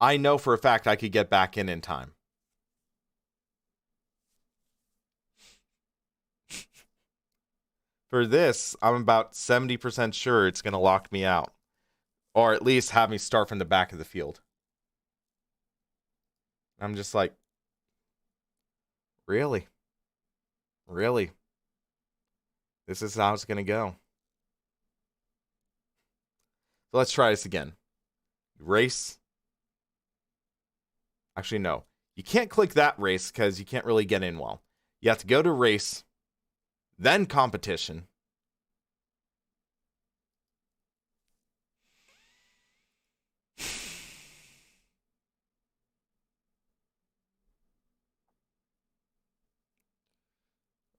S1: I know for a fact I could get back in time. For this, I'm about 70% sure it's going to lock me out. Or at least have me start from the back of the field. I'm just like, really? Really? This is how it's going to go. So let's try this again. Race. Actually, no. You can't click that race because you can't really get in well. You have to go to race, then competition.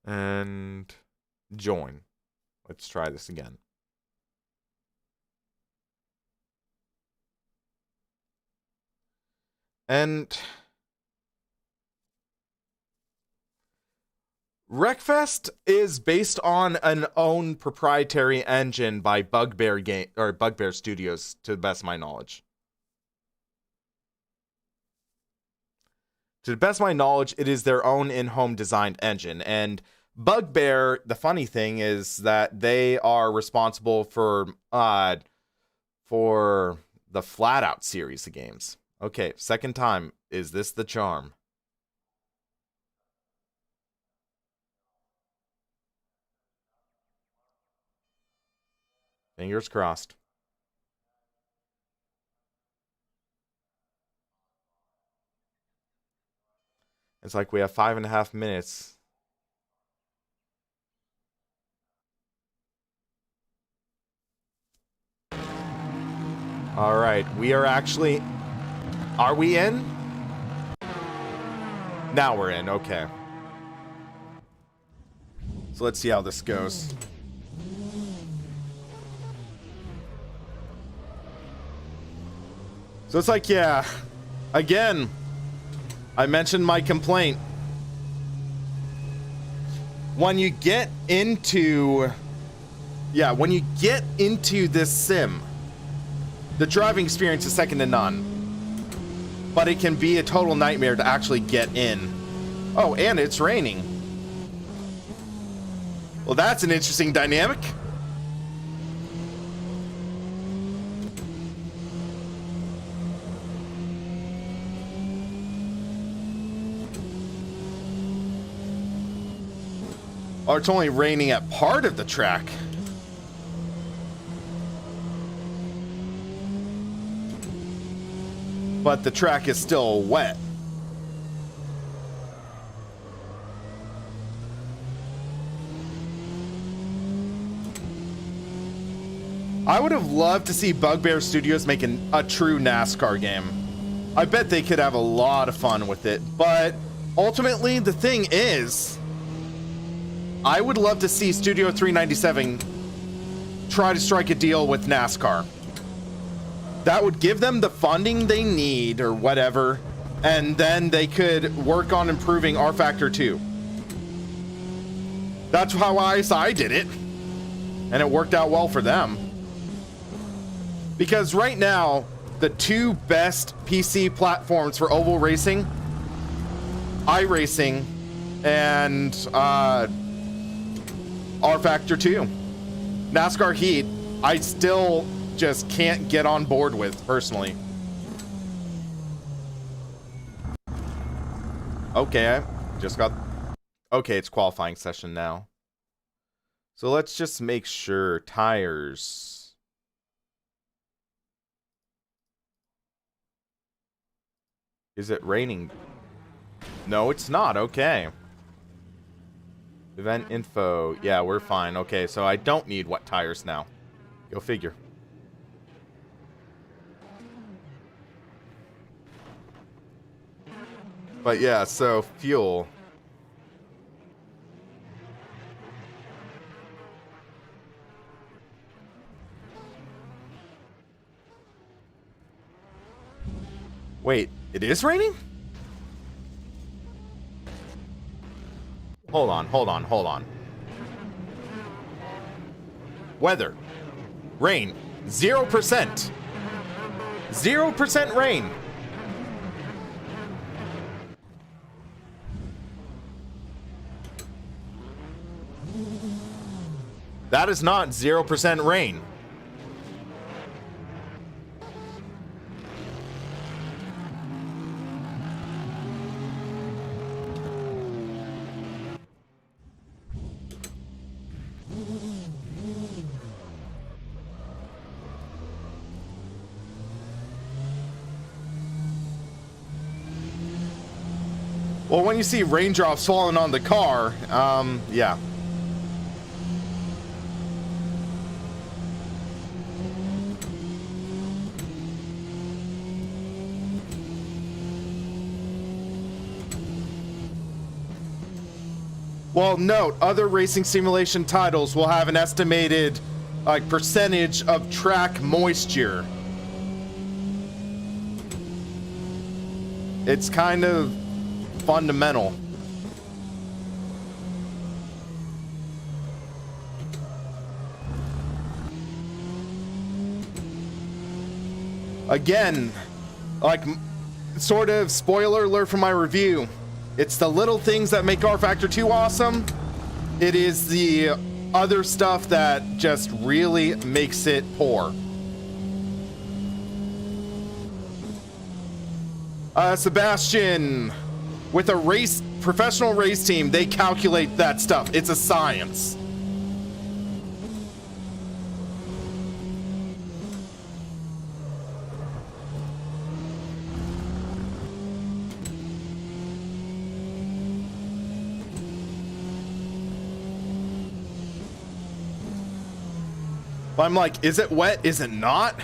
S1: And join. Let's try this again. And Wreckfest is based on an own proprietary engine by Bugbear Studios, to the best of my knowledge. To the best of my knowledge, it is their own in-home designed engine. And Bugbear, the funny thing is that they are responsible for the Flatout series of games. Okay, second time. Is this the charm? Fingers crossed. It's like we have 5.5 minutes. All right, we are actually... Are we in? Now we're in, okay. So let's see how this goes. So it's like, yeah, again, I mentioned my complaint. When you get into this sim, the driving experience is second to none. But it can be a total nightmare to actually get in. Oh, and it's raining. Well, that's an interesting dynamic. Oh, it's only raining at part of the track. But the track is still wet. I would have loved to see Bugbear Studios make a true NASCAR game. I bet they could have a lot of fun with it. But ultimately, the thing is, I would love to see Studio 397 try to strike a deal with NASCAR. That would give them the funding they need or whatever, and then they could work on improving R Factor 2. That's how ISI did it, and it worked out well for them. Because right now, the two best PC platforms for oval racing, iRacing and R Factor 2. NASCAR Heat, I still just can't get on board with, personally. Okay, I just got... Okay, it's qualifying session now. So let's just make sure tires... Is it raining? No, it's not. Okay. Event info. Yeah, we're fine. Okay, so I don't need wet tires now. Go figure. But yeah, so fuel. Wait, it is raining? Hold on. Weather. Rain. 0%. 0% rain. That is not 0% rain. Well, when you see raindrops falling on the car, yeah. Well, note, other racing simulation titles will have an estimated percentage of track moisture. It's kind of fundamental. Again, like, sort of spoiler alert from my review, it's the little things that make R Factor 2 awesome. It is the other stuff that just really makes it poor. Sebastian, with a professional race team, they calculate that stuff. It's a science. I'm like, is it wet? Is it not?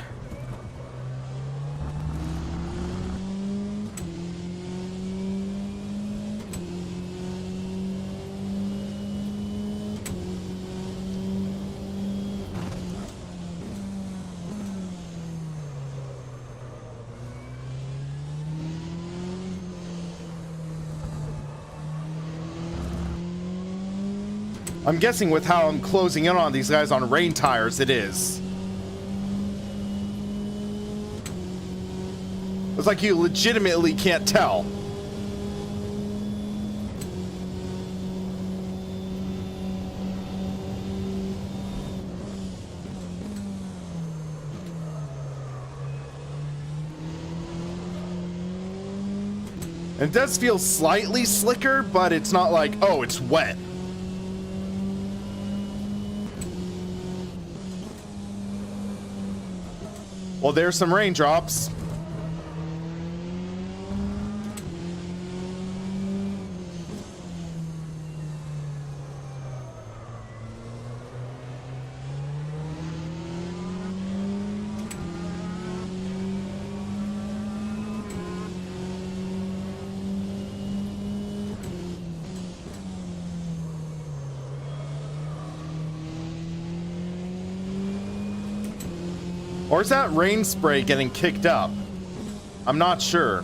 S1: I'm guessing with how I'm closing in on these guys on rain tires, it is. It's like you legitimately can't tell. It does feel slightly slicker, but it's not like, oh, it's wet. Well, there's some raindrops. Or is that rain spray getting kicked up? I'm not sure.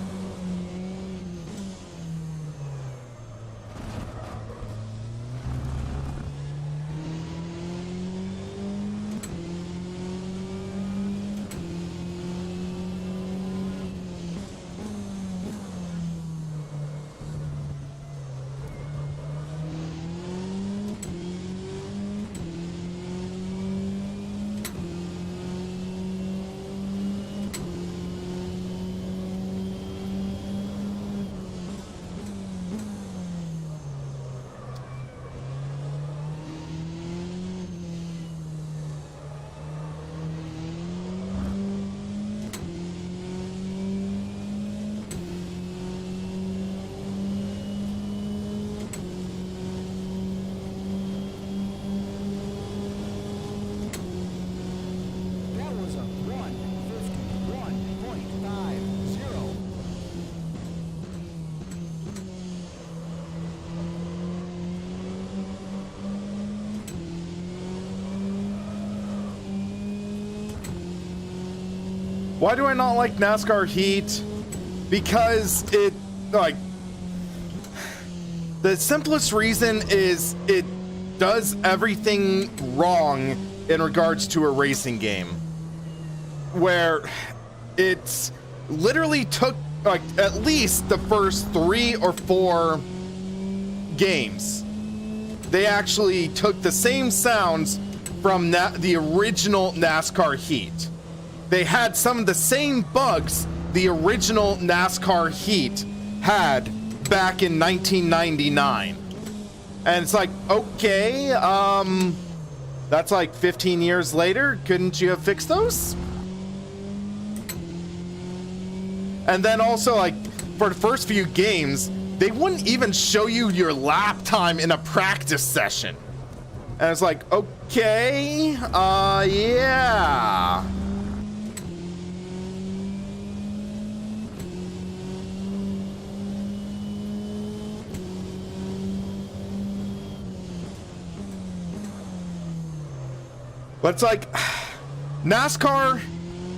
S3: That was a 151.50.
S1: Why do I not like NASCAR Heat? Because it, like, the simplest reason is it does everything wrong in regards to a racing game. Where it's literally took, like, at least the first 3 or 4 games. They actually took the same sounds from the original NASCAR Heat. They had some of the same bugs the original NASCAR Heat had back in 1999. And it's like, okay, that's like 15 years later. Couldn't you have fixed those? And then also, like, for the first few games, they wouldn't even show you your lap time in a practice session. And it's like, okay, yeah. But it's like, NASCAR,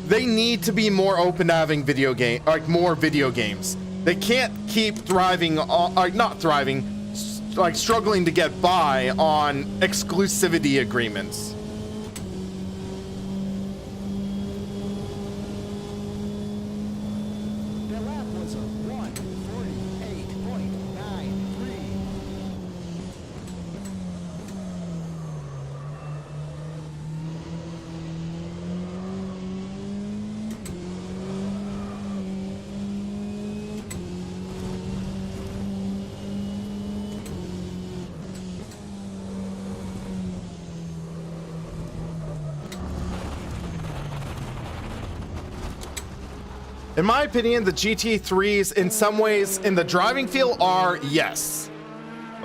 S1: they need to be more open to having more video games. They can't keep thriving on, not thriving, like struggling to get by on exclusivity agreements. In my opinion, the GT3s in some ways in the driving feel are yes.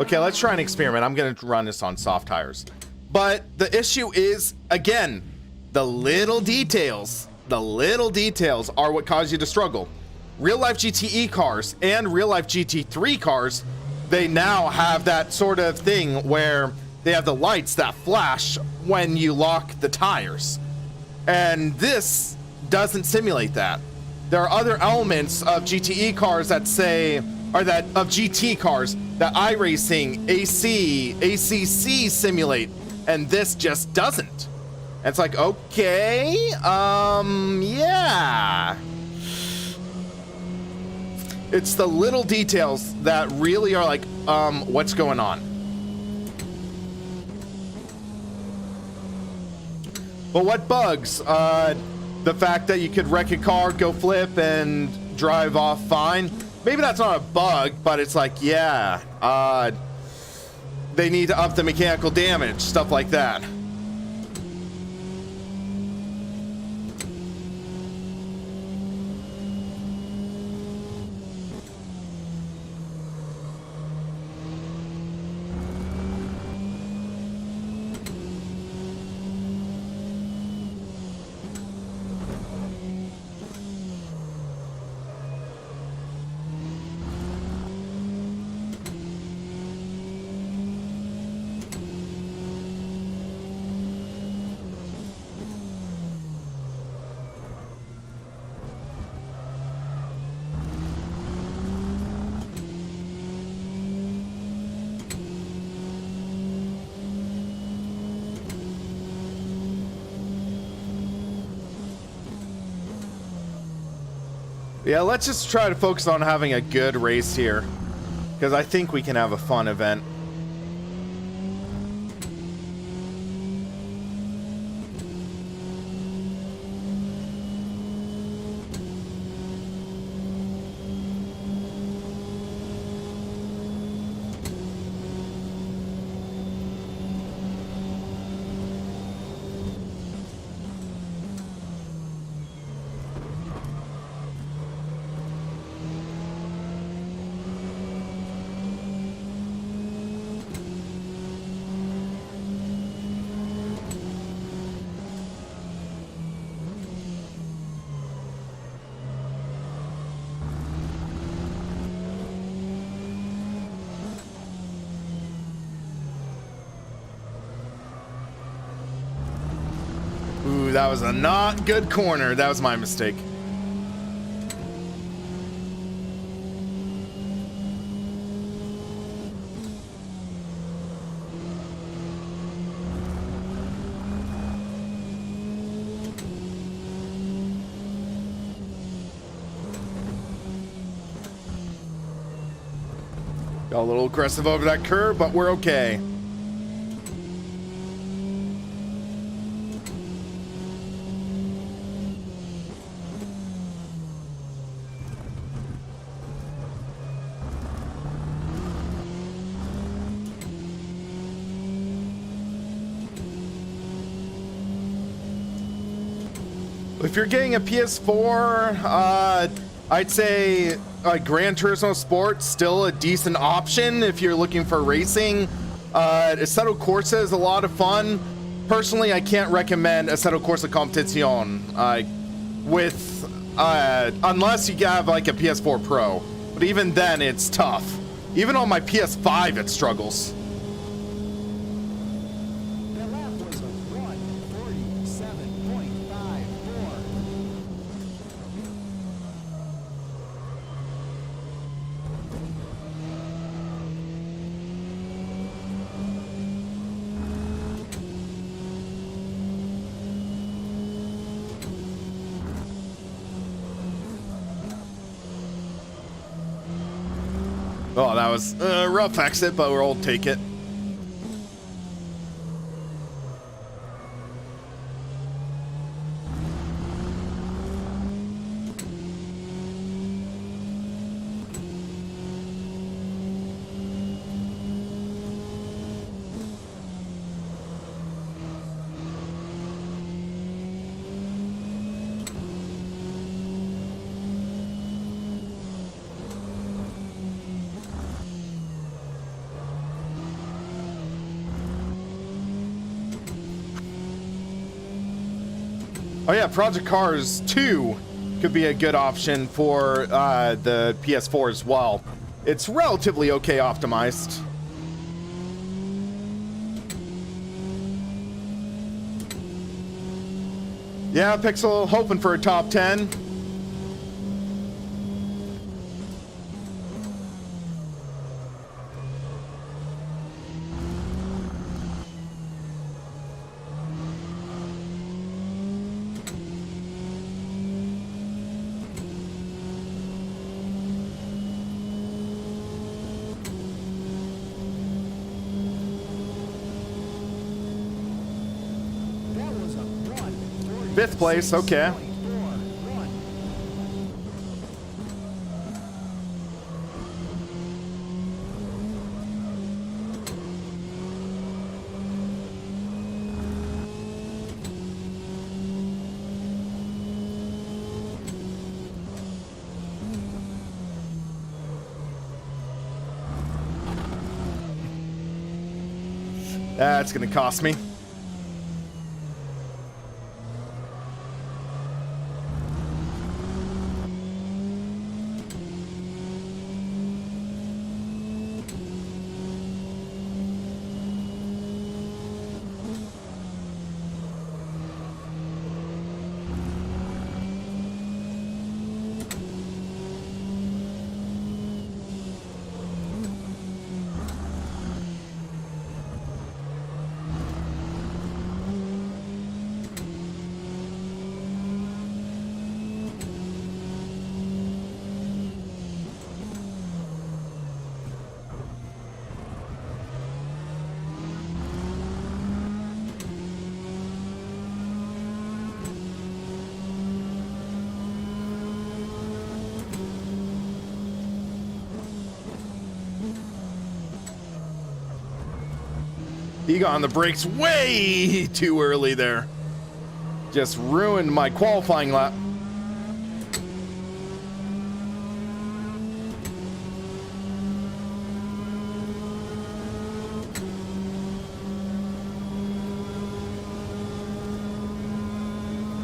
S1: Okay, let's try an experiment. I'm gonna run this on soft tires. But the issue is, again, the little details are what cause you to struggle. Real life GTE cars and real life GT3 cars, they now have that sort of thing where they have the lights that flash when you lock the tires. And this doesn't simulate that. There are other elements of GTE cars that say, or that of GT cars that iRacing, AC, ACC simulate, and this just doesn't. And it's like, okay, yeah. It's the little details that really are like, what's going on? But what bugs? The fact that you could wreck a car, go flip, and drive off fine. Maybe that's not a bug, but it's like, yeah, they need to up the mechanical damage, stuff like that. Yeah, let's just try to focus on having a good race here, because I think we can have a fun event. Ooh, that was a not good corner. That was my mistake. Got a little aggressive over that curve, but we're okay. If you're getting a PS4, I'd say Gran Turismo Sport still a decent option if you're looking for racing. Assetto Corsa is a lot of fun. Personally, I can't recommend Assetto Corsa Competizione unless you have like a PS4 Pro. But even then, it's tough. Even on my PS5, it struggles.
S3: That lap was a 1:47.54.
S1: Oh, that was a rough exit, but we'll take it. Oh yeah, Project Cars 2 could be a good option for the PS4 as well. It's relatively okay optimized. Yeah, Pixel, hoping for a top 10.
S3: That was a 1:46.41.
S1: Fifth place, okay. That's gonna cost me. He got on the brakes way too early there. Just ruined my qualifying lap.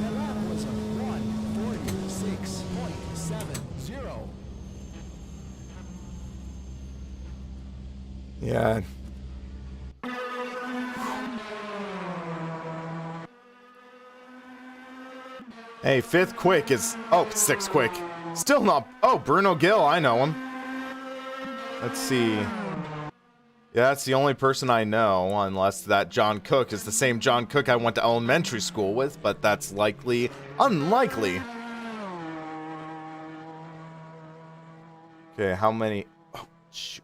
S3: That lap was a 1:46.70.
S1: Yeah. Hey, fifth quick is... Oh, sixth quick. Still not... Oh, Bruno Gill, I know him. Let's see. Yeah, that's the only person I know, unless that John Cook is the same John Cook I went to elementary school with, but that's likely unlikely. Okay, how many... Oh, shoot.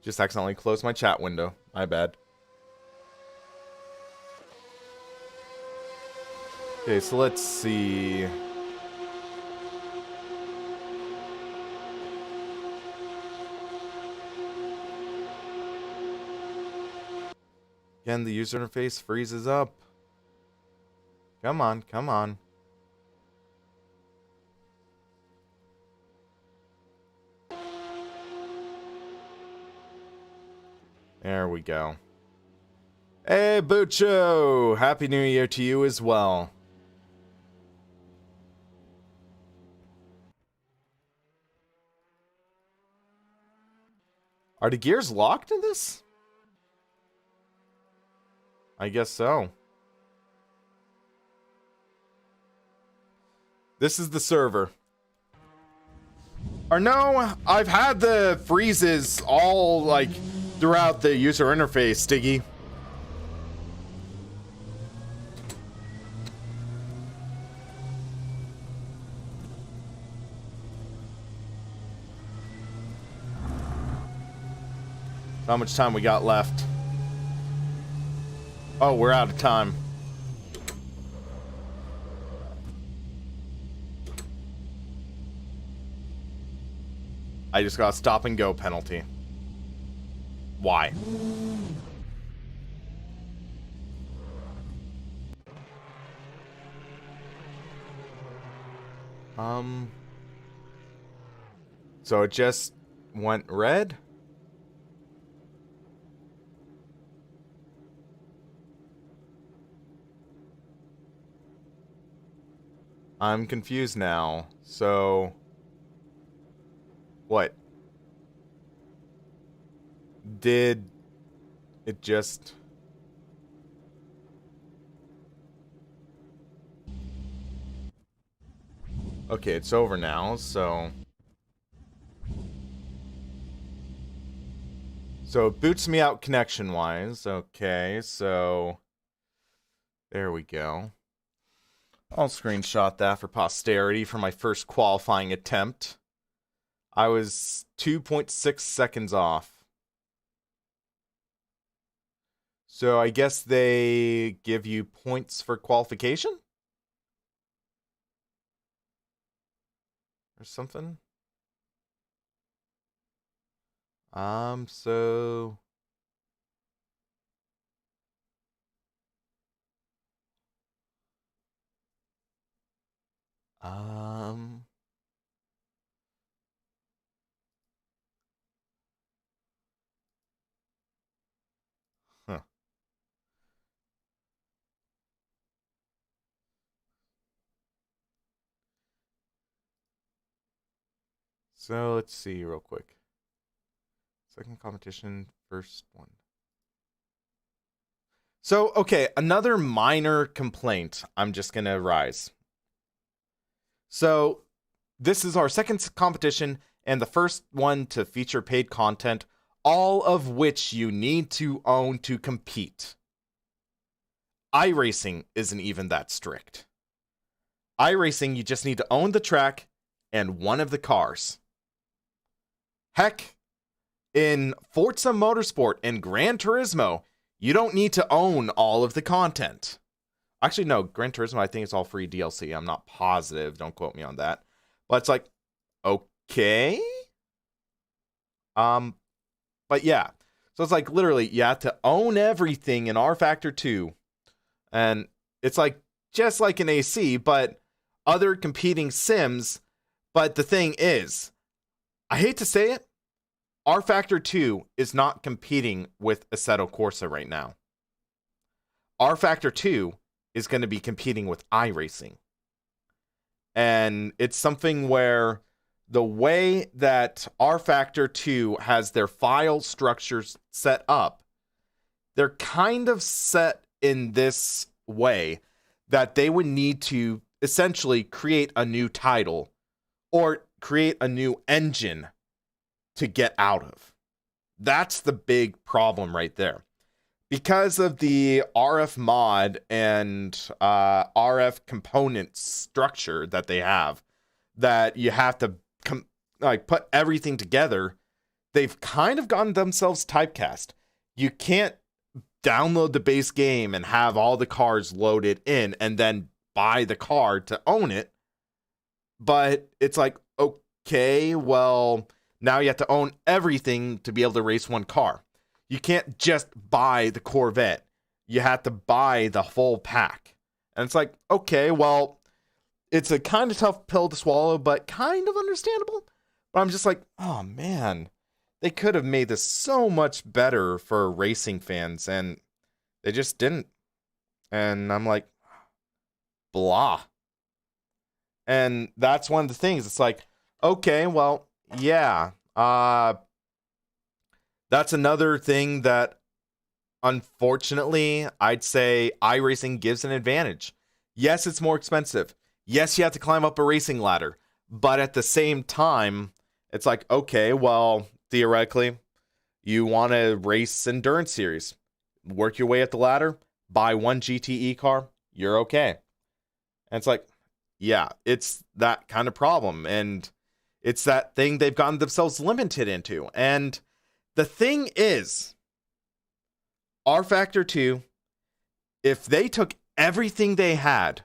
S1: Just accidentally closed my chat window. My bad. Okay, so let's see. Again, the user interface freezes up. Come on, come on. There we go. Hey, Bucho! Happy New Year to you as well. Are the gears locked in this? I guess so. This is the server. Or no, I've had the freezes all, like, throughout the user interface, Stiggy. How much time we got left? Oh, we're out of time. I just got a stop and go penalty. Why? So it just went red? I'm confused now. So, what? Did it just... Okay, it's over now, so... So it boots me out connection-wise. Okay, so... There we go. I'll screenshot that for posterity for my first qualifying attempt. I was 2.6 seconds off. So I guess they give you points for qualification? Or something? So... Huh. So let's see real quick. Second competition, first one. So, okay, another minor complaint I'm just going to rise. So, this is our second competition and the first one to feature paid content, all of which you need to own to compete. iRacing isn't even that strict. iRacing, you just need to own the track and one of the cars. Heck, in Forza Motorsport and Gran Turismo, you don't need to own all of the content. Actually, no, Gran Turismo, I think it's all free DLC. I'm not positive. Don't quote me on that. But it's like, okay. But yeah. So it's like literally, you have to own everything in R Factor 2. And it's like, just like an AC, but other competing sims. But the thing is, I hate to say it, R Factor 2 is not competing with Assetto Corsa right now. R Factor 2 is going to be competing with iRacing. And it's something where the way that R Factor 2 has their file structures set up, they're kind of set in this way that they would need to essentially create a new title or create a new engine to get out of. That's the big problem right there. Because of the RF mod and RF component structure that they have, that you have to put everything together, they've kind of gotten themselves typecast. You can't download the base game and have all the cars loaded in and then buy the car to own it. But it's like, okay, well, now you have to own everything to be able to race one car. You can't just buy the Corvette. You have to buy the full pack. And it's like, okay, well, it's a kind of tough pill to swallow, but kind of understandable. But I'm just like, oh man, they could have made this so much better for racing fans, and they just didn't. And I'm like, blah. And that's one of the things. It's like, okay, well, yeah. That's another thing that, unfortunately, I'd say iRacing gives an advantage. Yes, it's more expensive. Yes, you have to climb up a racing ladder. But at the same time, it's like, okay, well, theoretically, you want to race endurance series. Work your way up the ladder, buy one GTE car, you're okay. And it's like, yeah, it's that kind of problem. And it's that thing they've gotten themselves limited into. And the thing is, R Factor 2, if they took everything they had,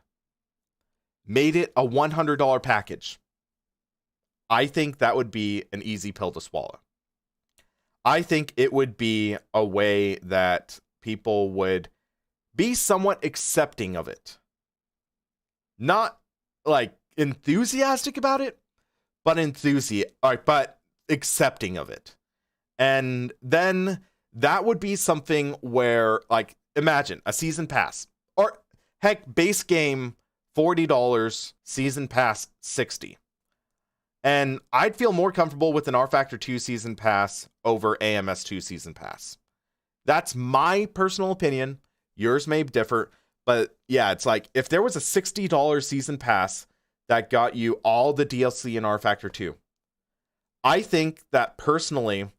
S1: made it a $100 package, I think that would be an easy pill to swallow. I think it would be a way that people would be somewhat accepting of it. Not like enthusiastic about it, but but accepting of it. And then that would be something where, like, imagine a season pass or heck, base game $40, season pass 60. And I'd feel more comfortable with an R Factor 2 season pass over AMS2 season pass. That's my personal opinion. Yours may differ, but yeah, it's like if there was a $60 season pass that got you all the DLC in R Factor 2, I think that personally,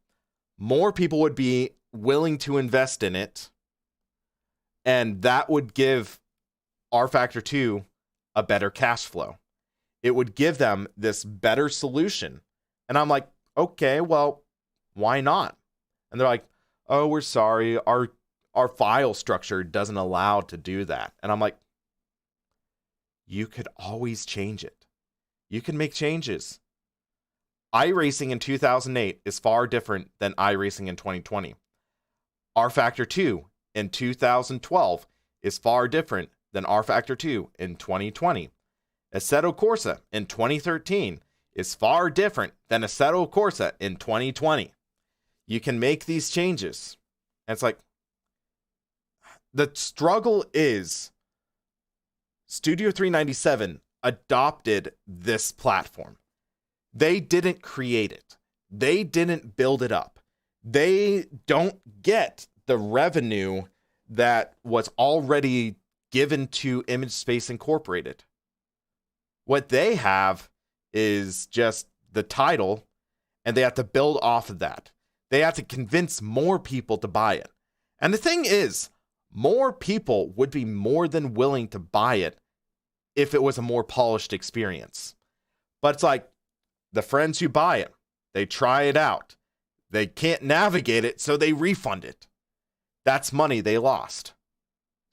S1: more people would be willing to invest in it, and that would give R Factor 2 a better cash flow. It would give them this better solution. And I'm like, okay, well, why not? And they're like, oh, we're sorry, our file structure doesn't allow to do that. And I'm like, you could always change it. You can make changes. iRacing in 2008 is far different than iRacing in 2020. R Factor 2 in 2012 is far different than R Factor 2 in 2020. Assetto Corsa in 2013 is far different than Assetto Corsa in 2020. You can make these changes. And it's like, the struggle is Studio 397 adopted this platform. They didn't create it. They didn't build it up. They don't get the revenue that was already given to Image Space Incorporated. What they have is just the title, and they have to build off of that. They have to convince more people to buy it. And the thing is, more people would be more than willing to buy it if it was a more polished experience. But it's like, the friends who buy it, they try it out. They can't navigate it, so they refund it. That's money they lost.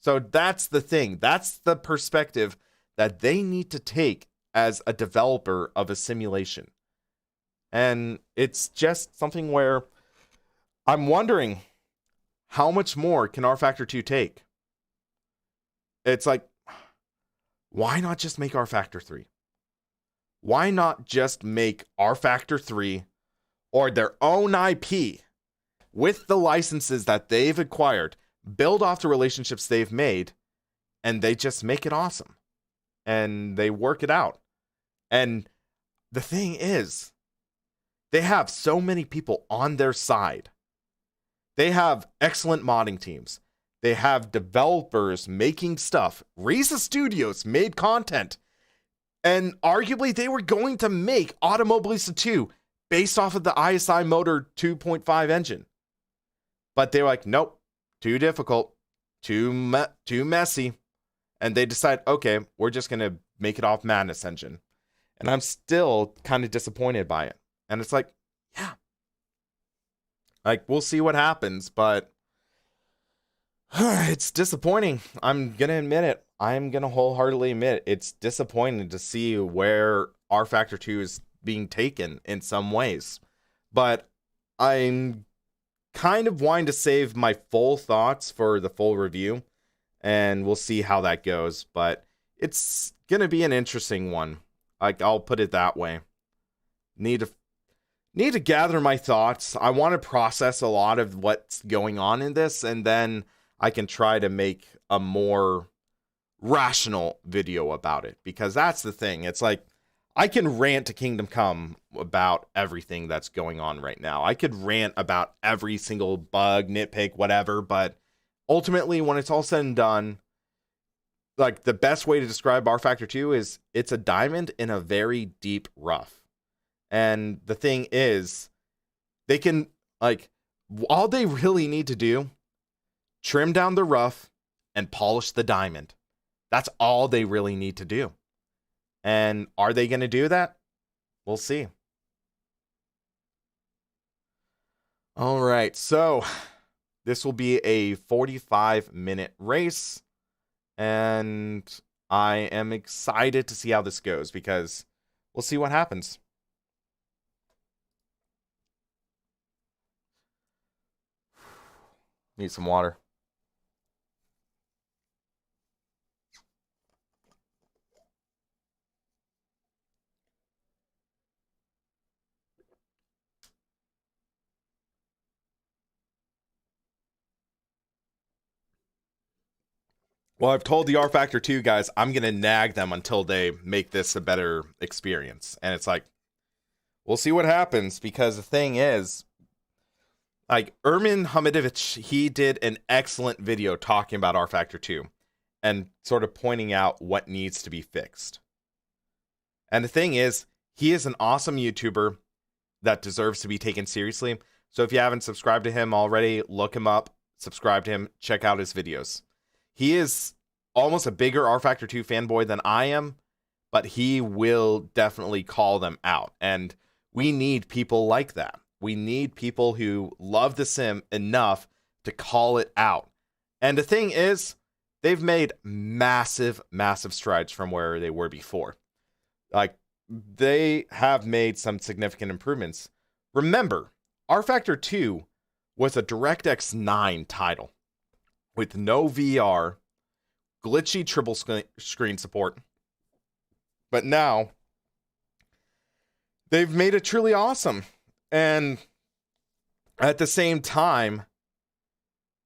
S1: So that's the thing. That's the perspective that they need to take as a developer of a simulation. And it's just something where I'm wondering, how much more can R Factor 2 take? It's like, why not just make R Factor 3? Why not just make R Factor 3 or their own IP with the licenses that they've acquired, build off the relationships they've made, and they just make it awesome. And they work it out. And the thing is, they have so many people on their side. They have excellent modding teams. They have developers making stuff. Risa Studios made content. And arguably, they were going to make Automobilista 2 based off of the ISI Motor 2.5 engine. But they were like, nope, too difficult, too messy. And they decide, okay, we're just going to make it off Madness engine. And I'm still kind of disappointed by it. And it's like, yeah. Like, we'll see what happens, but it's disappointing. I'm going to admit it. I'm going to wholeheartedly admit it. It's disappointing to see where R Factor 2 is being taken in some ways. But I'm kind of wanting to save my full thoughts for the full review, and we'll see how that goes. But it's going to be an interesting one. Like, I'll put it that way. Need to gather my thoughts. I want to process a lot of what's going on in this, and then I can try to make a more rational video about it, because that's the thing. It's like, I can rant to Kingdom Come about everything that's going on right now. I could rant about every single bug, nitpick, whatever, but ultimately, when it's all said and done, like, the best way to describe R Factor 2 is it's a diamond in a very deep rough. And the thing is, they can, like, all they really need to do, trim down the rough and polish the diamond. That's all they really need to do. And are they going to do that? We'll see. All right, so this will be a 45-minute race, and I am excited to see how this goes, because we'll see what happens. Need some water. Well, I've told the R Factor 2 guys I'm going to nag them until they make this a better experience. And it's like, we'll see what happens, because the thing is, like, Ermin Hamidovich, he did an excellent video talking about R Factor 2 and sort of pointing out what needs to be fixed. And the thing is, he is an awesome YouTuber that deserves to be taken seriously. So if you haven't subscribed to him already, look him up, subscribe to him, check out his videos. He is almost a bigger R Factor 2 fanboy than I am, but he will definitely call them out. And we need people like that. We need people who love the sim enough to call it out. And the thing is, they've made massive, massive strides from where they were before. Like, they have made some significant improvements. Remember, R Factor 2 was a DirectX 9 title with no VR, glitchy triple screen support. But now, they've made it truly awesome. And at the same time,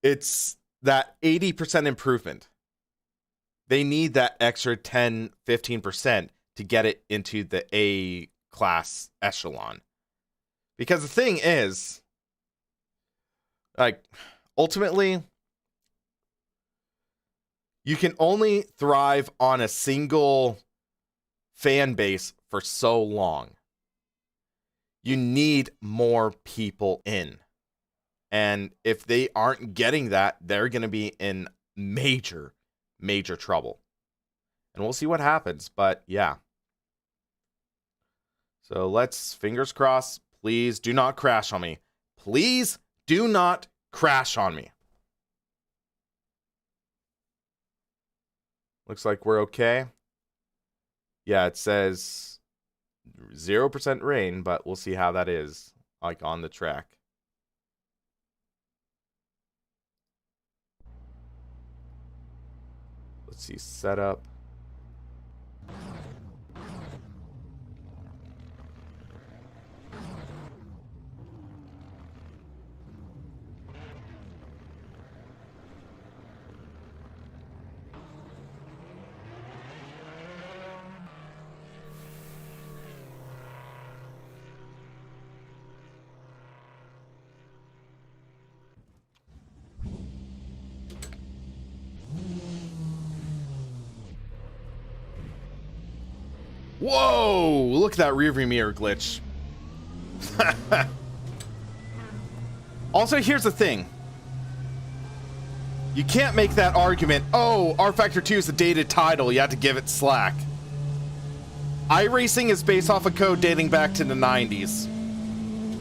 S1: it's that 80% improvement. They need that extra 10, 15% to get it into the A class echelon. Because the thing is, like, ultimately, you can only thrive on a single fan base for so long. You need more people in. And if they aren't getting that, they're going to be in major, major trouble. And we'll see what happens. But yeah. So let's, fingers crossed, please do not crash on me. Please do not crash on me. Looks like we're okay. Yeah, it says 0% rain, but we'll see how that is, like, on the track. Let's see, setup. Whoa! Look at that rearview mirror glitch. Also, here's the thing. You can't make that argument, oh, R Factor 2 is a dated title, you have to give it slack. iRacing is based off of code dating back to the 90s.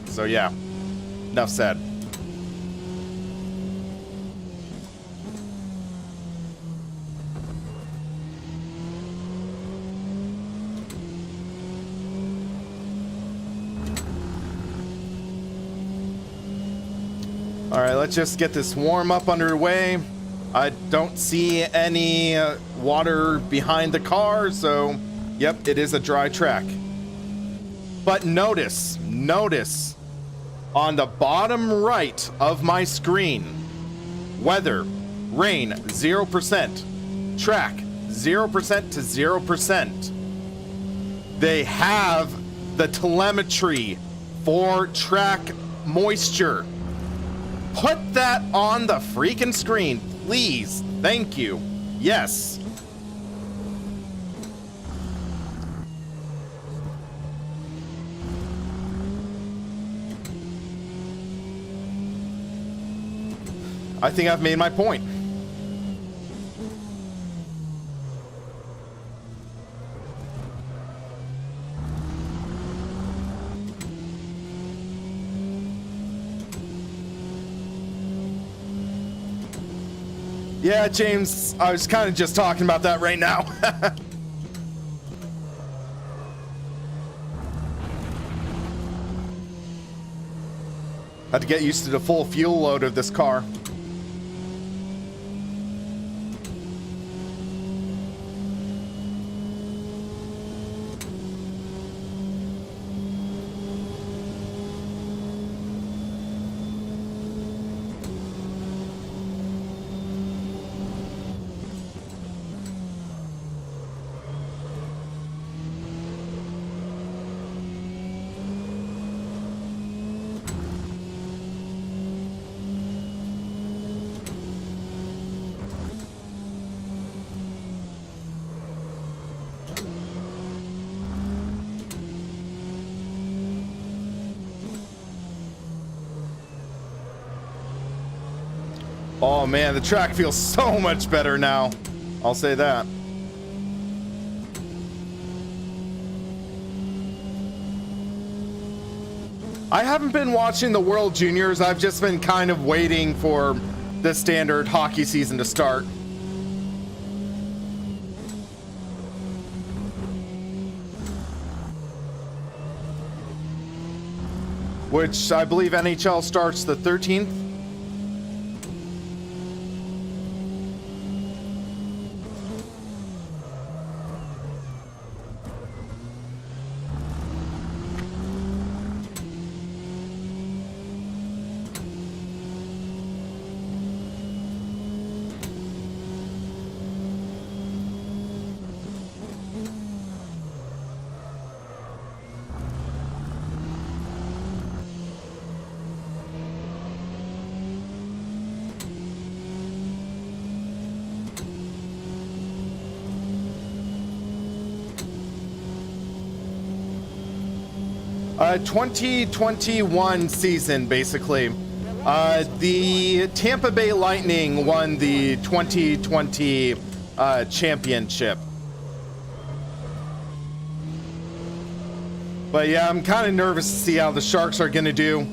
S1: So yeah, enough said. All right, let's just get this warm-up underway. I don't see any water behind the car, so yep, it is a dry track. But notice, on the bottom right of my screen, weather, rain, 0%, track, 0% to 0%. They have the telemetry for track moisture. Put that on the freaking screen, please. Thank you. Yes. I think I've made my point. Yeah, James, I was kind of just talking about that right now. Had to get used to the full fuel load of this car. Oh man, the track feels so much better now. I'll say that. I haven't been watching the World Juniors. I've just been kind of waiting for the standard hockey season to start. Which I believe NHL starts the 13th. Uh, 2021 season, basically. The Tampa Bay Lightning won the 2020 championship. But yeah, I'm kind of nervous to see how the Sharks are going to do.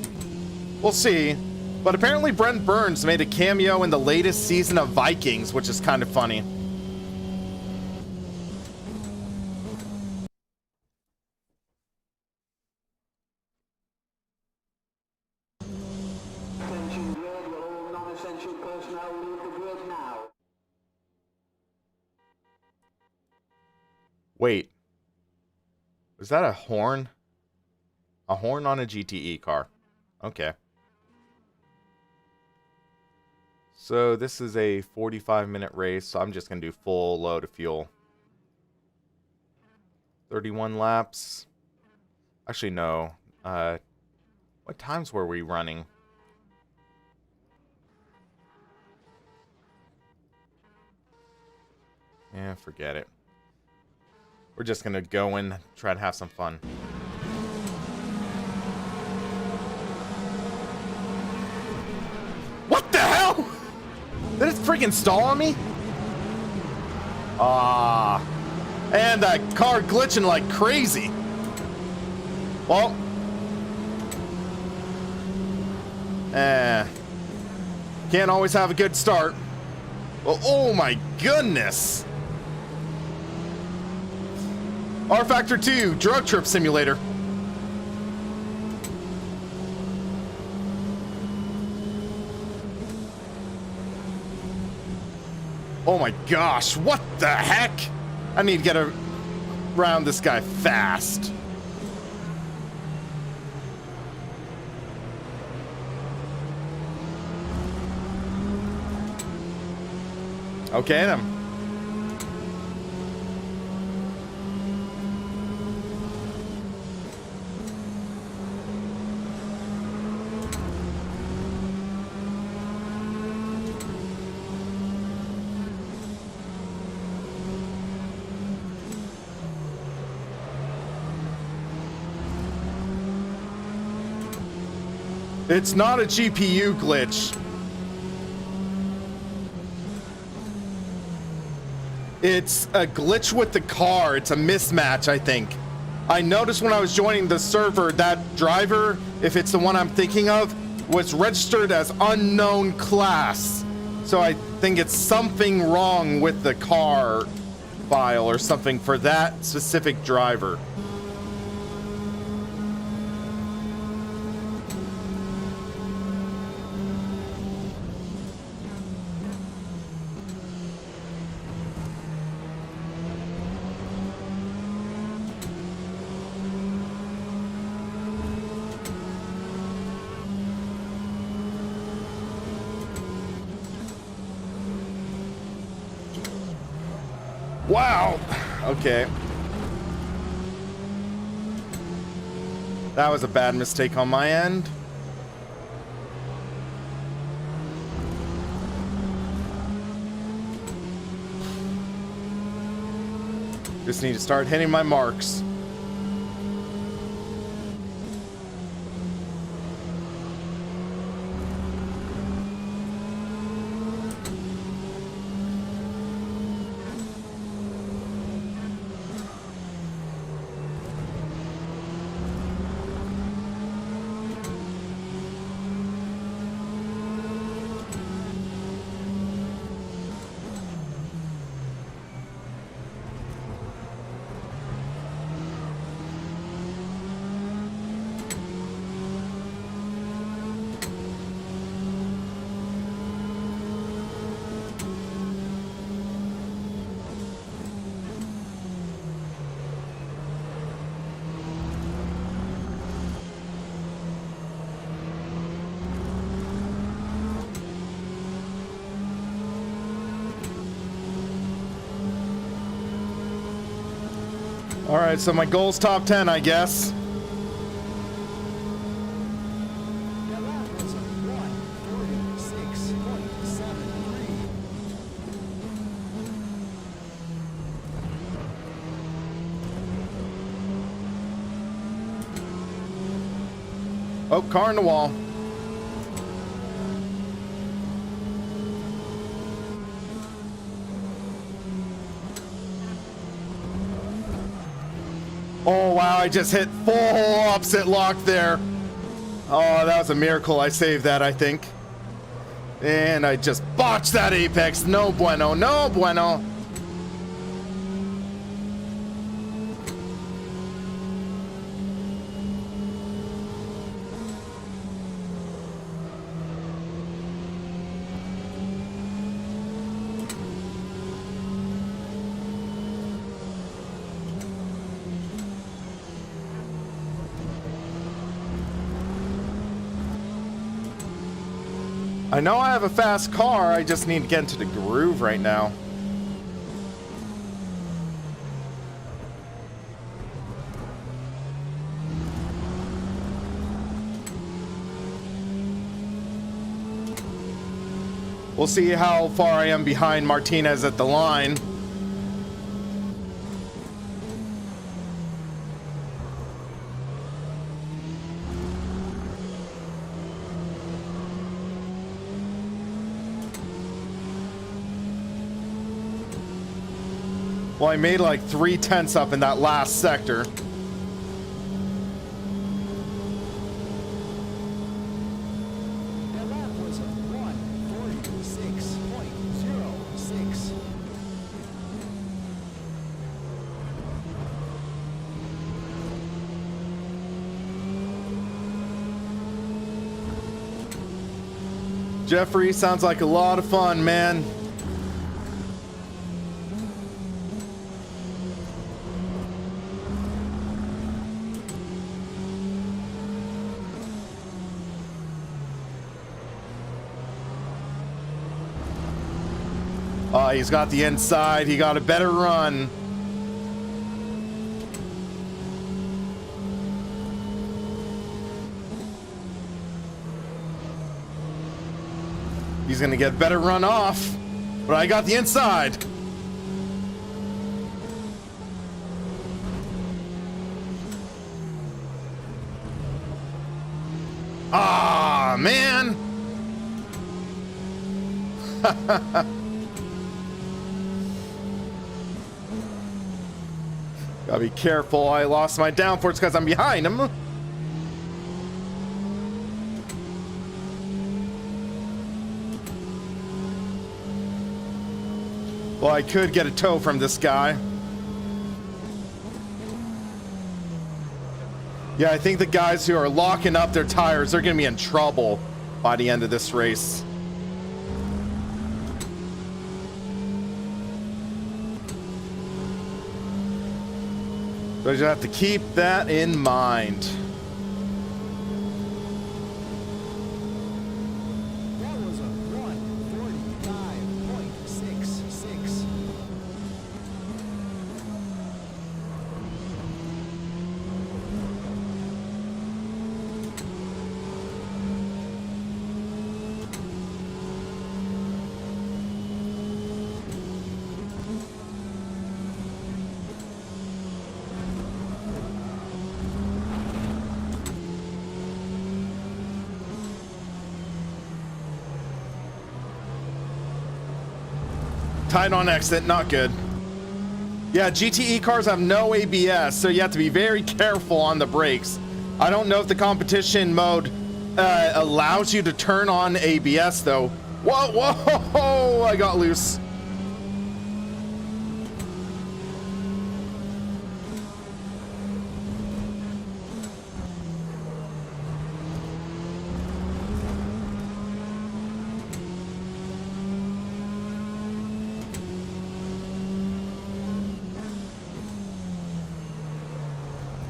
S1: We'll see. But apparently Brent Burns made a cameo in the latest season of Vikings, which is kind of funny.
S4: Attention grid, will all non-essential personnel leave the grid now?
S1: Wait. Was that a horn? A horn on a GTE car. Okay. So this is a 45-minute race, so I'm just going to do full load of fuel. 31 laps. Actually, no. What times were we running? Yeah, forget it. We're just going to go and try to have some fun. What the hell? Did it freaking stall on me? Ah. And that car glitching like crazy. Well. Can't always have a good start. Well, oh my goodness. R Factor 2 Drug Trip Simulator. Oh my gosh, what the heck? I need to get around this guy fast. Okay, then. It's not a GPU glitch. It's a glitch with the car. It's a mismatch, I think. I noticed when I was joining the server that driver, if it's the one I'm thinking of, was registered as unknown class. So I think it's something wrong with the car file or something for that specific driver. Wow. Okay. That was a bad mistake on my end. Just need to start hitting my marks. All right, so my goal's top 10, I guess.
S3: That lap was a 1:46.73.
S1: Oh, car in the wall. Oh, wow, I just hit full opposite lock there. Oh, that was a miracle. I saved that, I think. And I just botched that apex. No bueno, no bueno. I know I have a fast car, I just need to get into the groove right now. We'll see how far I am behind Martinez at the line. Well, I made like 3/10 up in that last sector.
S3: That lap was a 1:46.06.
S1: Jeffrey, sounds like a lot of fun, man. He's got the inside. He got a better run. He's gonna get a better run off, but I got the inside. Ah, man. Gotta be careful. I lost my downforce because I'm behind him. Well, I could get a tow from this guy. Yeah, I think the guys who are locking up their tires are gonna be in trouble by the end of this race. So I just have to keep that in mind.
S3: That was a 1:45.66.
S1: Tied on exit, not good. Yeah, GTE cars have no ABS, so you have to be very careful on the brakes. I don't know if the competition mode allows you to turn on ABS though. Whoa, whoa, I got loose.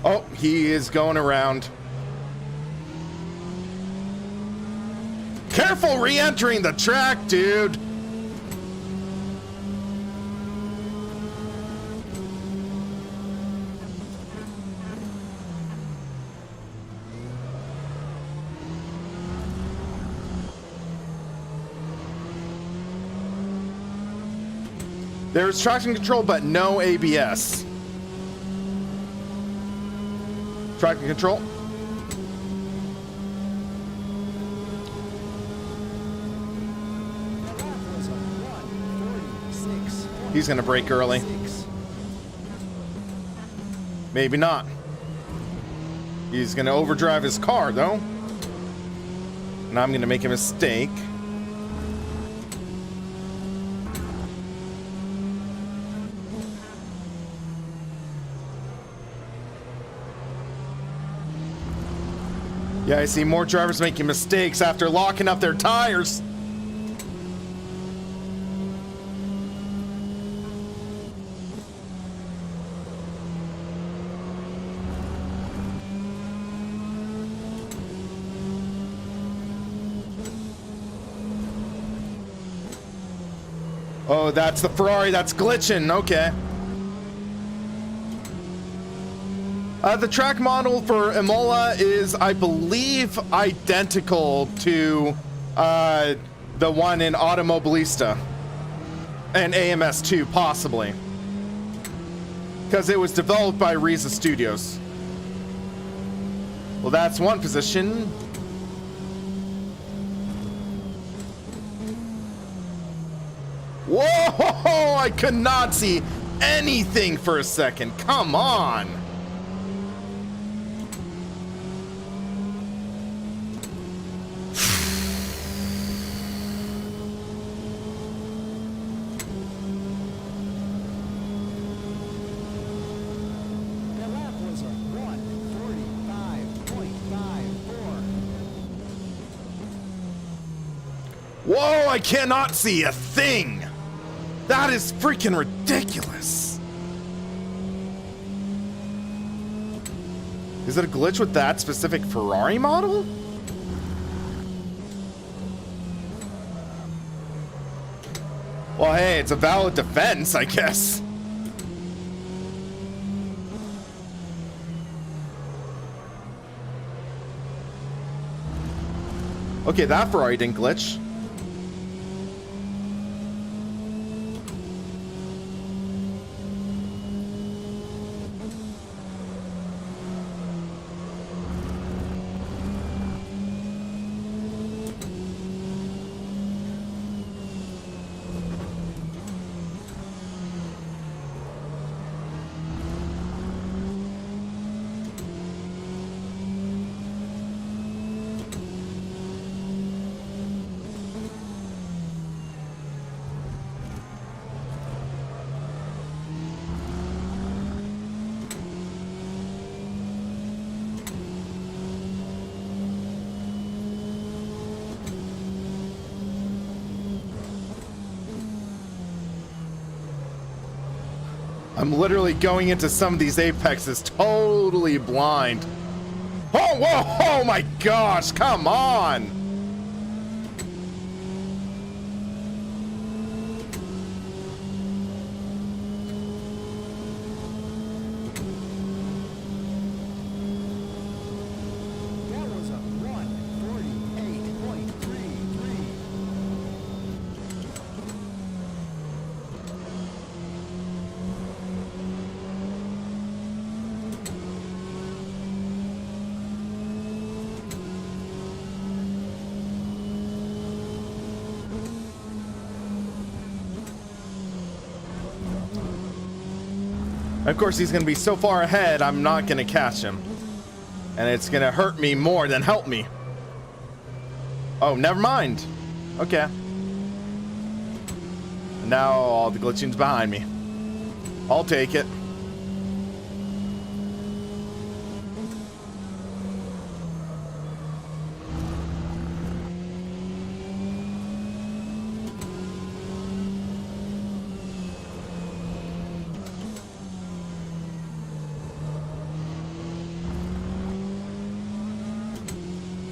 S1: Oh, he is going around. Careful re-entering the track, dude. There's traction control, but no ABS. Traction control.
S3: The lap was a 1:46.
S1: He's gonna brake early. Maybe not. He's gonna overdrive his car, though. And I'm gonna make a mistake. Yeah, I see more drivers making mistakes after locking up their tires. Oh, that's the Ferrari that's glitching. Okay. The track model for Imola is, I believe, identical to the one in Automobilista and AMS2, possibly. Because it was developed by Riza Studios. Well, that's one position. Whoa! I could not see anything for a second. Come on!
S3: The lap was a 1:45.54.
S1: Whoa! I cannot see a thing! That is freaking ridiculous! Is it a glitch with that specific Ferrari model? Well, hey, it's a valid defense, I guess. Okay, that Ferrari didn't glitch. I'm literally going into some of these apexes totally blind. Oh, whoa, oh my gosh, come on!
S3: That was a 1:48.33.
S1: Of course, he's going to be so far ahead, I'm not going to catch him. And it's going to hurt me more than help me. Oh, never mind. Okay. Now all the glitching's behind me. I'll take it.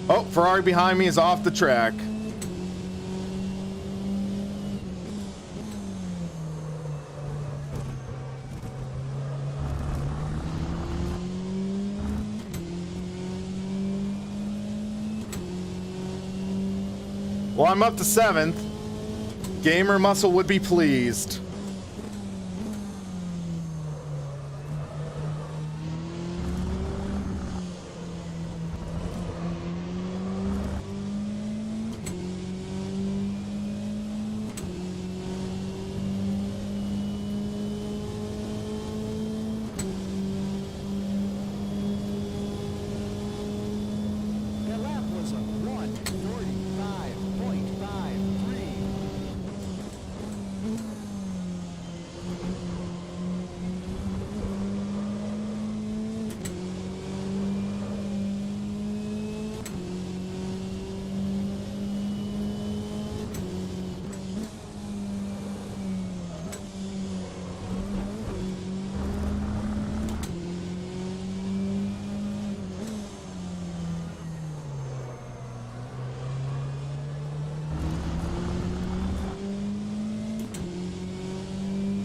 S1: Oh, Ferrari behind me is off the track. Well, I'm up to 7th. Gamer Muscle would be pleased.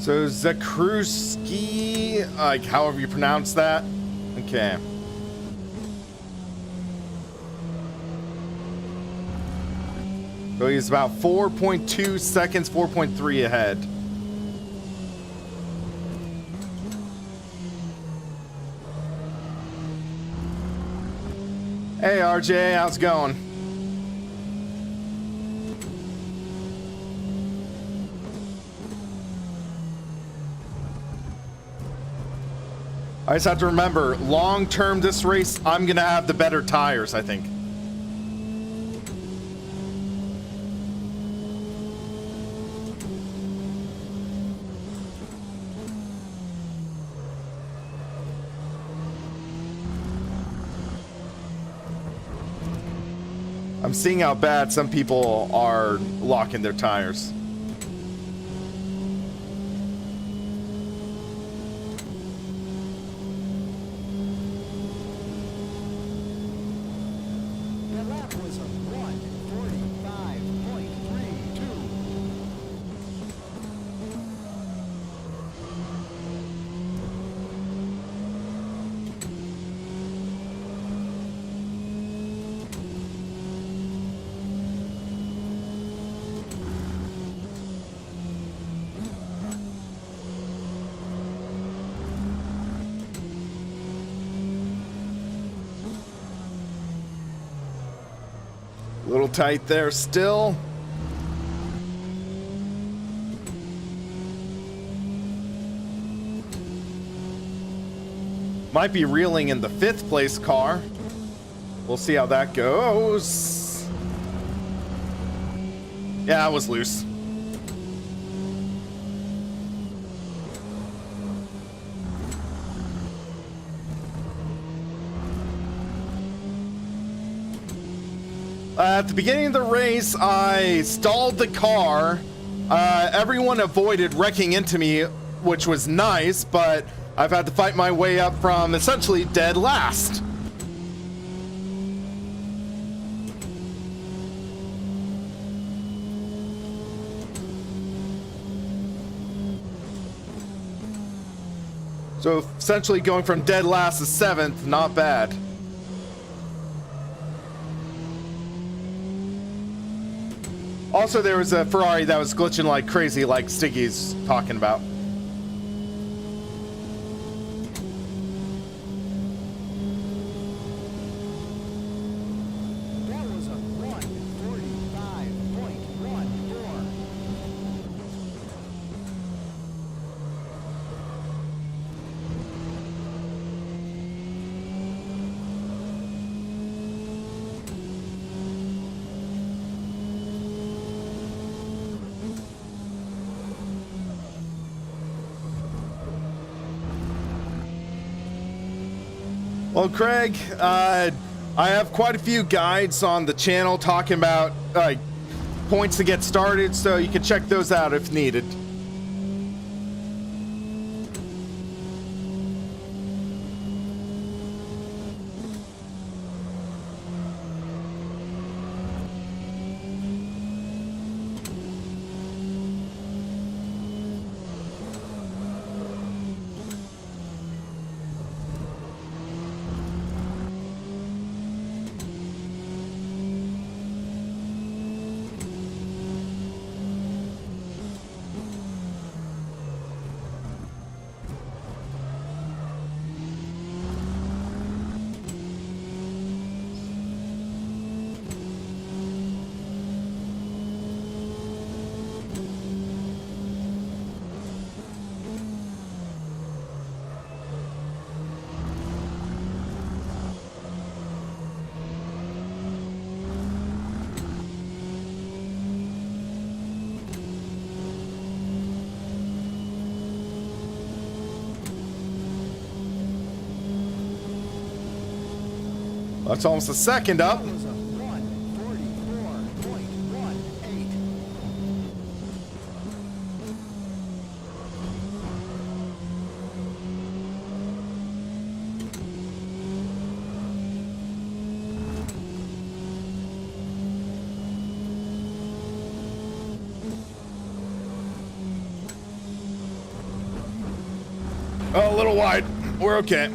S1: So Zakruski, like however you pronounce that. Okay. So he's about 4.2 seconds, 4.3 ahead. Hey RJ, how's it going? I just have to remember, long term this race, I'm gonna have the better tires, I think. I'm seeing how bad some people are locking their tires.
S3: The lap was a 1:45.32.
S1: A little tight there still. Might be reeling in the 5th place car. We'll see how that goes. Yeah, I was loose. At the beginning of the race, I stalled the car. Everyone avoided wrecking into me, which was nice, but I've had to fight my way up from essentially dead last. So essentially going from dead last to 7th, not bad. Also, there was a Ferrari that was glitching like crazy, like Stiggy's talking about.
S3: That was a 1:45.14.
S1: Well, Craig, I have quite a few guides on the channel talking about points to get started, so you can check those out if needed. That's almost a second up.
S3: That was a 1:44.18.
S1: Oh, a little wide. We're okay.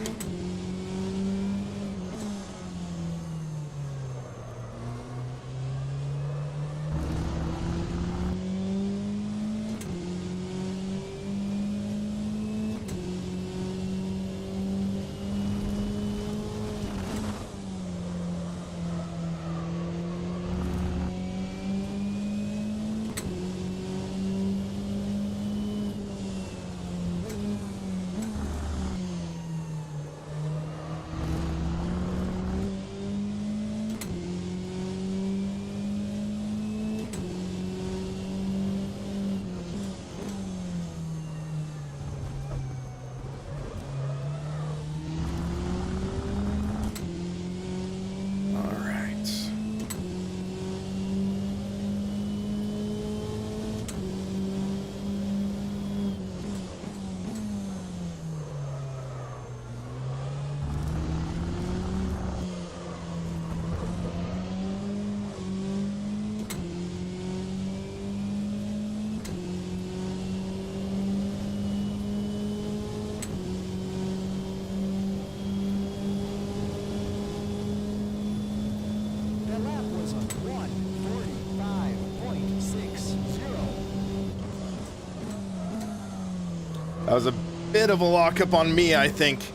S3: That lap was a 1:45.60.
S1: That was a bit of a lockup on me, I think.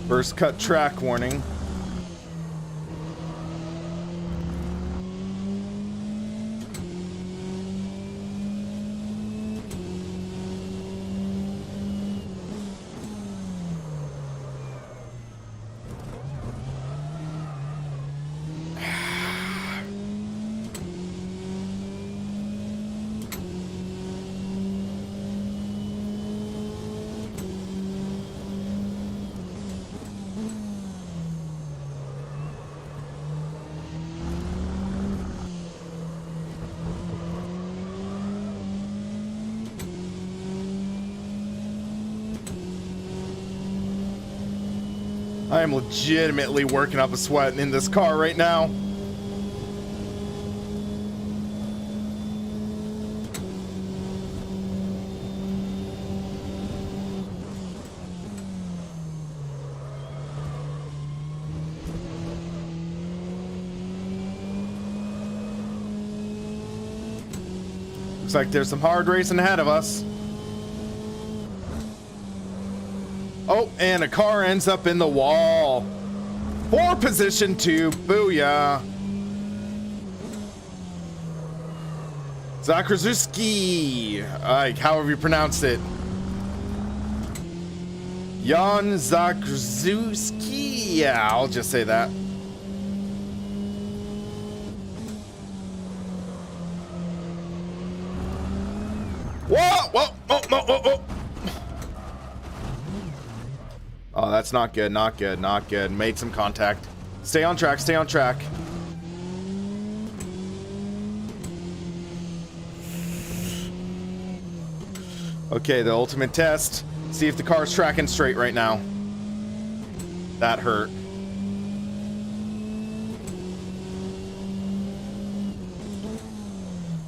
S1: First cut track warning. I am legitimately working up a sweat in this car right now. Looks like there's some hard racing ahead of us. Oh, and a car ends up in the wall. For position 2, booyah. Zakrzuski, however you pronounce it. Jan Zakrzuski, yeah, I'll just say that. Whoa, whoa, whoa, whoa, whoa, whoa. Oh, that's not good, not good, not good. Made some contact. Stay on track, stay on track. Okay, the ultimate test. See if the car's tracking straight right now. That hurt.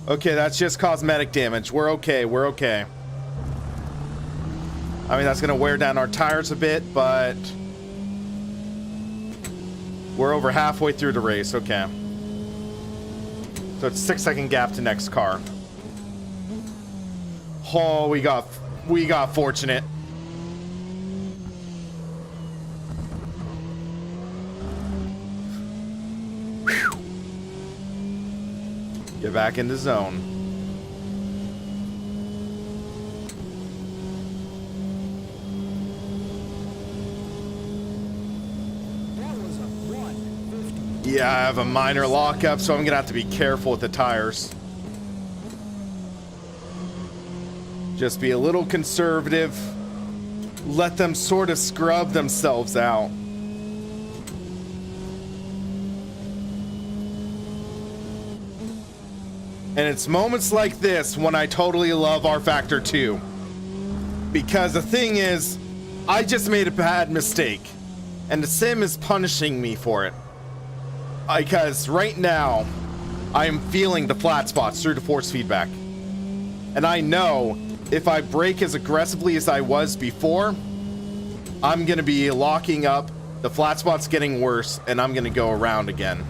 S1: Okay, that's just cosmetic damage. We're okay, we're okay. I mean, that's gonna wear down our tires a bit, but we're over halfway through the race. Okay. So it's 6-second gap to next car. Oh, we got fortunate. Whew. Get back in the zone. Yeah, I have a minor lockup, so I'm gonna have to be careful with the tires. Just be a little conservative. Let them sort of scrub themselves out. And it's moments like this when I totally love R Factor 2. Because the thing is, I just made a bad mistake. And the sim is punishing me for it. Because right now, I am feeling the flat spots through the force feedback. And I know if I brake as aggressively as I was before, I'm gonna be locking up, the flat spot's getting worse, and I'm gonna go around again.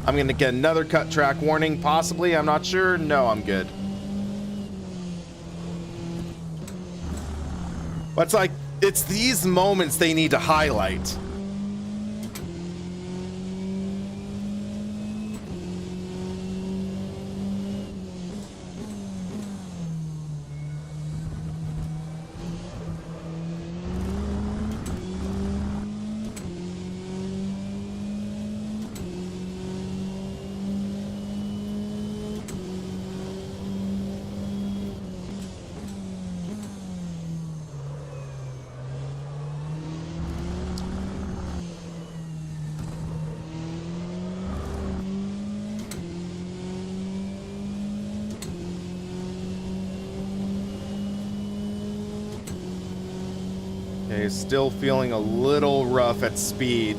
S1: I'm gonna get another cut track warning, possibly, I'm not sure. No, I'm good. But it's like, it's these moments they need to highlight. Okay, still feeling a little rough at speed.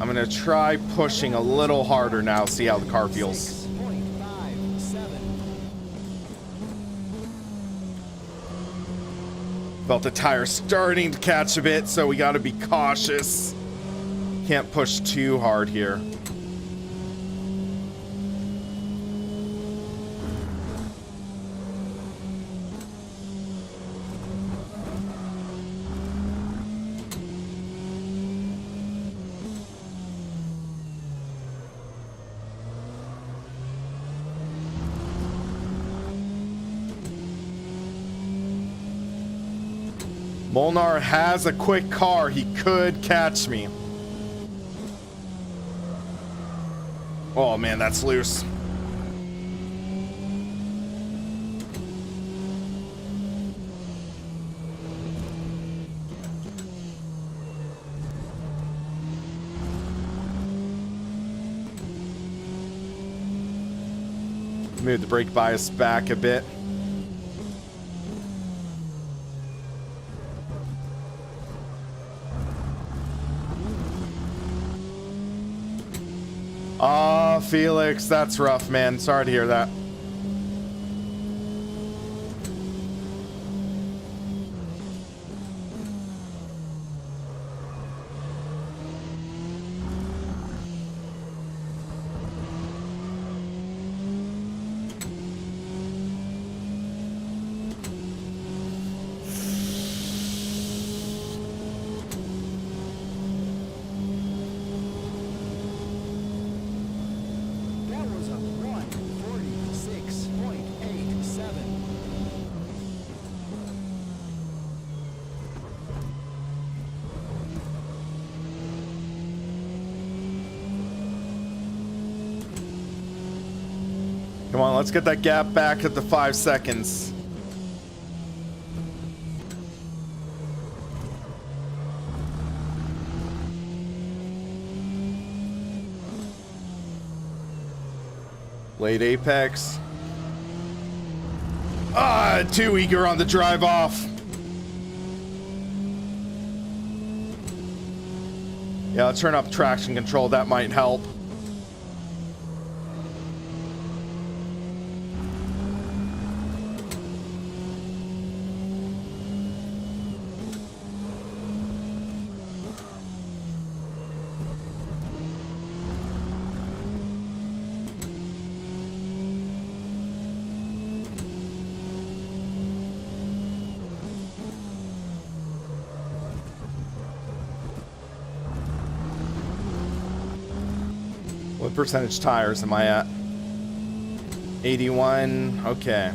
S1: I'm gonna try pushing a little harder now, see how the car feels.
S3: 6.57.
S1: Felt the tire starting to catch a bit, so we gotta be cautious. Can't push too hard here. Molnar has a quick car. He could catch me. Oh man, that's loose. Move the brake bias back a bit. Ah, Felix, that's rough, man. Sorry to hear that.
S3: That was a 146.87.
S1: Come on, let's get that gap back at the 5 seconds. Late apex. Ah, too eager on the drive off. Yeah, let's turn up traction control. That might help. What percentage tires am I at? 81. Okay.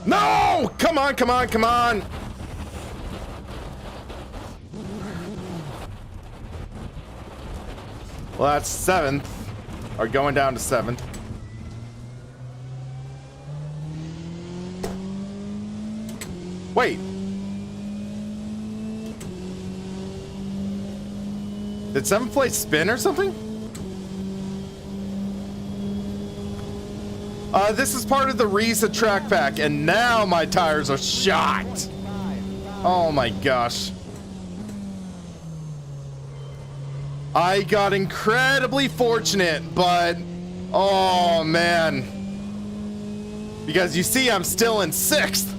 S1: No! Come on, come on, come on! Well, that's 7th. Or going down to 7th. Wait. Did 7th place spin or something? This is part of the Risa track pack, and now my tires are shot. Oh my gosh. I got incredibly fortunate, but oh man. Because you see, I'm still in 6th.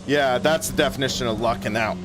S1: Yeah, that's the definition of lucking out.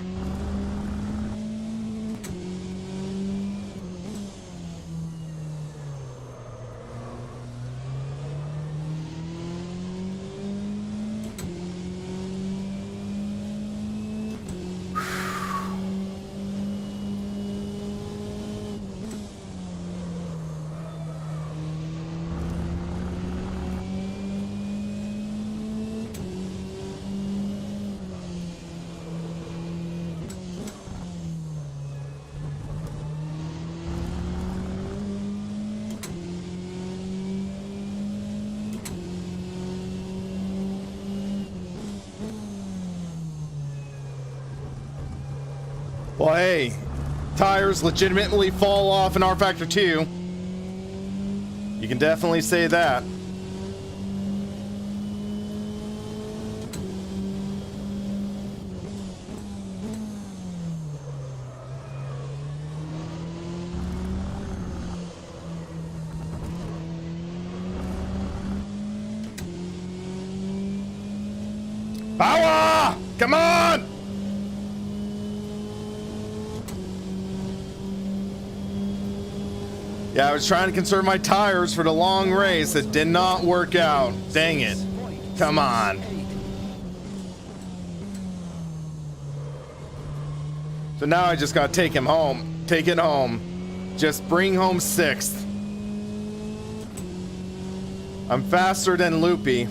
S1: Well, hey, tires legitimately fall off in R Factor 2. You can definitely say that. Power! Come on! Yeah, I was trying to conserve my tires for the long race. It did not work out. Dang it. Come on. So now I just gotta take him home. Take it home. Just bring home 6th. I'm faster than Loopy.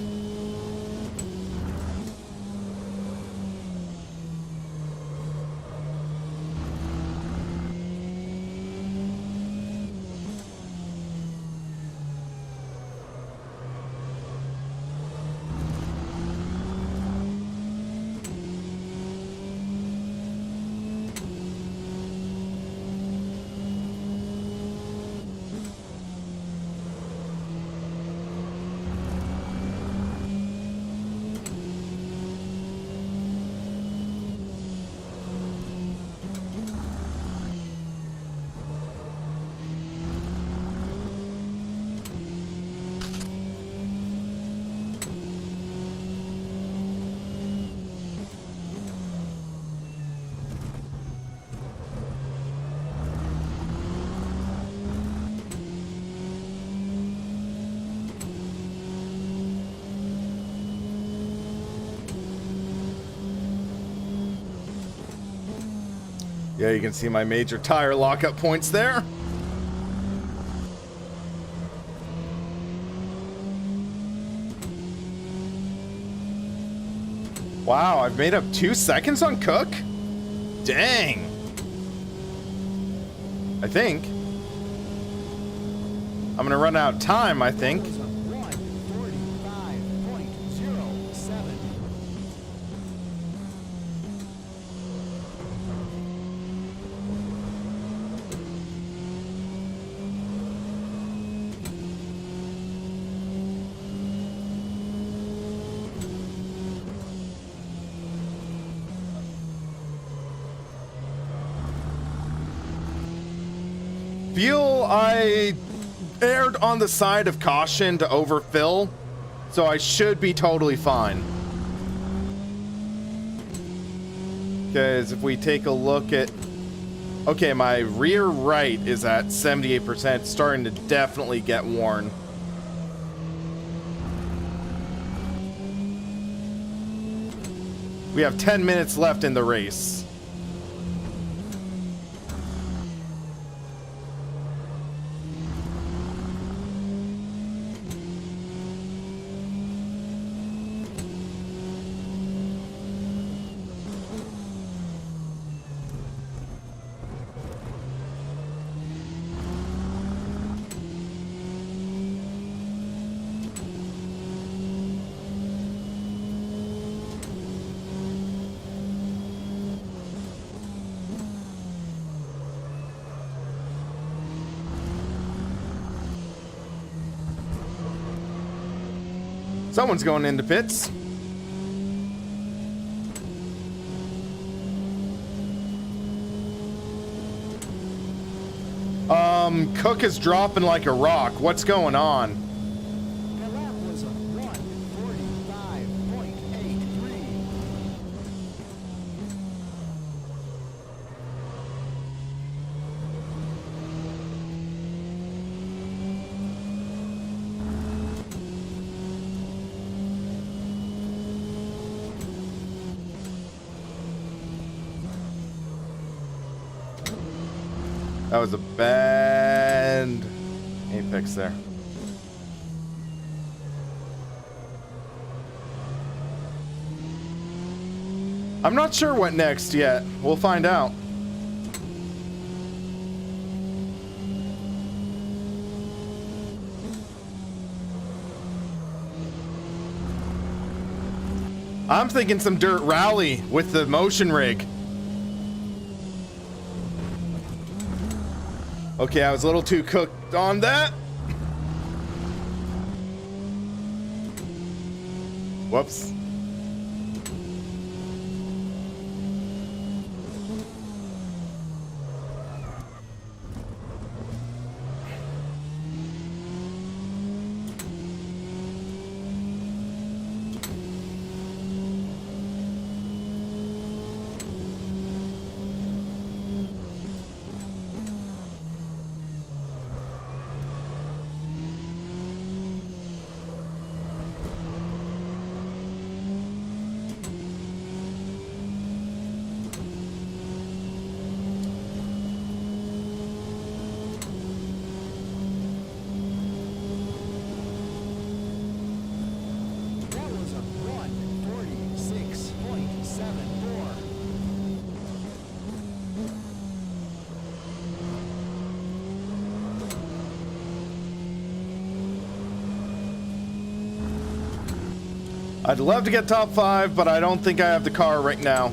S1: Yeah, you can see my major tire lockup points there. Wow, I've made up 2 seconds on Cook? Dang. I think. I'm gonna run out of time, I think.
S3: 1:45.07.
S1: Fuel, I erred on the side of caution to overfill, so I should be totally fine. Because if we take a look at... Okay, my rear right is at 78%, starting to definitely get worn. We have 10 minutes left in the race. Someone's going into pits. Cook is dropping like a rock. What's going on?
S3: The lap was a 1:45.83.
S1: That was a bad apex there. I'm not sure what next yet. We'll find out. I'm thinking some dirt rally with the motion rig. Okay, I was a little too cooked on that. Whoops.
S3: That was a 1:46.74.
S1: I'd love to get top 5, but I don't think I have the car right now.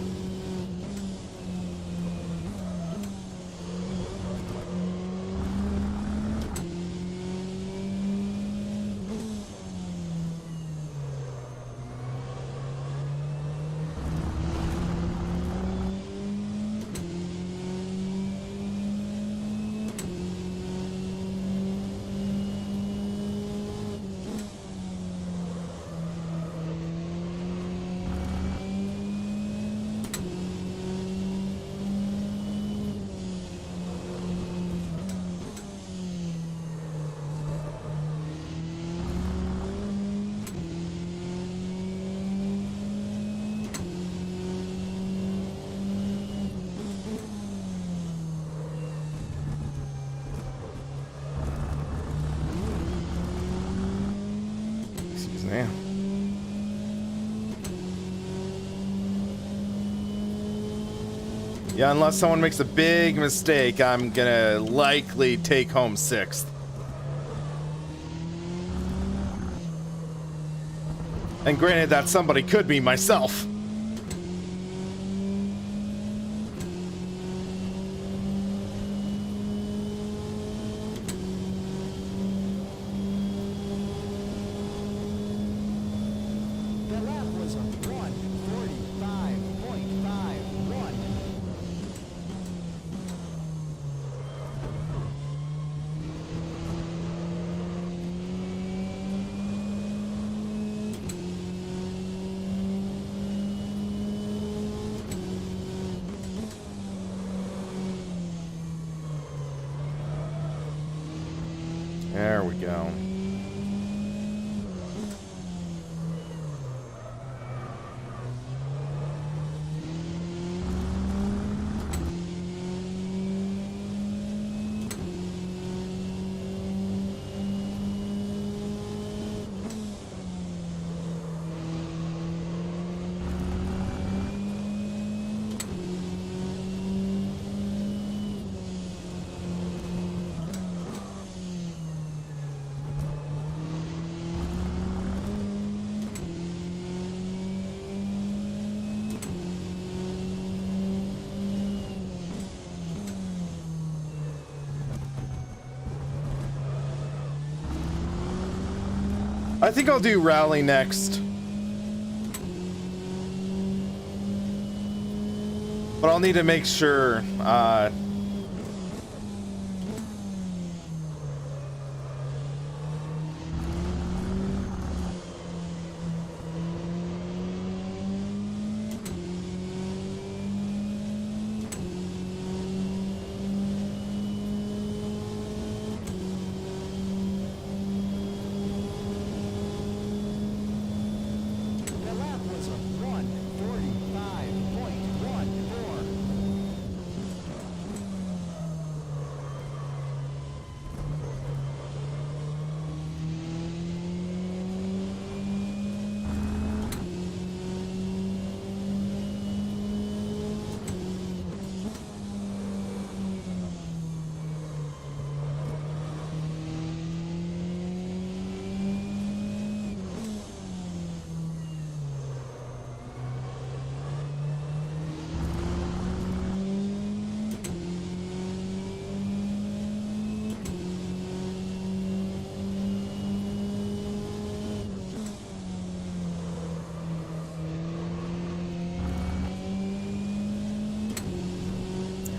S1: Excuse me. Yeah, unless someone makes a big mistake, I'm gonna likely take home 6th. And granted, that somebody could be myself.
S3: The lap was a 1:45.51.
S1: There we go. I think I'll do rally next. But I'll need to make sure,
S3: The lap was a 1:45.14.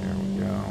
S1: there we go.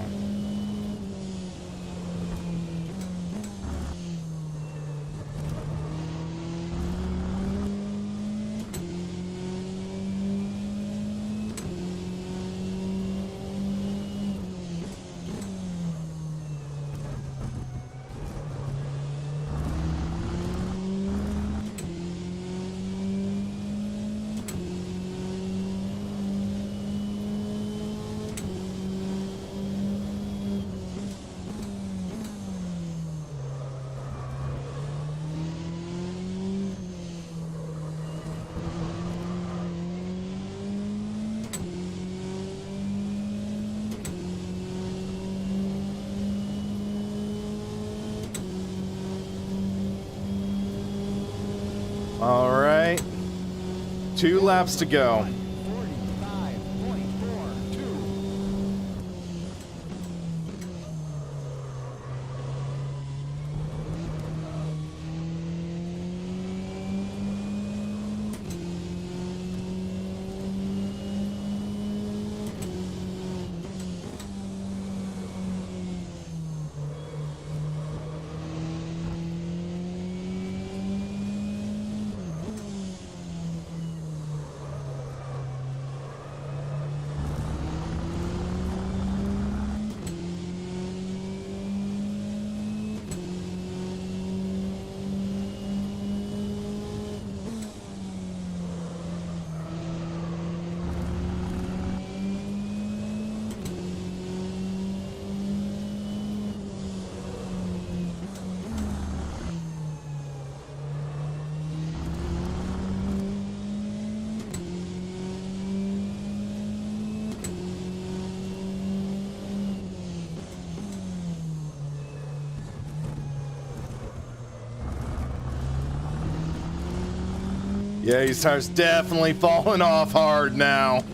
S1: All right. 2 laps to go.
S3: 45.42.
S1: Yeah, he starts definitely falling off hard now.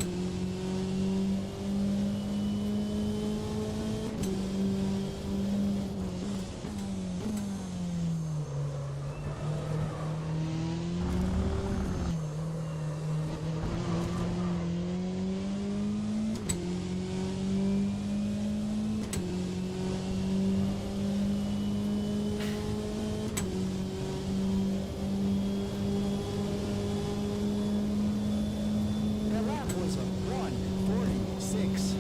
S3: The lap was a 1:46.13.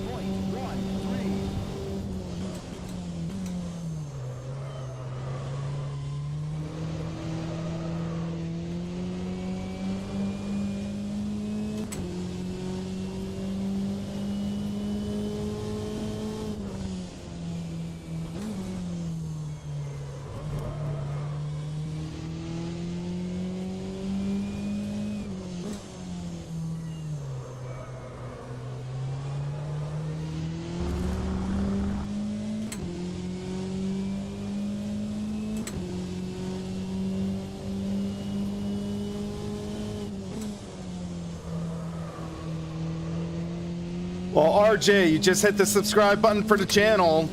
S1: Well, RJ, you just hit the subscribe button for the channel.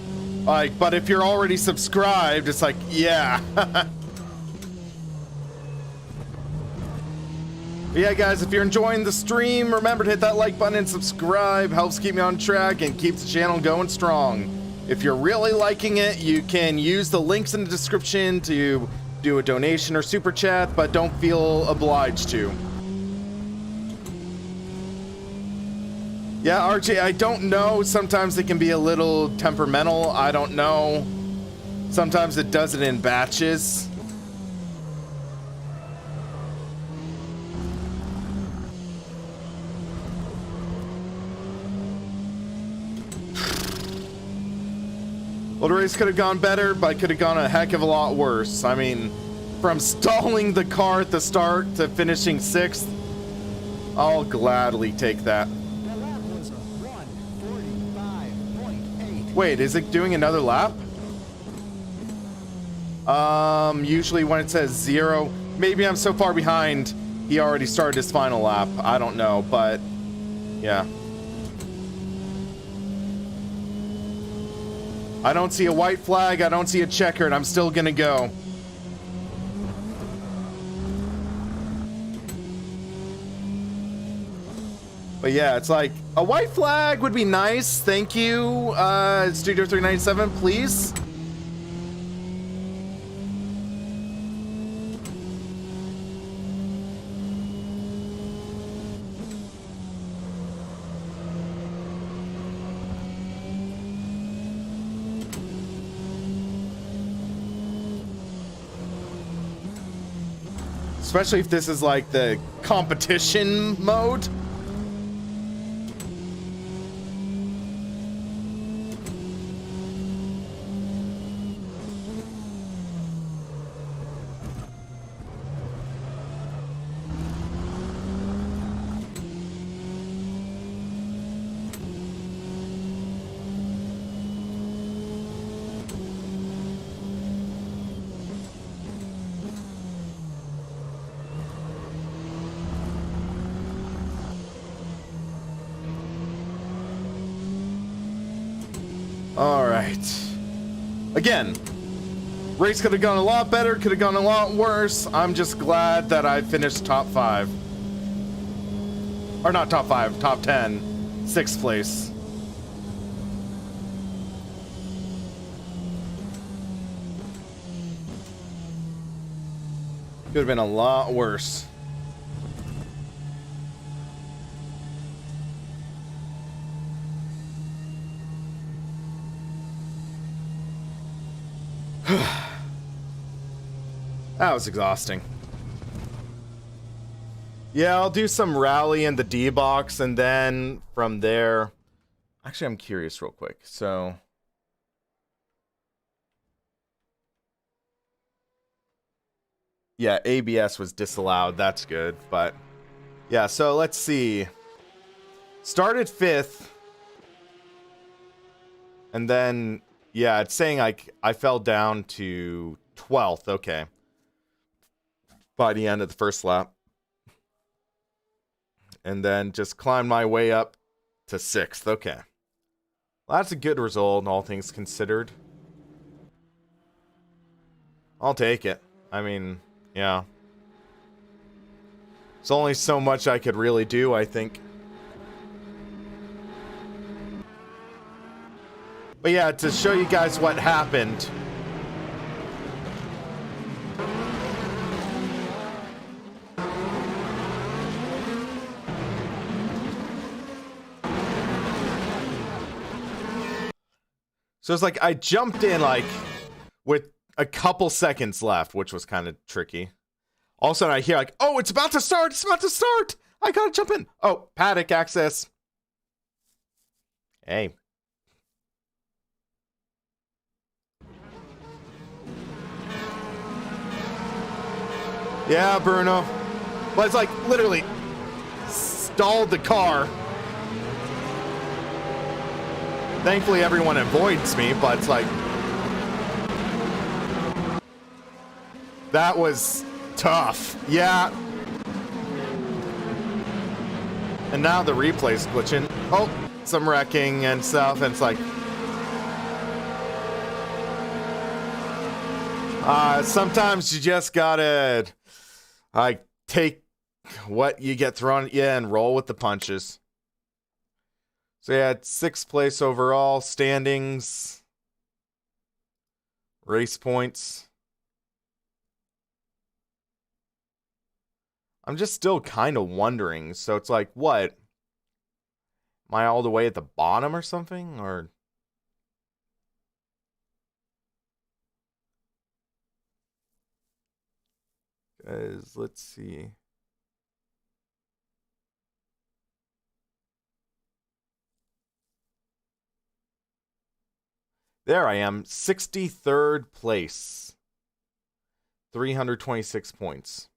S1: Like, but if you're already subscribed, it's like, yeah. But yeah, guys, if you're enjoying the stream, remember to hit that like button and subscribe. Helps keep me on track and keeps the channel going strong. If you're really liking it, you can use the links in the description to do a donation or super chat, but don't feel obliged to. Yeah, RJ, I don't know. Sometimes it can be a little temperamental. I don't know. Sometimes it does it in batches. Well, the race could have gone better, but could have gone a heck of a lot worse. I mean, from stalling the car at the start to finishing 6th, I'll gladly take that.
S3: The lap was a 1:45.8.
S1: Wait, is it doing another lap? Usually when it says 0, maybe I'm so far behind, he already started his final lap. I don't know, but yeah. I don't see a white flag, I don't see a checkered, I'm still gonna go. But yeah, it's like, a white flag would be nice, thank you, Studio 397, please. Especially if this is like the competition mode. All right. Again, race could have gone a lot better, could have gone a lot worse. I'm just glad that I finished top 5. Or not top 5, top 10. 6th place. Could have been a lot worse. That was exhausting. Yeah, I'll do some rally in the D box, and then from there... Actually, I'm curious real quick. So... yeah, ABS was disallowed. That's good, but... yeah, so let's see. Started 5th. And then... yeah, it's saying I fell down to 12th. Okay. By the end of the first lap. And then just climbed my way up to 6th. Okay. Well, that's a good result, all things considered. I'll take it. I mean, yeah. There's only so much I could really do, I think. But yeah, to show you guys what happened. So it's like I jumped in like with a couple seconds left, which was kind of tricky. All of a sudden I hear like, oh, it's about to start. It's about to start. I gotta jump in. Oh, paddock access. Hey. Yeah, Bruno. Well, it's like literally stalled the car. Thankfully, everyone avoids me, but it's like... that was tough. Yeah. And now the replay's glitching. Oh, some wrecking and stuff, and it's like... sometimes you just gotta... like, take what you get thrown at you and roll with the punches. So yeah, it's 6th place overall, standings, race points. I'm just still kind of wondering. So it's like, what? Am I all the way at the bottom or something? Or... Guys, let's see. There I am, 63rd place. 326 points.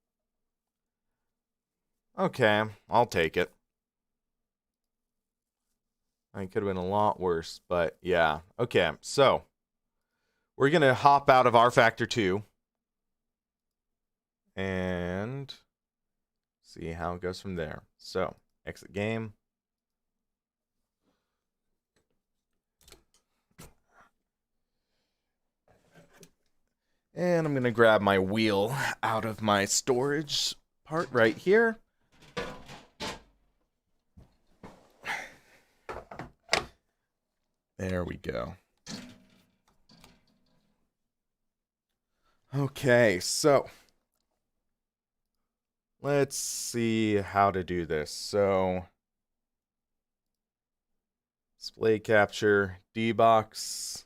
S1: Okay, I'll take it. It could have been a lot worse, but yeah. Okay, so we're going to hop out of R Factor 2 and see how it goes from there. So, exit game. And I'm going to grab my wheel out of my storage part right here. There we go. Okay, so let's see how to do this. So, display capture, D-Box.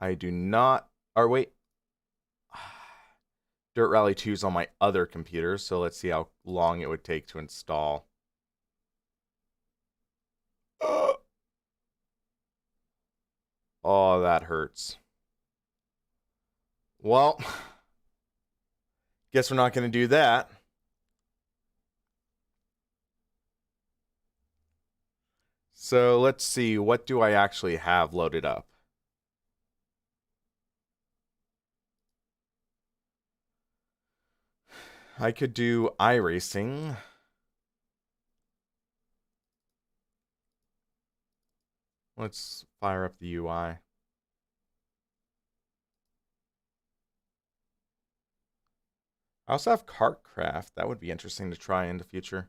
S1: I do not... Or wait. Dirt Rally 2 is on my other computer, so let's see how long it would take to install. Oh, that hurts. Well, guess we're not going to do that. So let's see, what do I actually have loaded up? I could do iRacing. Let's fire up the UI. I also have Kartcraft. That would be interesting to try in the future.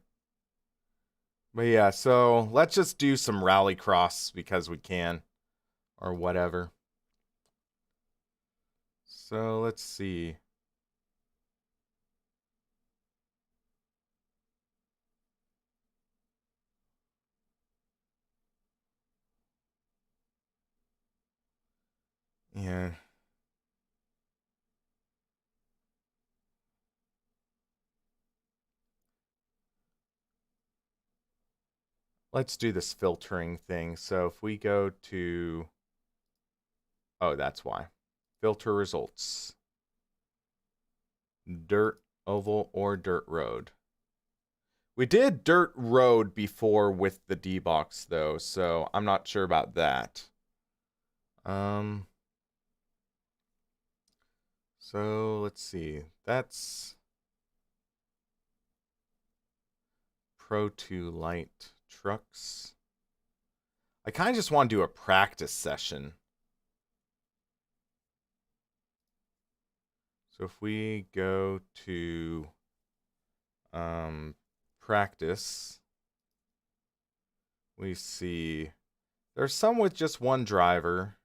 S1: But yeah, so let's just do some Rallycross because we can. Or whatever. So let's see. Yeah. Let's do this filtering thing. So if we go to... Oh, that's why. Filter results. Dirt, oval, or dirt road. We did dirt road before with the D-Box, though, so I'm not sure about that. So let's see. That's Pro 2 Light Trucks. I kind of just want to do a practice session. So if we go to practice, we see there's some with just one driver.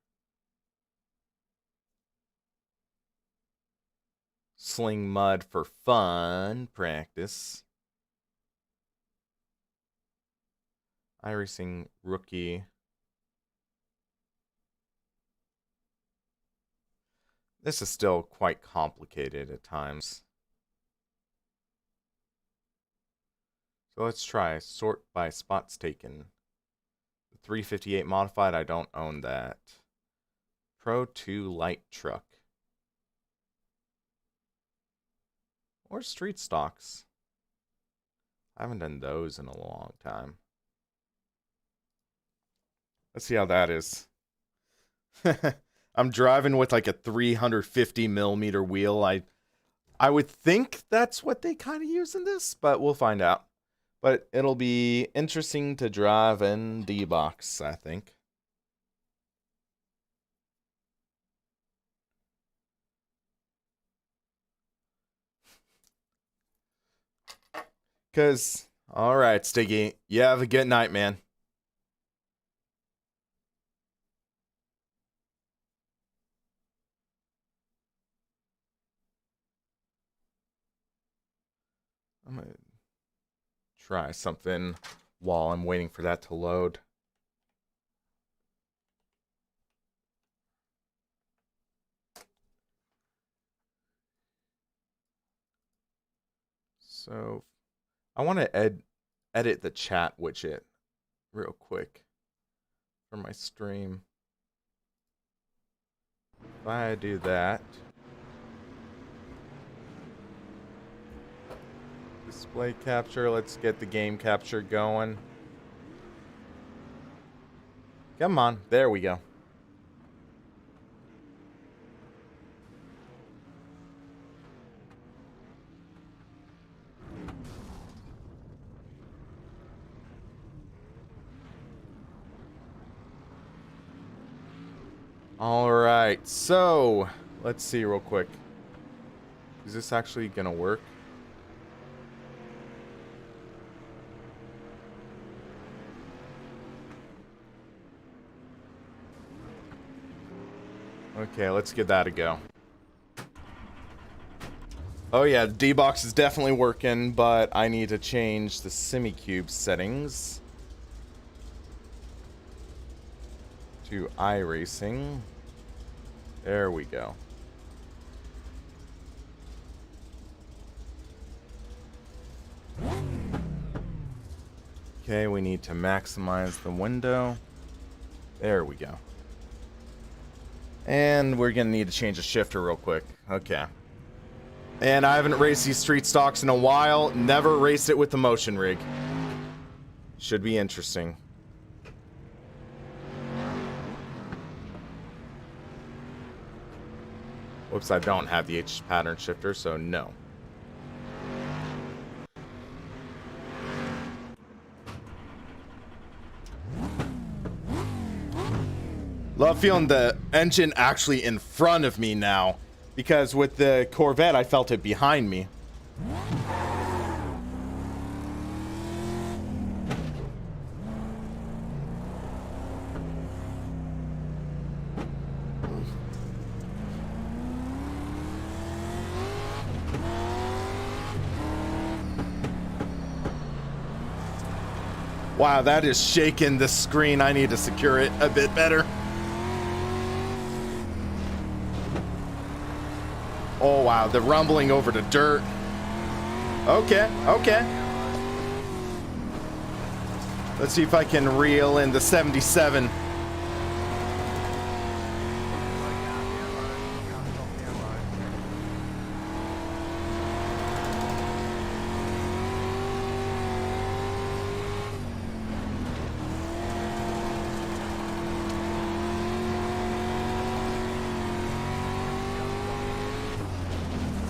S1: Sling mud for fun practice. iRacing rookie. This is still quite complicated at times. So let's try sort by spots taken. 358 modified, I don't own that. Pro 2 light truck. Or street stocks. I haven't done those in a long time. Let's see how that is. I'm driving with like a 350 millimeter wheel. I would think that's what they kind of use in this, but we'll find out. But it'll be interesting to drive in D-Box, I think. Because, all right, Stiggy, you have a good night, man. I'm going to try something while I'm waiting for that to load. So I want to edit the chat widget real quick for my stream. If I do that, display capture, let's get the game capture going. Come on, there we go. All right, so let's see real quick. Is this actually gonna work? Okay, let's give that a go. Oh yeah, the D-Box is definitely working, but I need to change the Simicube settings to iRacing. There we go. Okay, we need to maximize the window. There we go. And we're gonna need to change the shifter real quick. Okay. And I haven't raced these street stocks in a while. Never raced it with the motion rig. Should be interesting. Whoops, I don't have the H pattern shifter, so no. Love feeling the engine actually in front of me now, because with the Corvette, I felt it behind me. Wow, that is shaking the screen. I need to secure it a bit better. Oh, wow, the rumbling over the dirt. Okay, okay. Let's see if I can reel in the 77.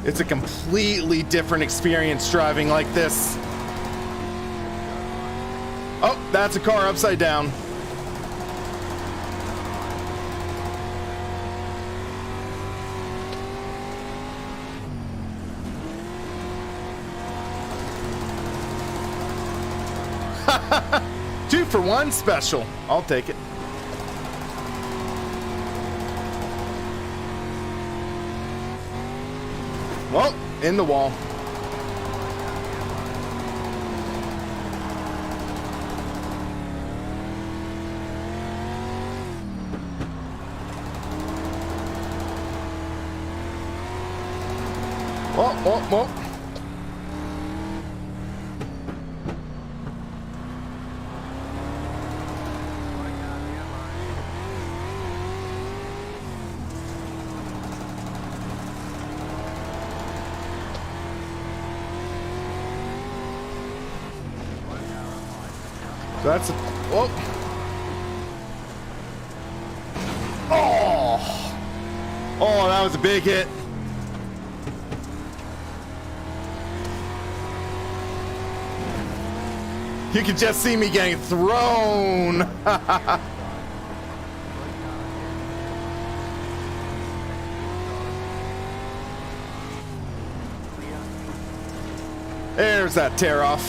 S1: It's a completely different experience driving like this. Oh, that's a car upside down. Two for one special. I'll take it. Well, in the wall. Whoa, whoa, whoa. So that's a, whoa. Oh, oh, that was a big hit. You can just see me getting thrown. There's that tear off.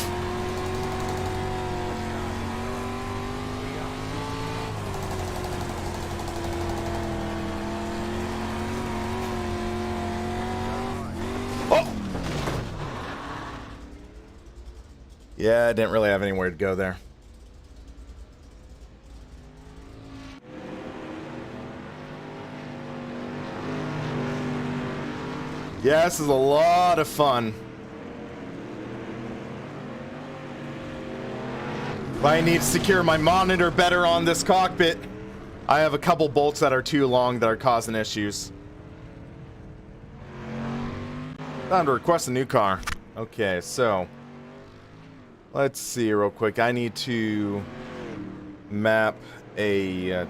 S1: Oh! Yeah, I didn't really have anywhere to go there. Yeah, this is a lot of fun. I need to secure my monitor better on this cockpit. I have a couple bolts that are too long that are causing issues. Time to request a new car. Okay, so let's see real quick. I need to map a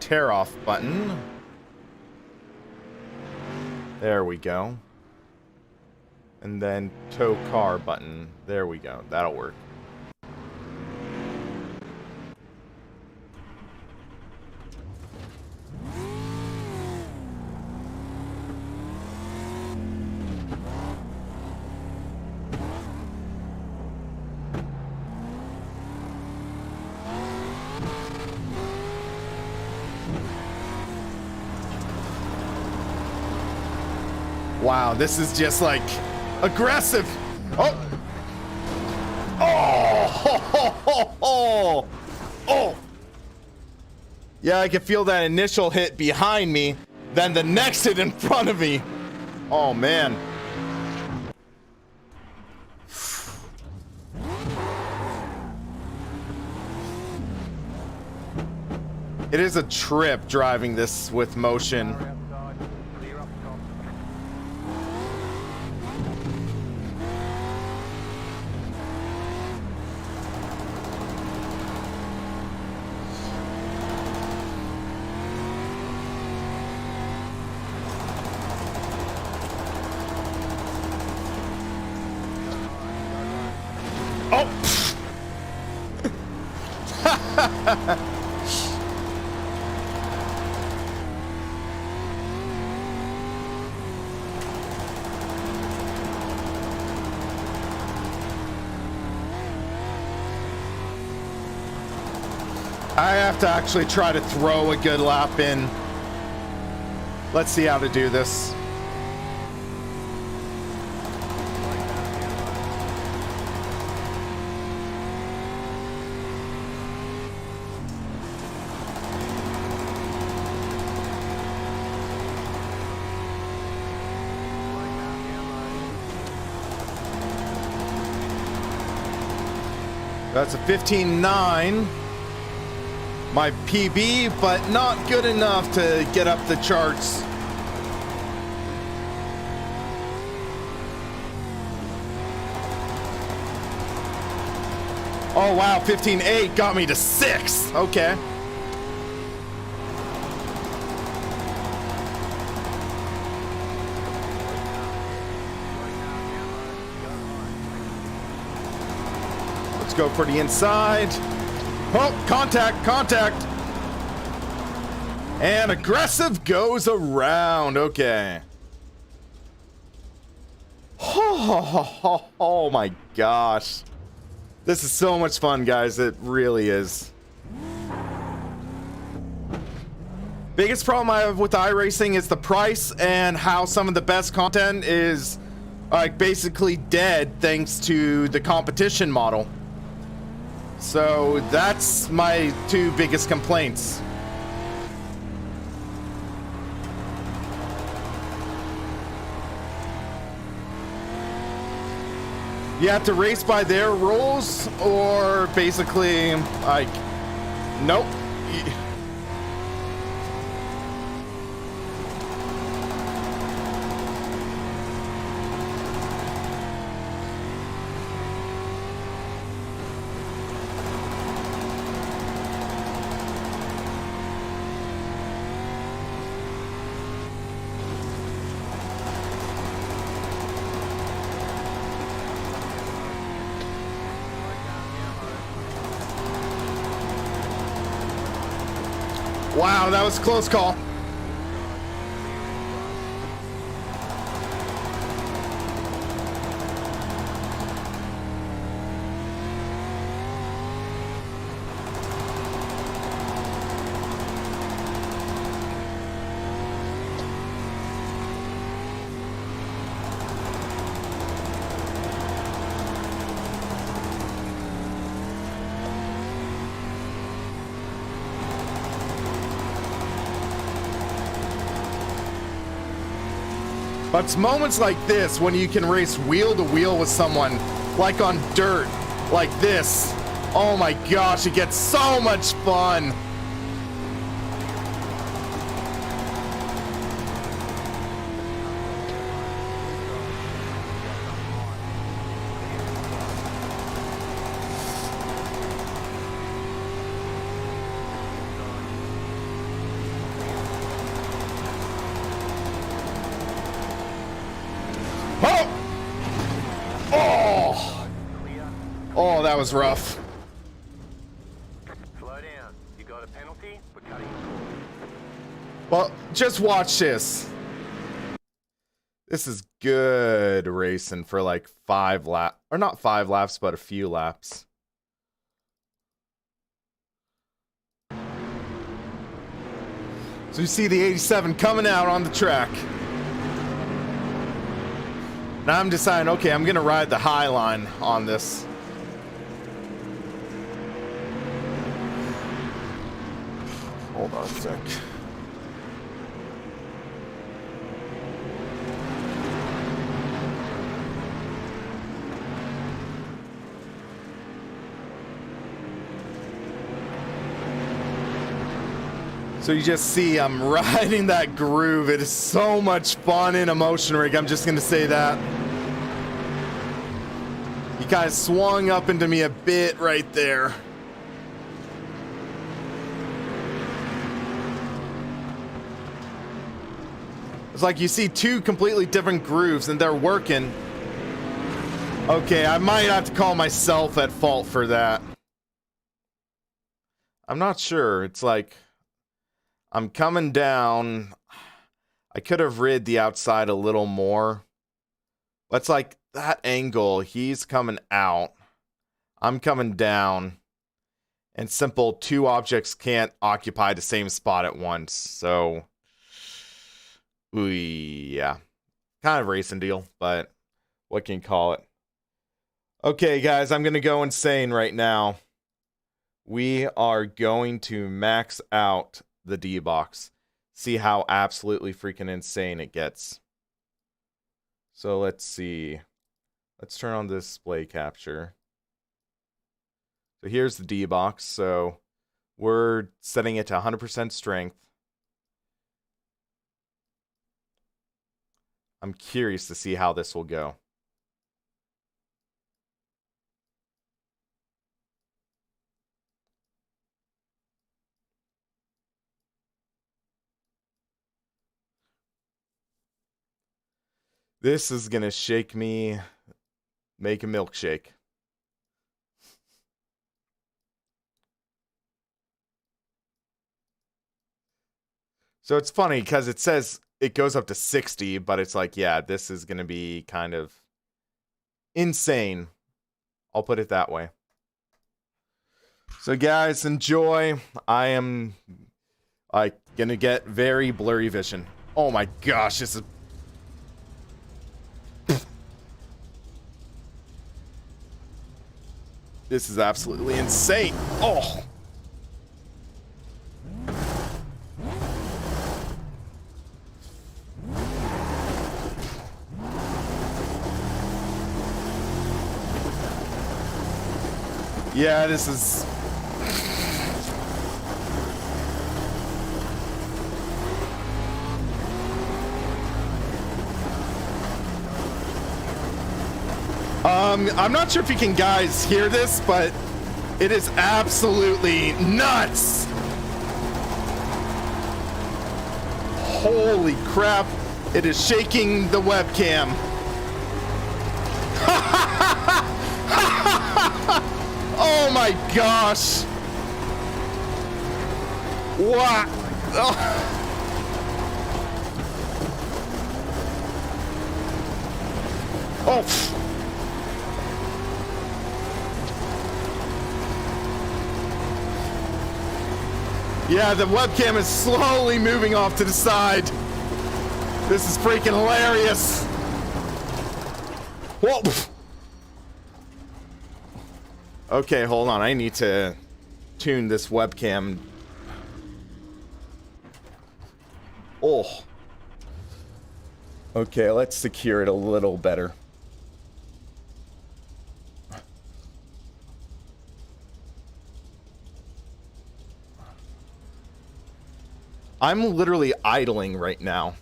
S1: tear off button. There we go. And then tow car button. There we go. That'll work. Wow, this is just like aggressive. Oh. Oh. Yeah, I can feel that initial hit behind me, then the next hit in front of me. Oh man. It is a trip driving this with motion. I have to actually try to throw a good lap in. Let's see how to do this. That's a 15.9. My PB, but not good enough to get up the charts. Oh wow, 15.8 got me to 6. Okay. Let's go for the inside. Oh, contact. And aggressive goes around. Okay. Oh my gosh. This is so much fun, guys. It really is. Biggest problem I have with iRacing is the price and how some of the best content is like basically dead thanks to the competition model. So that's my two biggest complaints. You have to race by their rules, or basically, like, nope. Wow, that was a close call. But it's moments like this when you can race wheel to wheel with someone, like on dirt, like this. Oh my gosh, it gets so much fun. Oh, that was rough.
S5: Slow down. You got a penalty? We're cutting the course.
S1: Well, just watch this. This is good racing for like 5 laps, or not 5 laps, but a few laps. So you see the 87 coming out on the track. Now I'm deciding, okay, I'm gonna ride the high line on this. Hold on a sec. So you just see I'm riding that groove. It is so much fun in a motion rig. I'm just gonna say that. You guys swung up into me a bit right there. It's like you see 2 completely different grooves and they're working. Okay, I might have to call myself at fault for that. I'm not sure. It's like I'm coming down. I could have rid the outside a little more. It's like that angle. He's coming out. I'm coming down. And simple, 2 objects can't occupy the same spot at once. So, yeah. Kind of racing deal, but what can you call it? Okay, guys, I'm going to go insane right now. We are going to max out the D-Box. See how absolutely freaking insane it gets. So let's see. Let's turn on the display capture. So here's the D-Box. So we're setting it to 100% strength. I'm curious to see how this will go. This is gonna shake me, make a milkshake. So it's funny because it says it goes up to 60, but it's like, yeah, this is gonna be kind of insane. I'll put it that way. So guys, enjoy. I am gonna get very blurry vision. Oh my gosh, this is this is absolutely insane. Oh. Yeah, this is I'm not sure if you can guys hear this, but it is absolutely nuts. Holy crap. It is shaking the webcam. Oh my gosh. What? Oh. Oh. Yeah, the webcam is slowly moving off to the side. This is freaking hilarious. Whoa. Okay, hold on. I need to tune this webcam. Okay, let's secure it a little better. I'm literally idling right now.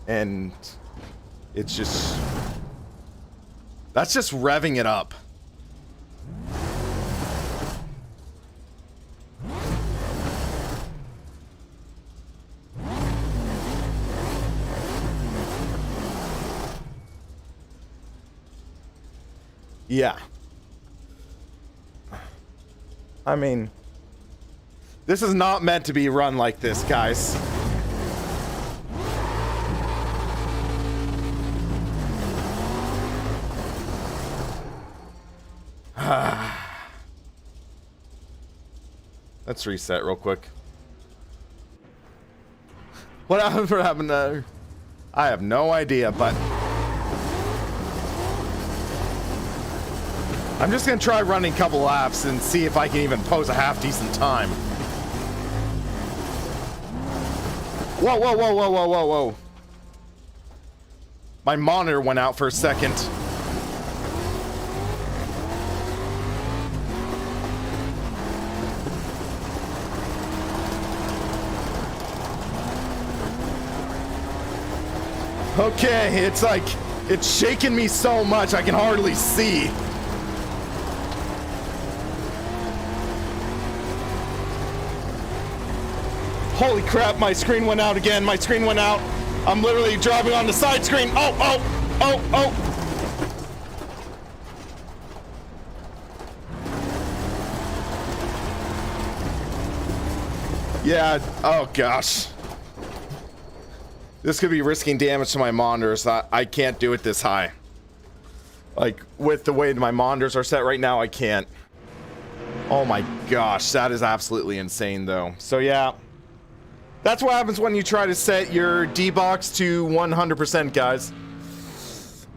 S1: And it's just... That's just revving it up. Yeah. I mean, this is not meant to be run like this, guys. Let's reset real quick. What happened there? I have no idea, but I'm just gonna try running a couple laps and see if I can even pose a half decent time. Whoa, whoa, whoa, whoa, whoa, whoa, whoa. My monitor went out for a second. Okay, it's like, it's shaking me so much I can hardly see. Holy crap, my screen went out again. My screen went out. I'm literally driving on the side screen. Oh, oh, oh, oh. Yeah, oh gosh. This could be risking damage to my monitors. I can't do it this high. Like, with the way my monitors are set right now, I can't. Oh my gosh, that is absolutely insane though. So yeah. That's what happens when you try to set your D-Box to 100%, guys.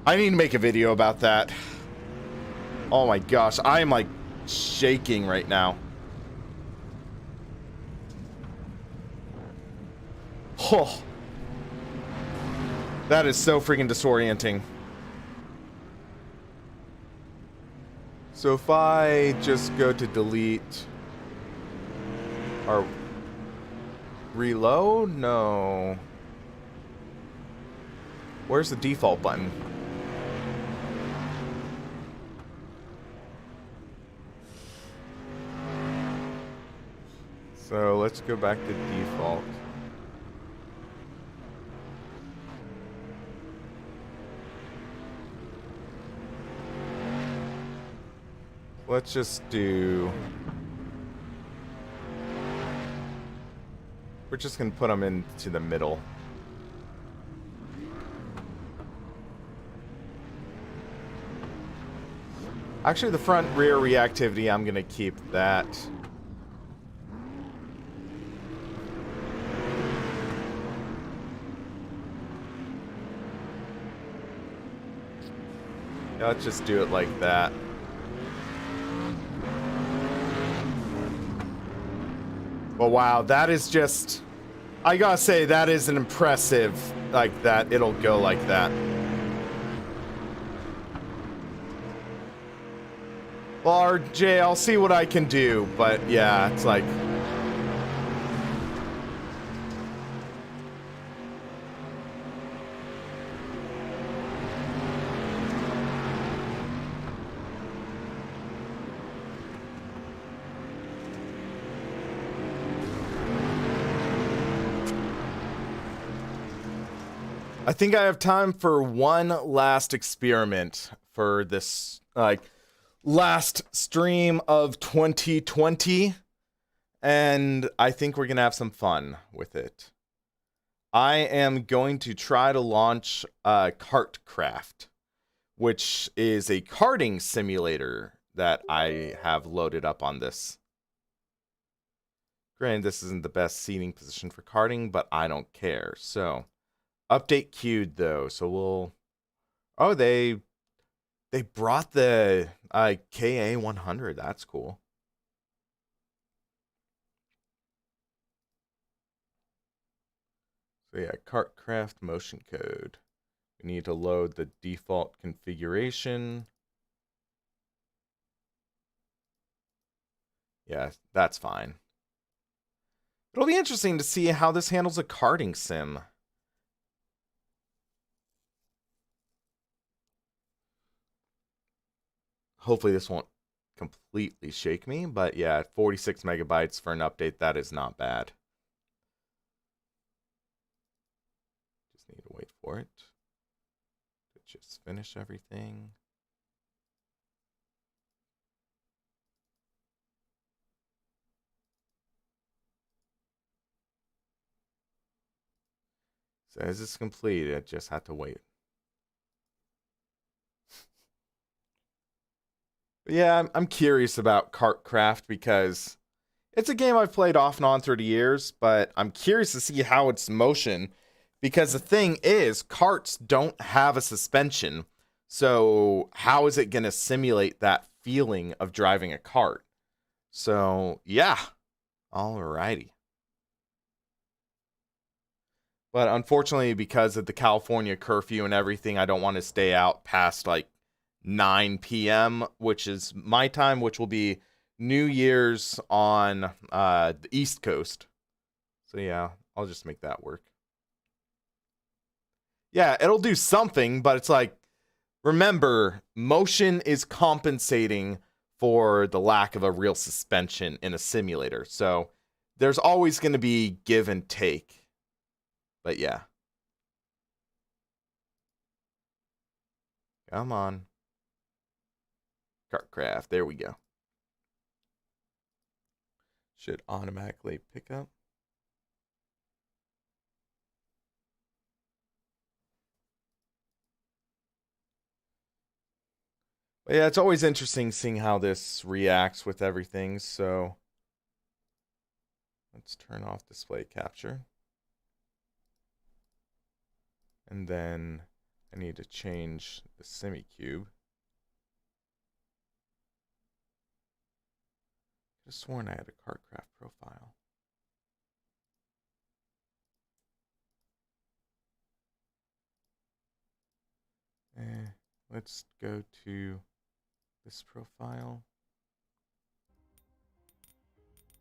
S1: I need to make a video about that. Oh my gosh, I am like shaking right now. Oh. That is so freaking disorienting. So if I just go to delete or reload? No. Where's the default button? So let's go back to default. Let's just do... We're just gonna put them into the middle. Actually, the front rear reactivity, I'm gonna keep that. Yeah, let's just do it like that. Well, wow, that is just... I gotta say, that is an impressive, like, that it'll go like that. Well, RJ, I'll see what I can do, but yeah, it's like... I think I have time for one last experiment for this, like, last stream of 2020, and I think we're gonna have some fun with it. I am going to try to launch Kartcraft, which is a karting simulator that I have loaded up on this. Granted, this isn't the best seating position for karting, but I don't care. So, update queued though, so we'll... Oh, they brought the KA100. That's cool. So yeah, Kartcraft motion code. We need to load the default configuration. Yeah, that's fine. It'll be interesting to see how this handles a karting sim. Hopefully this won't completely shake me, but yeah, 46 megabytes for an update, that is not bad. Just need to wait for it to just finish everything. Says it's complete, I just had to wait. But yeah, I'm curious about Kartcraft because it's a game I've played off and on through the years, but I'm curious to see how it's motion because the thing is, karts don't have a suspension. So how is it going to simulate that feeling of driving a kart? So yeah, alrighty. But unfortunately, because of the California curfew and everything, I don't want to stay out past like 9 p.m., which is my time, which will be New Year's on the East Coast. So yeah, I'll just make that work. Yeah, it'll do something, but it's like, remember, motion is compensating for the lack of a real suspension in a simulator. So there's always going to be give and take. But yeah. Come on. Kartcraft. There we go. Should automatically pick up. But yeah, it's always interesting seeing how this reacts with everything. So let's turn off display capture. And then I need to change the semi-cube. I just sworn I had a Kartcraft profile. Let's go to this profile.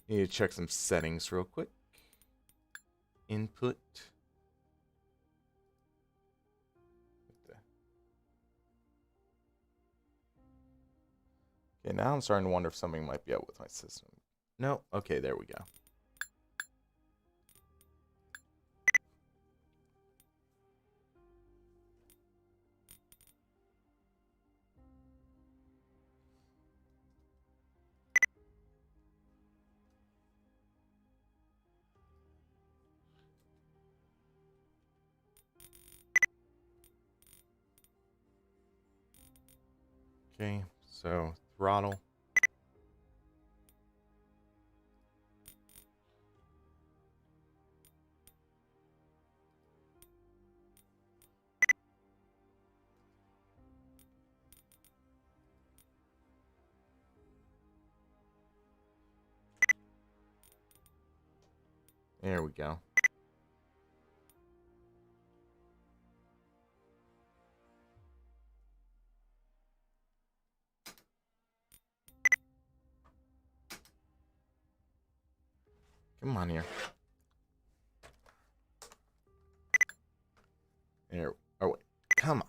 S1: Need to check some settings real quick. Input. Okay, now I'm starting to wonder if something might be up with my system. No, okay, there we go. Okay, so throttle. There we go. Come on here. There. Oh, wait. Come on.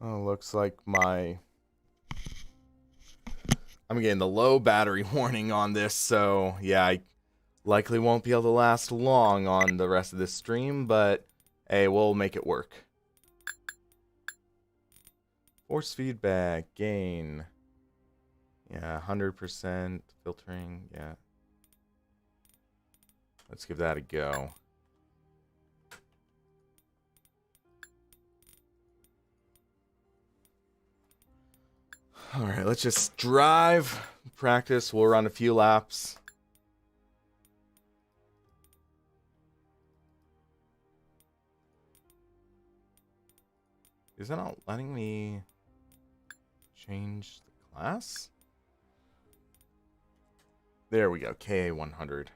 S1: Oh, looks like I'm getting the low battery warning on this, so yeah, I likely won't be able to last long on the rest of this stream, but hey, we'll make it work. Force feedback, gain. Yeah, 100% filtering, yeah. Let's give that a go. Alright, let's just drive, practice, we'll run a few laps. Is it not letting me change the class? There we go, KA100.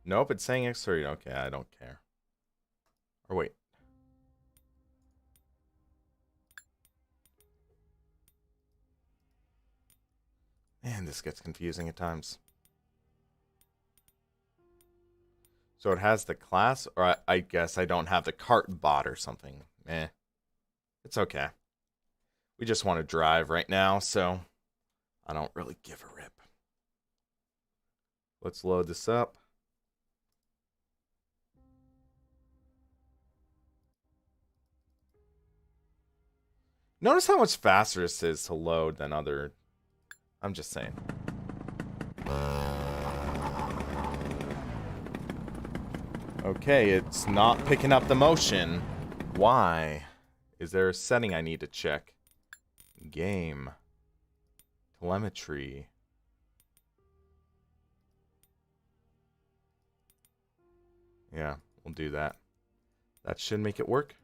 S1: Nope, it's saying X30. Okay, I don't care. Or wait. Man, this gets confusing at times. So it has the class, or I guess I don't have the cart bot or something. It's okay. We just want to drive right now, so I don't really give a rip. Let's load this up. Notice how much faster this is to load than other... I'm just saying. Okay, it's not picking up the motion. Why? Is there a setting I need to check? Game. Telemetry. Yeah, we'll do that. That should make it work.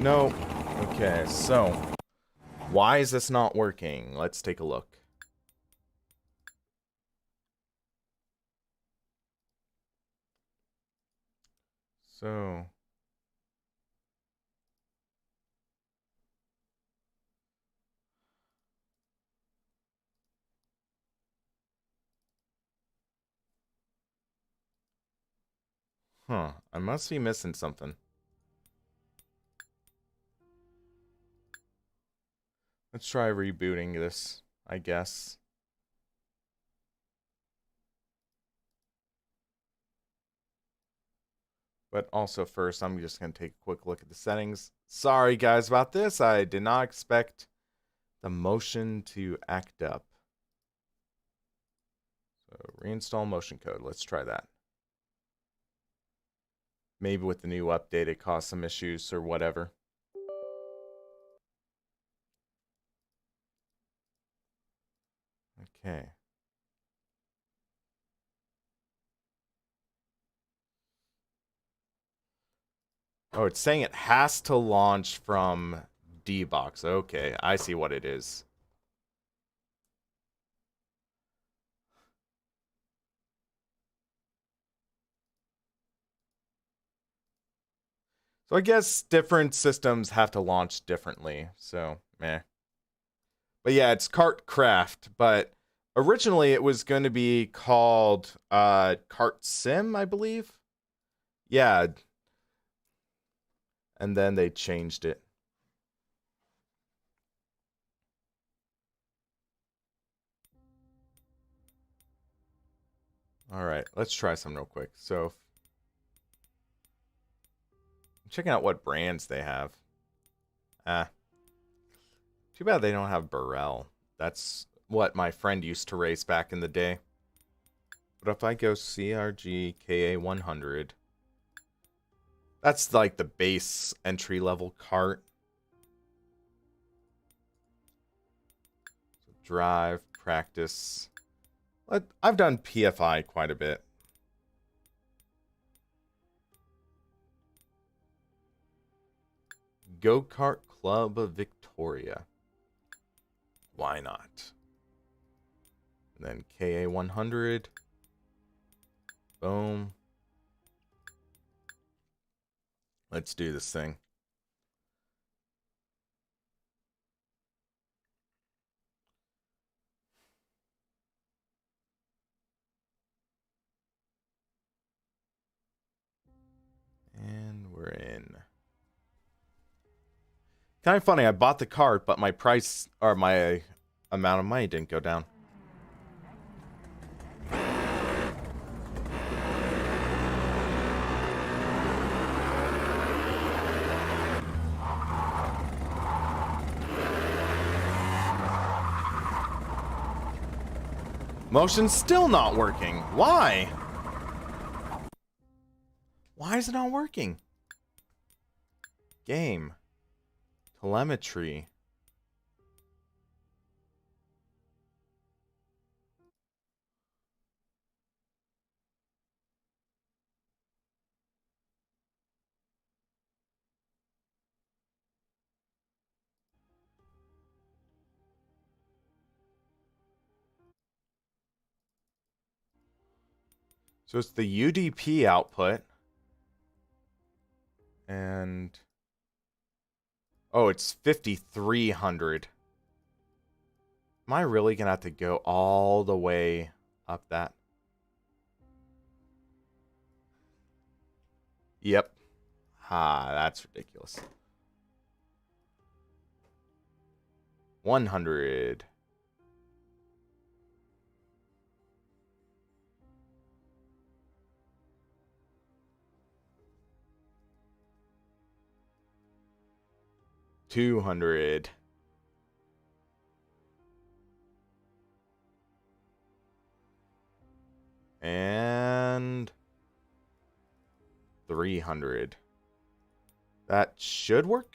S1: No. Okay, so why is this not working? Let's take a look. So I must be missing something. Let's try rebooting this, I guess. But also first, I'm just going to take a quick look at the settings. Sorry, guys, about this. I did not expect the motion to act up. So reinstall motion code. Let's try that. Maybe with the new update, it caused some issues or whatever. Okay. Oh, it's saying it has to launch from D-Box. Okay, I see what it is. So I guess different systems have to launch differently. So, meh. But yeah, it's Kartcraft, but originally it was going to be called Kart Sim, I believe. Yeah. And then they changed it. All right, let's try some real quick. So I'm checking out what brands they have. Too bad they don't have Burrell. That's what my friend used to race back in the day. But if I go CRG KA100, that's like the base entry level kart. So drive, practice. I've done PFI quite a bit. Go-Kart Club of Victoria. Why not? And then KA100. Boom. Let's do this thing. And we're in. Kind of funny, I bought the cart, but my price, or my amount of money didn't go down. Motion's still not working. Why? Why is it not working? Game. Telemetry. So it's the UDP output. And oh, it's 5,300. Am I really gonna have to go all the way up that? Yep. Ah, that's ridiculous. 100. $200. And $300. That should work.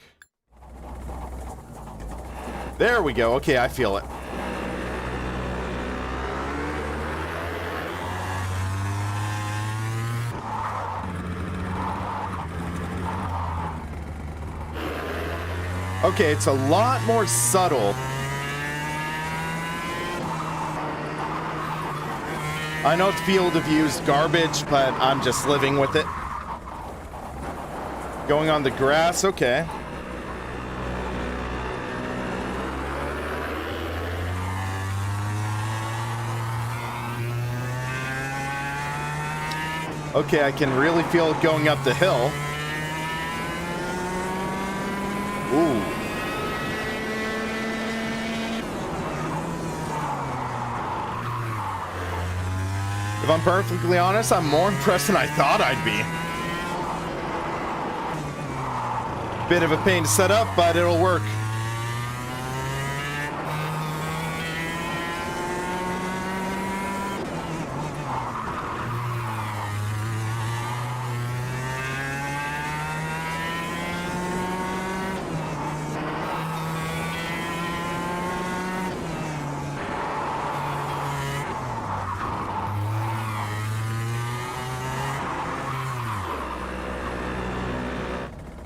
S1: There we go. Okay, I feel it. Okay, it's a lot more subtle. I know field of view is garbage, but I'm just living with it. Going on the grass, okay. Okay, I can really feel it going up the hill. Ooh. If I'm perfectly honest, I'm more impressed than I thought I'd be. Bit of a pain to set up, but it'll work.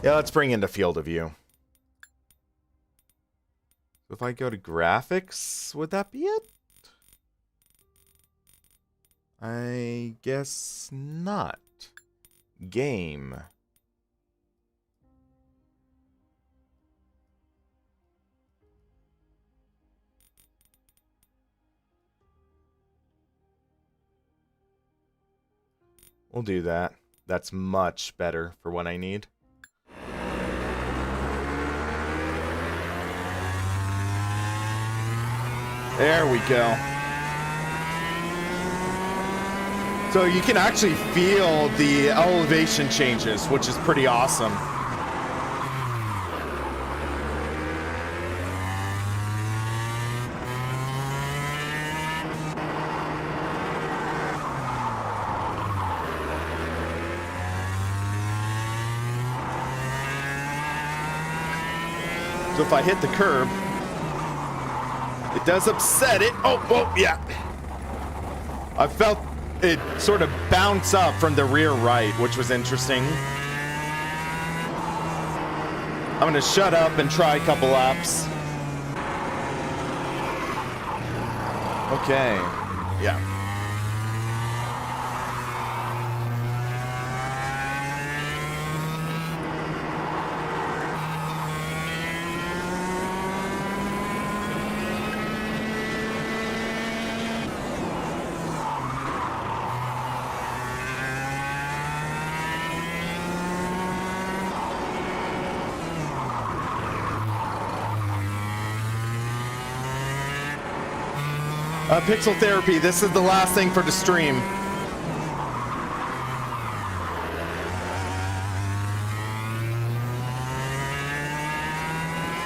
S1: Yeah, let's bring in the field of view. If I go to graphics, would that be it? I guess not. Game. We'll do that. That's much better for what I need. There we go. So you can actually feel the elevation changes, which is pretty awesome. So if I hit the curb, it does upset it. Oh, yeah. I felt it sort of bounce up from the rear right, which was interesting. I'm gonna shut up and try a couple laps. Okay, yeah. Pixel Therapy, this is the last thing for the stream.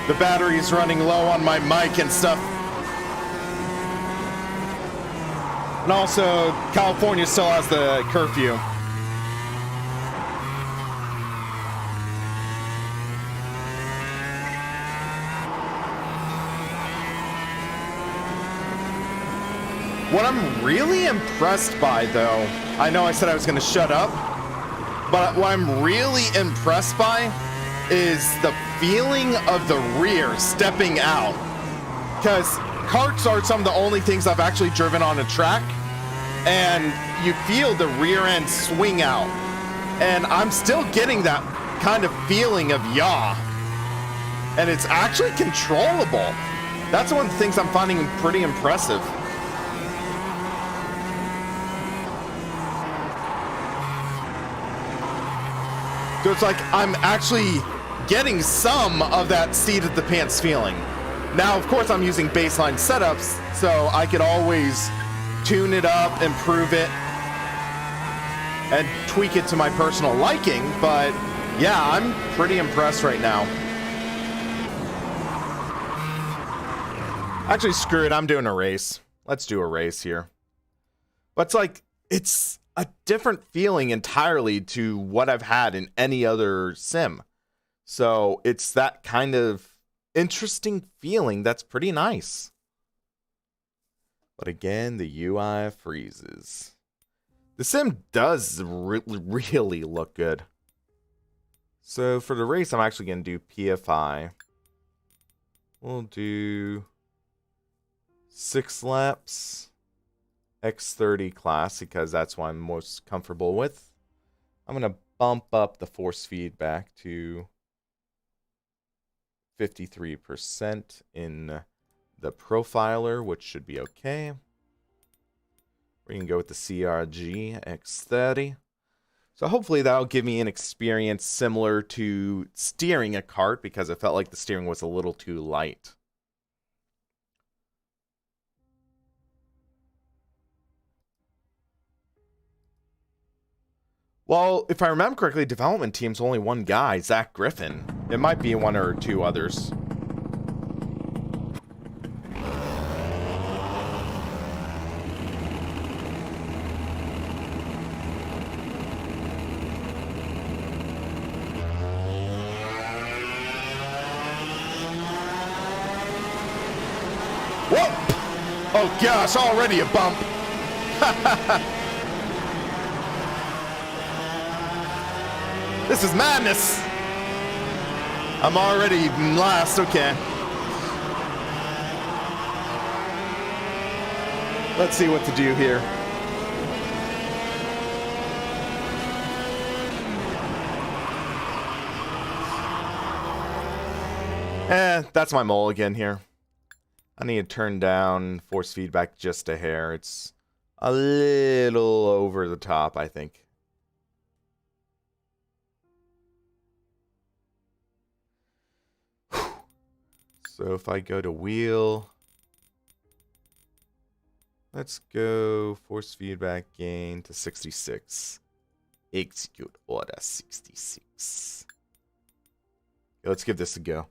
S1: The battery's running low on my mic and stuff. And also, California still has the curfew. What I'm really impressed by, though, I know I said I was going to shut up, but what I'm really impressed by is the feeling of the rear stepping out. Because karts are some of the only things I've actually driven on a track, and you feel the rear end swing out. And I'm still getting that kind of feeling of yaw. And it's actually controllable. That's one of the things I'm finding pretty impressive. So it's like I'm actually getting some of that seat of the pants feeling. Now, of course, I'm using baseline setups, so I could always tune it up, improve it, and tweak it to my personal liking. But yeah, I'm pretty impressed right now. Actually, screw it. I'm doing a race. Let's do a race here. But it's like, it's a different feeling entirely to what I've had in any other sim. So it's that kind of interesting feeling that's pretty nice. But again, the UI freezes. The sim does really look good. So for the race, I'm actually going to do PFI. We'll do 6 laps. X30 class, because that's what I'm most comfortable with. I'm going to bump up the force feedback to 53% in the profiler, which should be okay. We can go with the CRG X30. So hopefully that'll give me an experience similar to steering a kart, because I felt like the steering was a little too light. Well, if I remember correctly, development team's only one guy, Zach Griffin. It might be one or two others. Whoa! Oh gosh, already a bump. This is madness. I'm already last, okay. Let's see what to do here. That's my mulligan here. I need to turn down force feedback just a hair. It's a little over the top, I think. So if I go to wheel, let's go force feedback gain to 66. Execute order 66. Let's give this a go.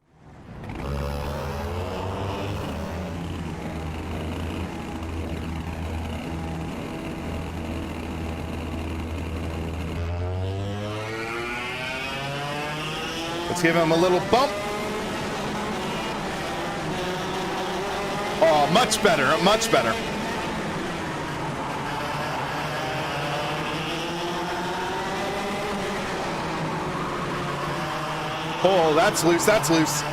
S1: Let's give him a little bump. Oh, much better, much better. Oh, that's loose, that's loose.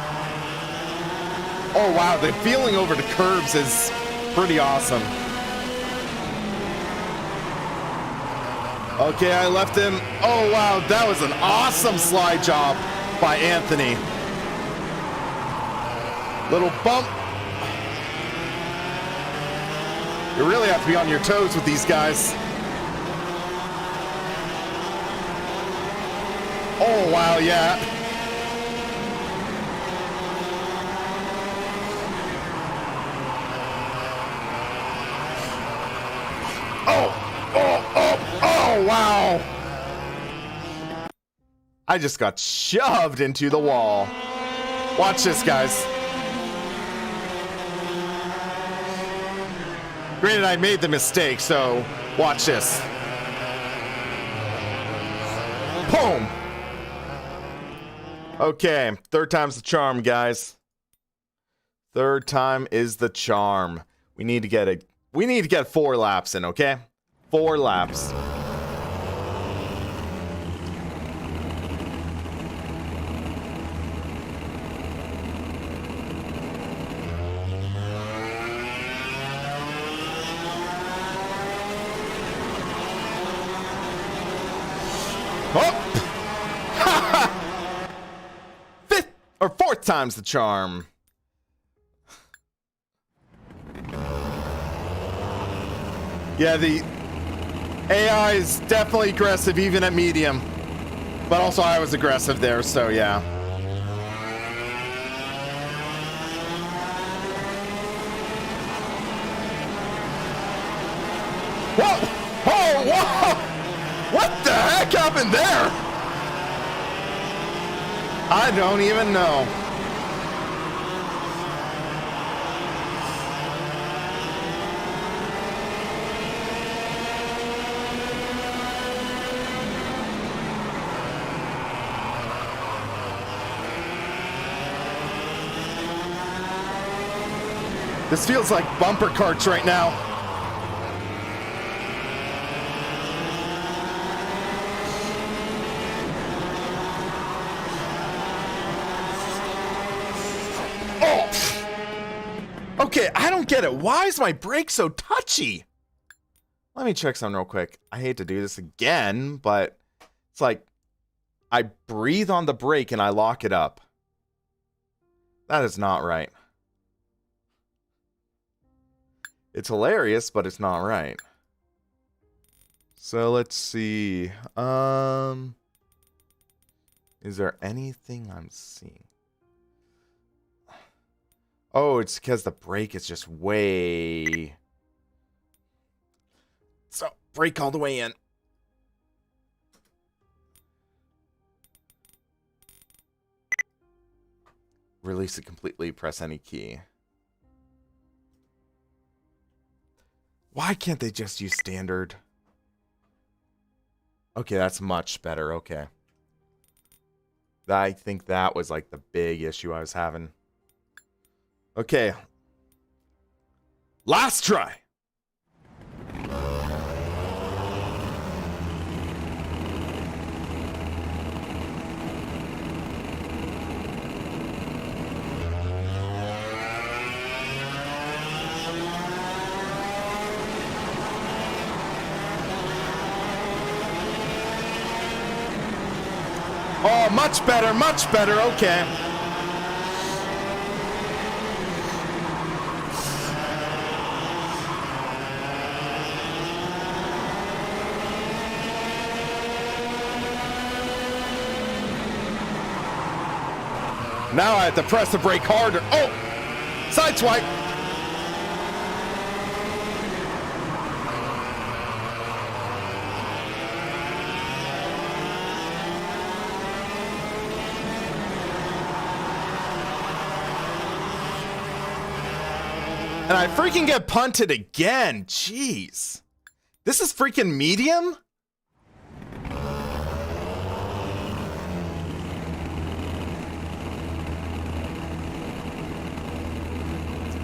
S1: Oh, wow, the feeling over the curbs is pretty awesome. Okay, I left him. Oh, wow, that was an awesome slide job by Anthony. Little bump. You really have to be on your toes with these guys. Oh, wow, yeah. Oh, wow. I just got shoved into the wall. Watch this, guys. Granted, I made the mistake, so watch this. Boom. Okay, third time's the charm, guys. Third time is the charm. We need to get a We need to get 4 laps in, okay? 4 laps. Oh! Fifth or 4th time's the charm. Yeah, the AI is definitely aggressive even at medium. But also I was aggressive there, so yeah. Whoa! Oh, whoa! What the heck happened there? I don't even know. This feels like bumper carts right now. Oh! Okay, I don't get it. Why is my brake so touchy? Let me check something real quick. I hate to do this again, but it's like I breathe on the brake and I lock it up. That is not right. It's hilarious, but it's not right. So let's see. Is there anything I'm seeing? Oh, it's because the brake is just way... So, brake all the way in. Release it completely, press any key. Why can't they just use standard? Okay, that's much better. Okay. I think that was like the big issue I was having. Okay. Last try. Oh, much better, much better. Okay. Now I have to press the brake harder. Oh! Sideswipe! And I freaking get punted again. Jeez. This is freaking medium?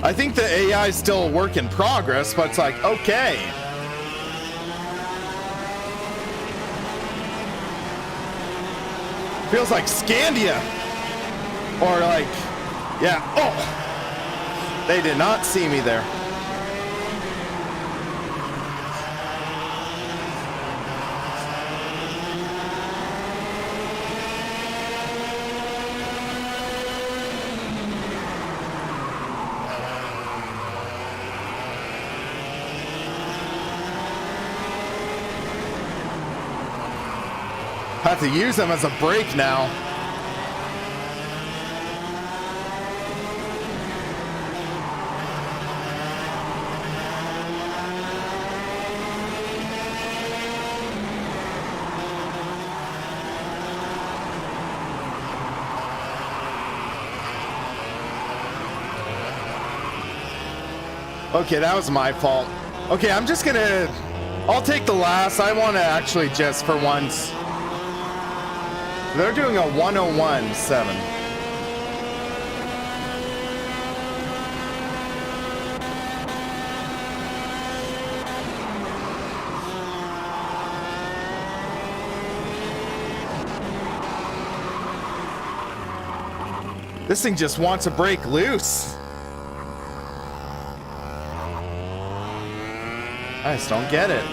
S1: I think the AI is still a work in progress, but it's like, okay. Feels like Scandia. Or like, yeah, oh. They did not see me there. Have to use them as a brake now. Okay, that was my fault. Okay, I'm just gonna... I'll take the last. I want to actually just, for once... They're doing a 101.7. This thing just wants to break loose. I just don't get it.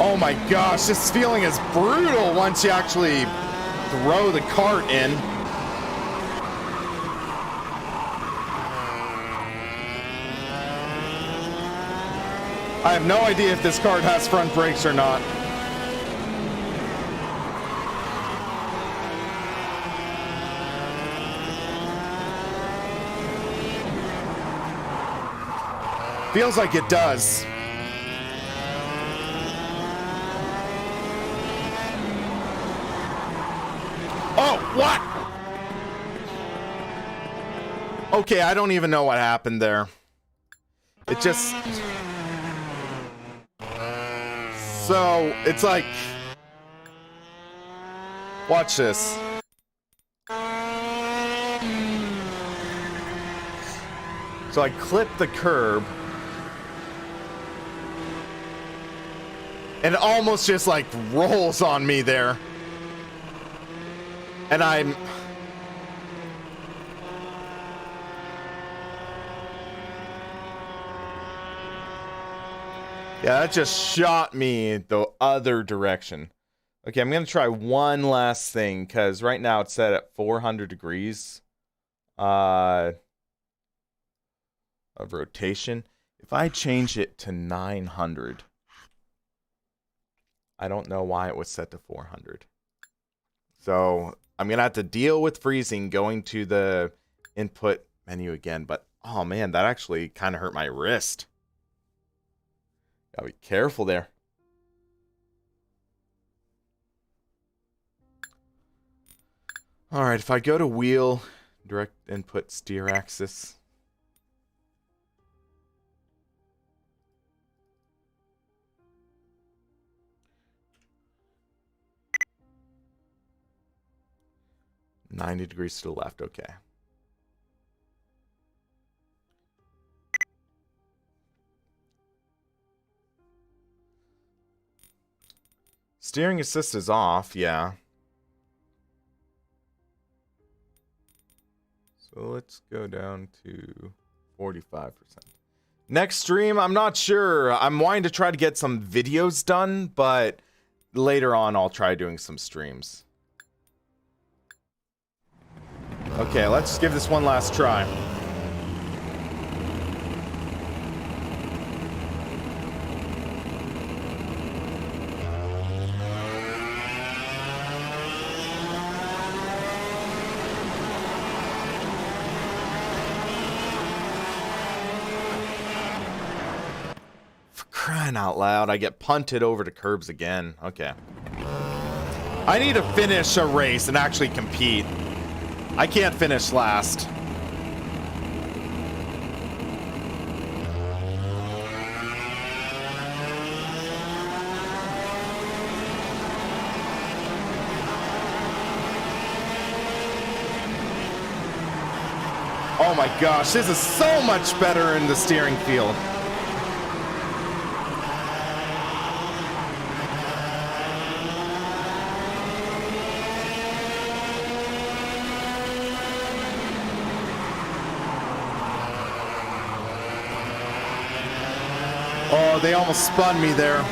S1: Oh my gosh, this feeling is brutal once you actually throw the cart in. I have no idea if this cart has front brakes or not. Feels like it does. Oh, what? Okay, I don't even know what happened there. It just... So, it's like... Watch this. So I clip the curb. And it almost just like rolls on me there. And I'm... Yeah, that just shot me the other direction. Okay, I'm going to try one last thing, because right now it's set at 400 degrees of rotation. If I change it to 900, I don't know why it was set to 400. So I'm going to have to deal with freezing going to the input menu again. But, oh man, that actually kind of hurt my wrist. Gotta be careful there. All right, if I go to wheel, direct input steer axis. $90 degrees to the left, okay. Steering assist is off, yeah. So let's go down to 45%. Next stream, I'm not sure. I'm wanting to try to get some videos done, but later on I'll try doing some streams. Okay, let's give this one last try. For crying out loud, I get punted over to curbs again. Okay. I need to finish a race and actually compete. I can't finish last. Oh my gosh, this is so much better in the steering field. Oh, they almost spun me there.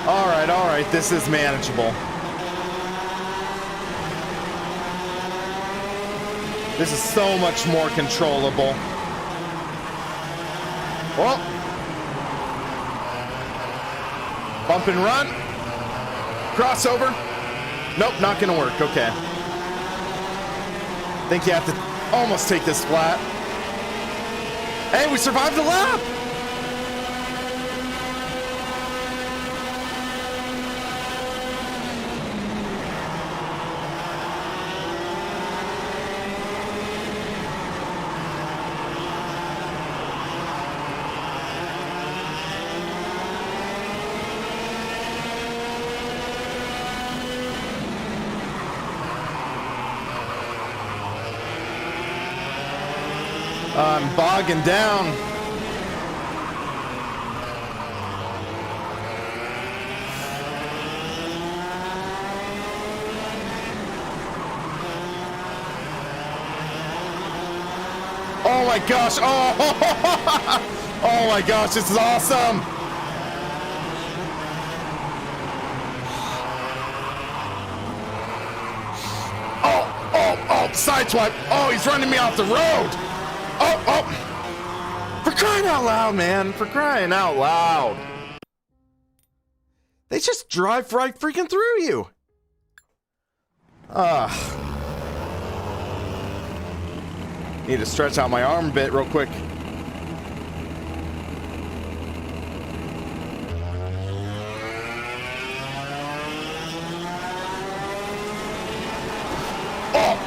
S1: All right, this is manageable. This is so much more controllable. Oh. Bump and run. Crossover. Nope, not gonna work. Okay. Think you have to almost take this flat. Hey, we survived the lap. I'm bogging down. Oh my gosh. Oh, oh my gosh, this is awesome. Oh, sideswipe. Oh, he's running me off the road. Oh. For crying out loud, man. For crying out loud. They just drive right freaking through you. Need to stretch out my arm a bit real quick. Oh!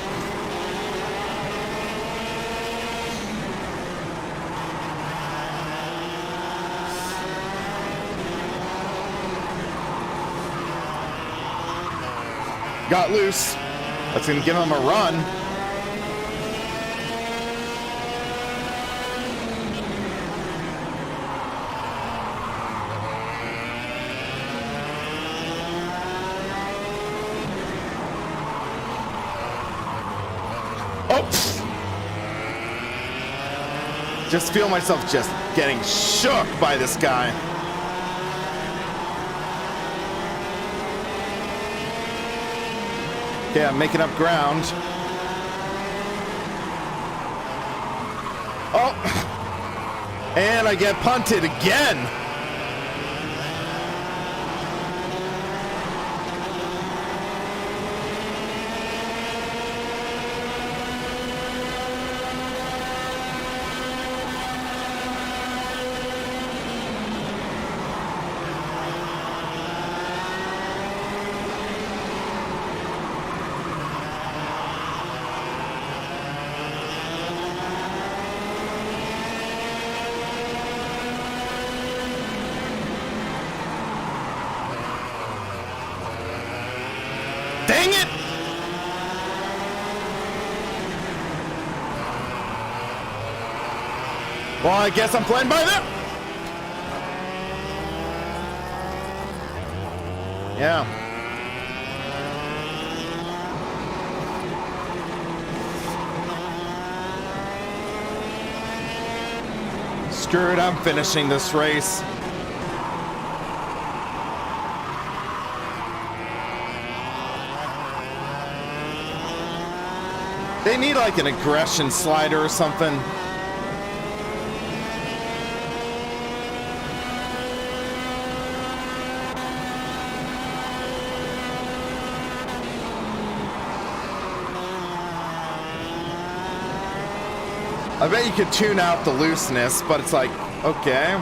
S1: Got loose. That's gonna give him a run. Oh! Just feel myself just getting shook by this guy. Okay, I'm making up ground. Oh! And I get punted again! Dang it! Well, I guess I'm playing by them. Yeah. Screw it, I'm finishing this race. They need like an aggression slider or something. I bet you could tune out the looseness, but it's like, okay.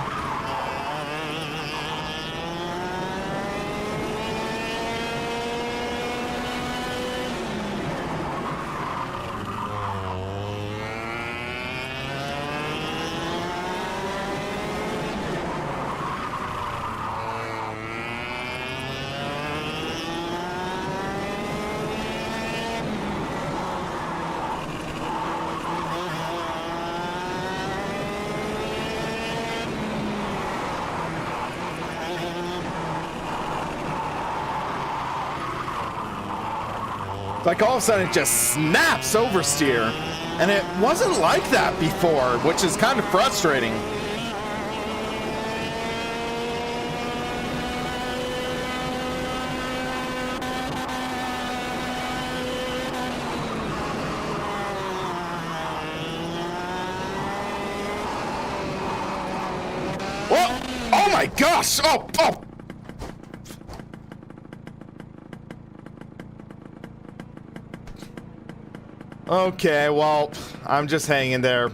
S1: Like all of a sudden it just snaps oversteer. And it wasn't like that before, which is kind of frustrating. my gosh! Oh, oh! Okay, well, I'm just hanging there.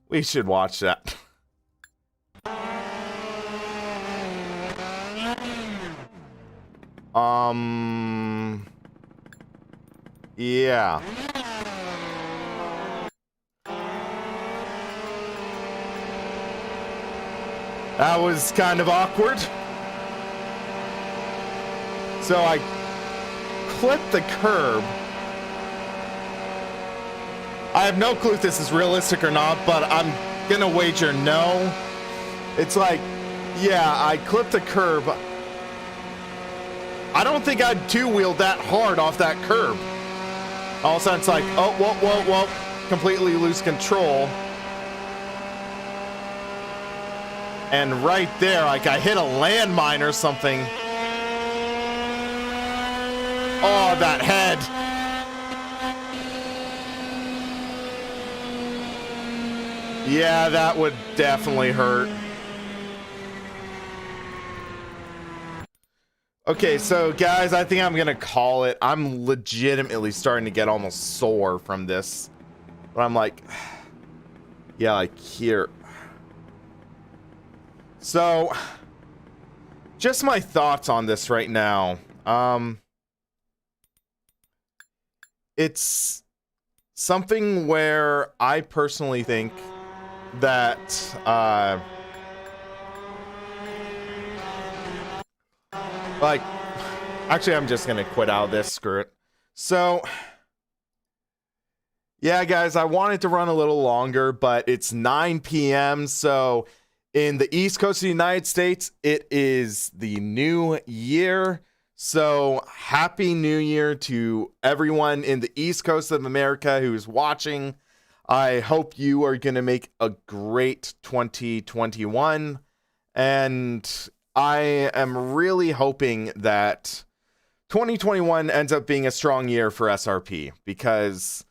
S1: We should watch that. Yeah. That was kind of awkward. So I clipped the curb. I have no clue if this is realistic or not, but I'm gonna wager no. It's like, yeah, I clipped the curb. I don't think I'd two-wheeled that hard off that curb. All of a sudden it's like, oh, whoa, whoa, whoa, completely lose control. And right there, like I hit a landmine or something. Oh, that head. Yeah, that would definitely hurt. Okay, so guys, I think I'm gonna call it. I'm legitimately starting to get almost sore from this. But I'm like, yeah, like here. So, just my thoughts on this right now. It's something where I personally think that like, actually I'm just gonna quit out of this, screw it. So yeah guys, I wanted to run a little longer, but it's 9 p.m. so in the East Coast of the United States it is the new year. So happy new year to everyone in the East Coast of America who's watching. I hope you are going to make a great 2021. And I am really hoping that 2021 ends up being a strong year for SRP, because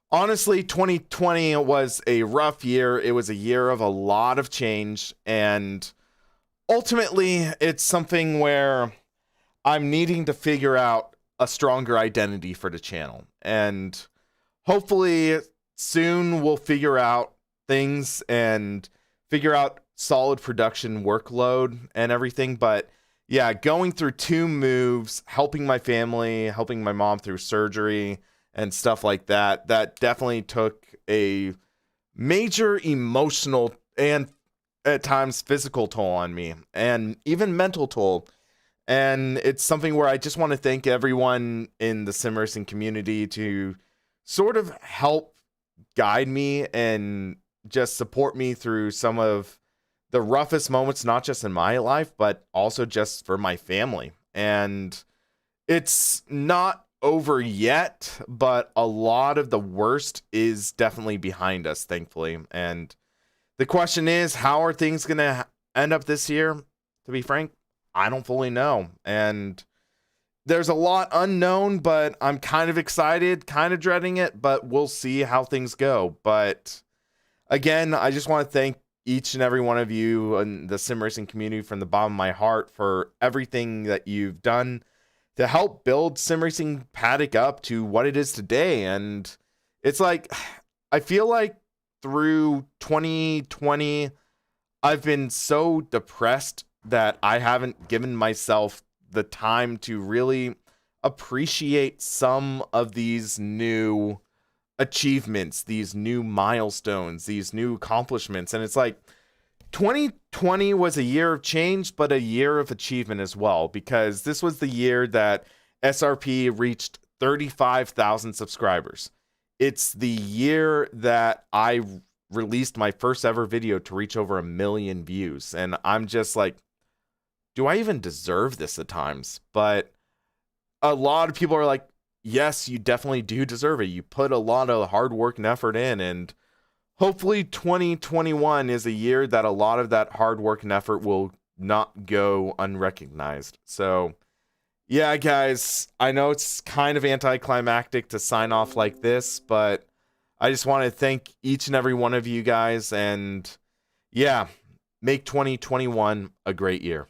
S1: honestly, 2020 was a rough year. It was a year of a lot of change. And ultimately, it's something where I'm needing to figure out a stronger identity for the channel. And hopefully soon we'll figure out things and figure out solid production workload and everything. But yeah, going through 2 moves, helping my family, helping my mom through surgery and stuff like that, that definitely took a major emotional and at times physical toll on me, and even mental toll. And it's something where I just want to thank everyone in the sim racing community to sort of help guide me and just support me through some of the roughest moments, not just in my life, but also just for my family. And it's not over yet, but a lot of the worst is definitely behind us, thankfully. And the question is, how are things going to end up this year? To be frank, I don't fully know. And there's a lot unknown, but I'm kind of excited, kind of dreading it, but we'll see how things go. But again, I just want to thank each and every one of you in the sim racing community from the bottom of my heart for everything that you've done to help build sim racing paddock up to what it is today. And it's like, I feel like through 2020, I've been so depressed that I haven't given myself the time to really appreciate some of these new achievements, these new milestones, these new accomplishments. And it's like 2020 was a year of change, but a year of achievement as well, because this was the year that SRP reached 35,000 subscribers. It's the year that I released my first ever video to reach over 1 million views. And I'm just like, do I even deserve this at times? But a lot of people are like, yes, you definitely do deserve it. You put a lot of hard work and effort in, and hopefully 2021 is a year that a lot of that hard work and effort will not go unrecognized. So yeah, guys, I know it's kind of anticlimactic to sign off like this, but I just want to thank each and every one of you guys. And yeah, Make 2021 a great year.